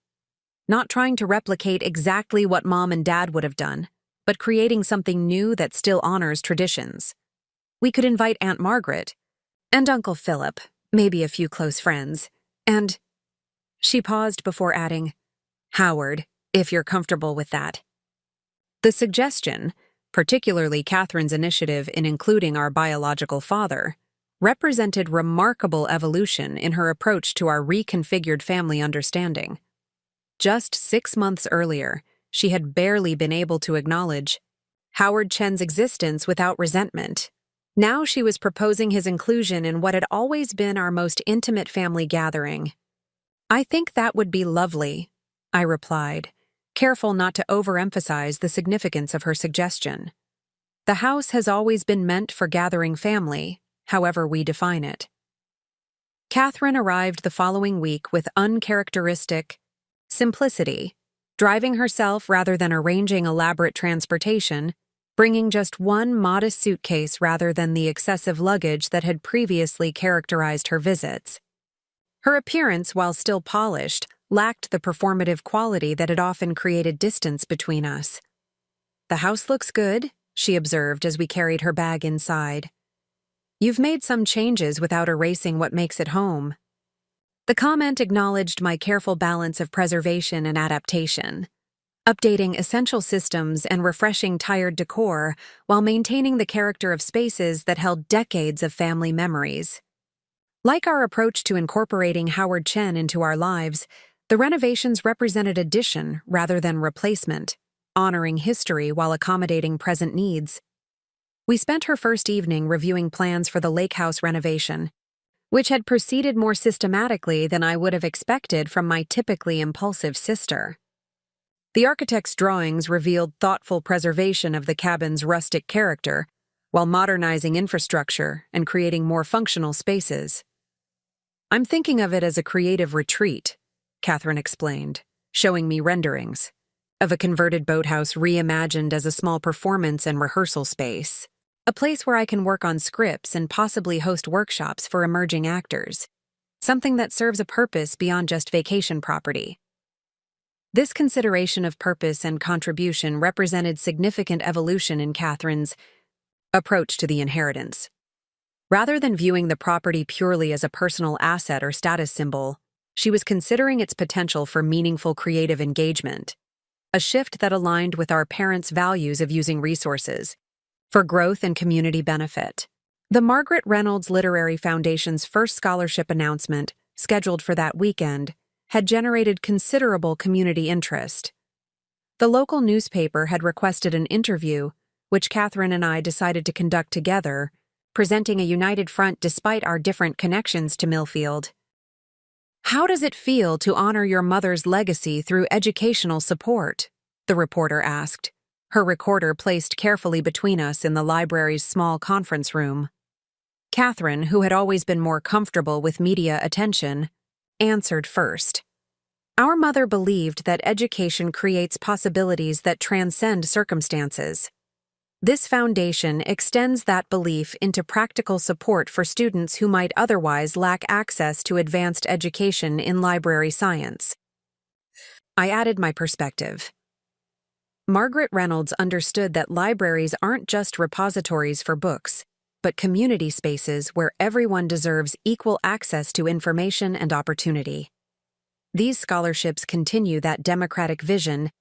not trying to replicate exactly what Mom and Dad would have done, but creating something new that still honors traditions. "We could invite Aunt Margaret and Uncle Philip, maybe a few close friends, and—" She paused before adding, "Howard, if you're comfortable with that." The suggestion, particularly Catherine's initiative in including our biological father, represented remarkable evolution in her approach to our reconfigured family understanding. Just 6 months earlier, she had barely been able to acknowledge Howard Chen's existence without resentment. Now she was proposing his inclusion in what had always been our most intimate family gathering. "I think that would be lovely," I replied, careful not to overemphasize the significance of her suggestion. The house has always been meant for gathering family, however we define it. Catherine arrived the following week with uncharacteristic simplicity, driving herself rather than arranging elaborate transportation, bringing just one modest suitcase rather than the excessive luggage that had previously characterized her visits. Her appearance, while still polished, lacked the performative quality that had often created distance between us. "The house looks good," she observed as we carried her bag inside. "You've made some changes without erasing what makes it home." The comment acknowledged my careful balance of preservation and adaptation, updating essential systems and refreshing tired decor while maintaining the character of spaces that held decades of family memories. Like our approach to incorporating Howard Chen into our lives, the renovations represented addition rather than replacement, honoring history while accommodating present needs. We spent her first evening reviewing plans for the lake house renovation, which had proceeded more systematically than I would have expected from my typically impulsive sister. The architect's drawings revealed thoughtful preservation of the cabin's rustic character, while modernizing infrastructure and creating more functional spaces. I'm thinking of it as a creative retreat, Catherine explained, showing me renderings of a converted boathouse reimagined as a small performance and rehearsal space, a place where I can work on scripts and possibly host workshops for emerging actors, something that serves a purpose beyond just vacation property. This consideration of purpose and contribution represented significant evolution in Catherine's approach to the inheritance. Rather than viewing the property purely as a personal asset or status symbol, she was considering its potential for meaningful creative engagement, a shift that aligned with our parents' values of using resources for growth and community benefit. The Margaret Reynolds Literary Foundation's first scholarship announcement, scheduled for that weekend, had generated considerable community interest. The local newspaper had requested an interview, which Catherine and I decided to conduct together, presenting a united front despite our different connections to Millfield. "How does it feel to honor your mother's legacy through educational support?" the reporter asked, her recorder placed carefully between us in the library's small conference room. Catherine, who had always been more comfortable with media attention, answered first. "Our mother believed that education creates possibilities that transcend circumstances. This foundation extends that belief into practical support for students who might otherwise lack access to advanced education in library science." I added my perspective. Margaret Reynolds understood that libraries aren't just repositories for books, but community spaces where everyone deserves equal access to information and opportunity. These scholarships continue that democratic vision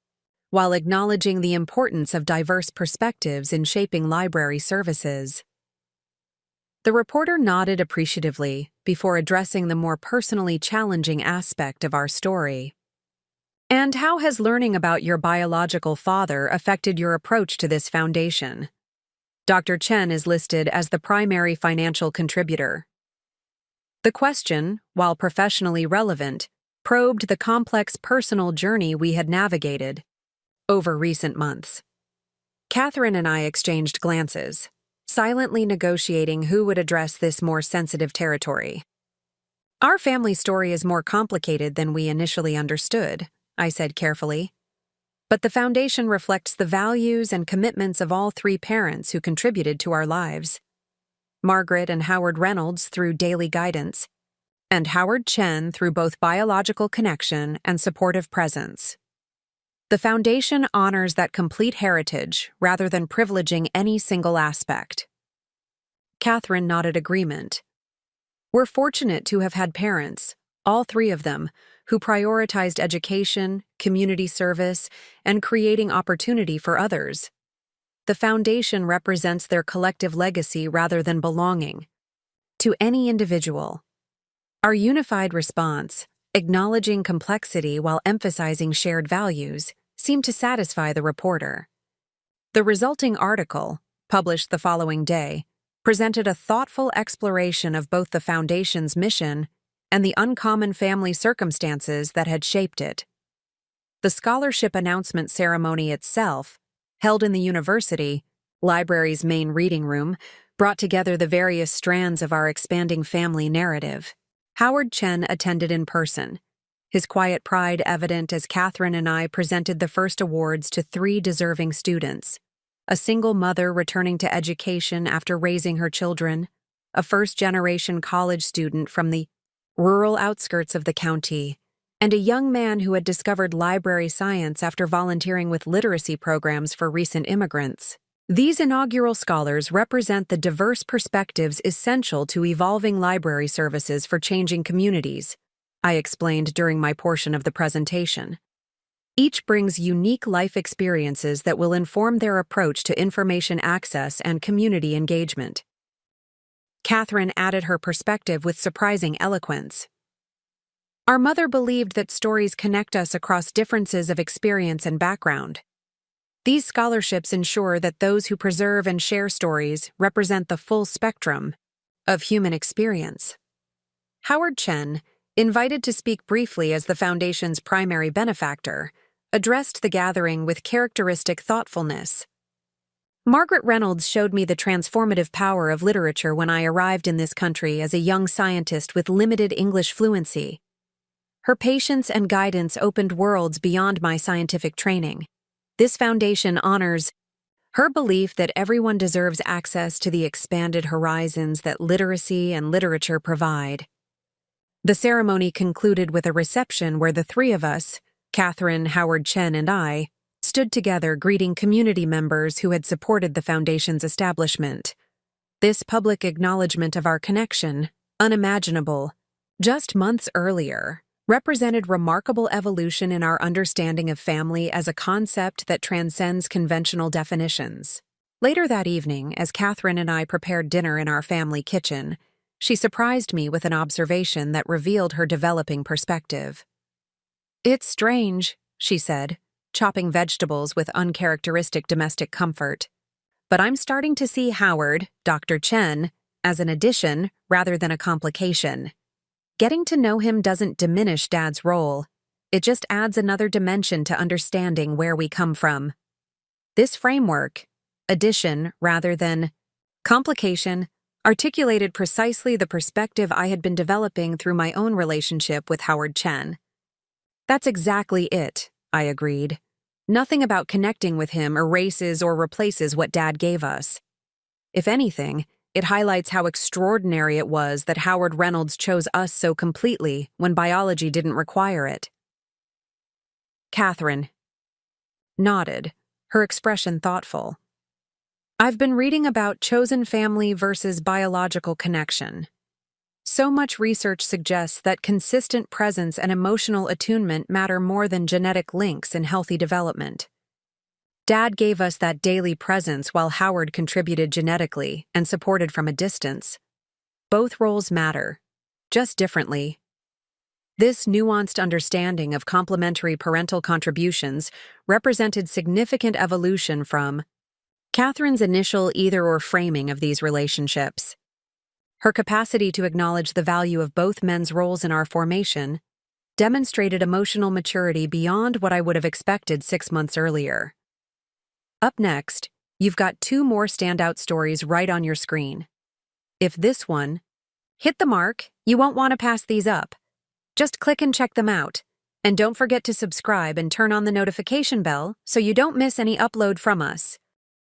while acknowledging the importance of diverse perspectives in shaping library services. The reporter nodded appreciatively before addressing the more personally challenging aspect of our story. "And how has learning about your biological father affected your approach to this foundation?" Dr. Chen is listed as the primary financial contributor. The question, while professionally relevant, probed the complex personal journey we had navigated over recent months. Catherine and I exchanged glances, silently negotiating who would address this more sensitive territory. "Our family story is more complicated than we initially understood," I said carefully. "But the foundation reflects the values and commitments of all three parents who contributed to our lives. Margaret and Howard Reynolds through daily guidance, and Howard Chen through both biological connection and supportive presence. The foundation honors that complete heritage rather than privileging any single aspect." Catherine nodded agreement. "We're fortunate to have had parents, all three of them, who prioritized education, community service, and creating opportunity for others. The foundation represents their collective legacy rather than belonging to any individual." Our unified response, acknowledging complexity while emphasizing shared values, seemed to satisfy the reporter. The resulting article, published the following day, presented a thoughtful exploration of both the foundation's mission and the uncommon family circumstances that had shaped it. The scholarship announcement ceremony itself, held in the university, library's main reading room, brought together the various strands of our expanding family narrative. Howard Chen attended in person, his quiet pride evident as Catherine and I presented the first awards to three deserving students: a single mother returning to education after raising her children, a first-generation college student from the rural outskirts of the county, and a young man who had discovered library science after volunteering with literacy programs for recent immigrants. These inaugural scholars represent the diverse perspectives essential to evolving library services for changing communities, I explained during my portion of the presentation. Each brings unique life experiences that will inform their approach to information access and community engagement. Catherine added her perspective with surprising eloquence. "Our mother believed that stories connect us across differences of experience and background. These scholarships ensure that those who preserve and share stories represent the full spectrum of human experience." Howard Chen, invited to speak briefly as the foundation's primary benefactor, addressed the gathering with characteristic thoughtfulness. Margaret Reynolds showed me the transformative power of literature when I arrived in this country as a young scientist with limited English fluency. Her patience and guidance opened worlds beyond my scientific training. This foundation honors her belief that everyone deserves access to the expanded horizons that literacy and literature provide. The ceremony concluded with a reception where the three of us, Catherine, Howard Chen, and I, stood together greeting community members who had supported the Foundation's establishment. This public acknowledgement of our connection, unimaginable just months earlier, represented remarkable evolution in our understanding of family as a concept that transcends conventional definitions. Later that evening, as Catherine and I prepared dinner in our family kitchen, she surprised me with an observation that revealed her developing perspective. "It's strange," she said, chopping vegetables with uncharacteristic domestic comfort. "But I'm starting to see Howard, Dr. Chen, as an addition rather than a complication. Getting to know him doesn't diminish Dad's role. It just adds another dimension to understanding where we come from. This framework, addition rather than complication, articulated precisely the perspective I had been developing through my own relationship with Howard Chen." "That's exactly it," I agreed. "Nothing about connecting with him erases or replaces what Dad gave us. If anything, it highlights how extraordinary it was that Howard Reynolds chose us so completely when biology didn't require it." Catherine nodded, her expression thoughtful. "I've been reading about chosen family versus biological connection. So much research suggests that consistent presence and emotional attunement matter more than genetic links in healthy development. Dad gave us that daily presence while Howard contributed genetically and supported from a distance. Both roles matter, just differently. This nuanced understanding of complementary parental contributions represented significant evolution from Catherine's initial either-or framing of these relationships. Her capacity to acknowledge the value of both men's roles in our formation demonstrated emotional maturity beyond what I would have expected 6 months earlier. Up next, you've got 2 more standout stories right on your screen. If this one hit the mark, you won't want to pass these up. Just click and check them out. And don't forget to subscribe and turn on the notification bell so you don't miss any upload from us.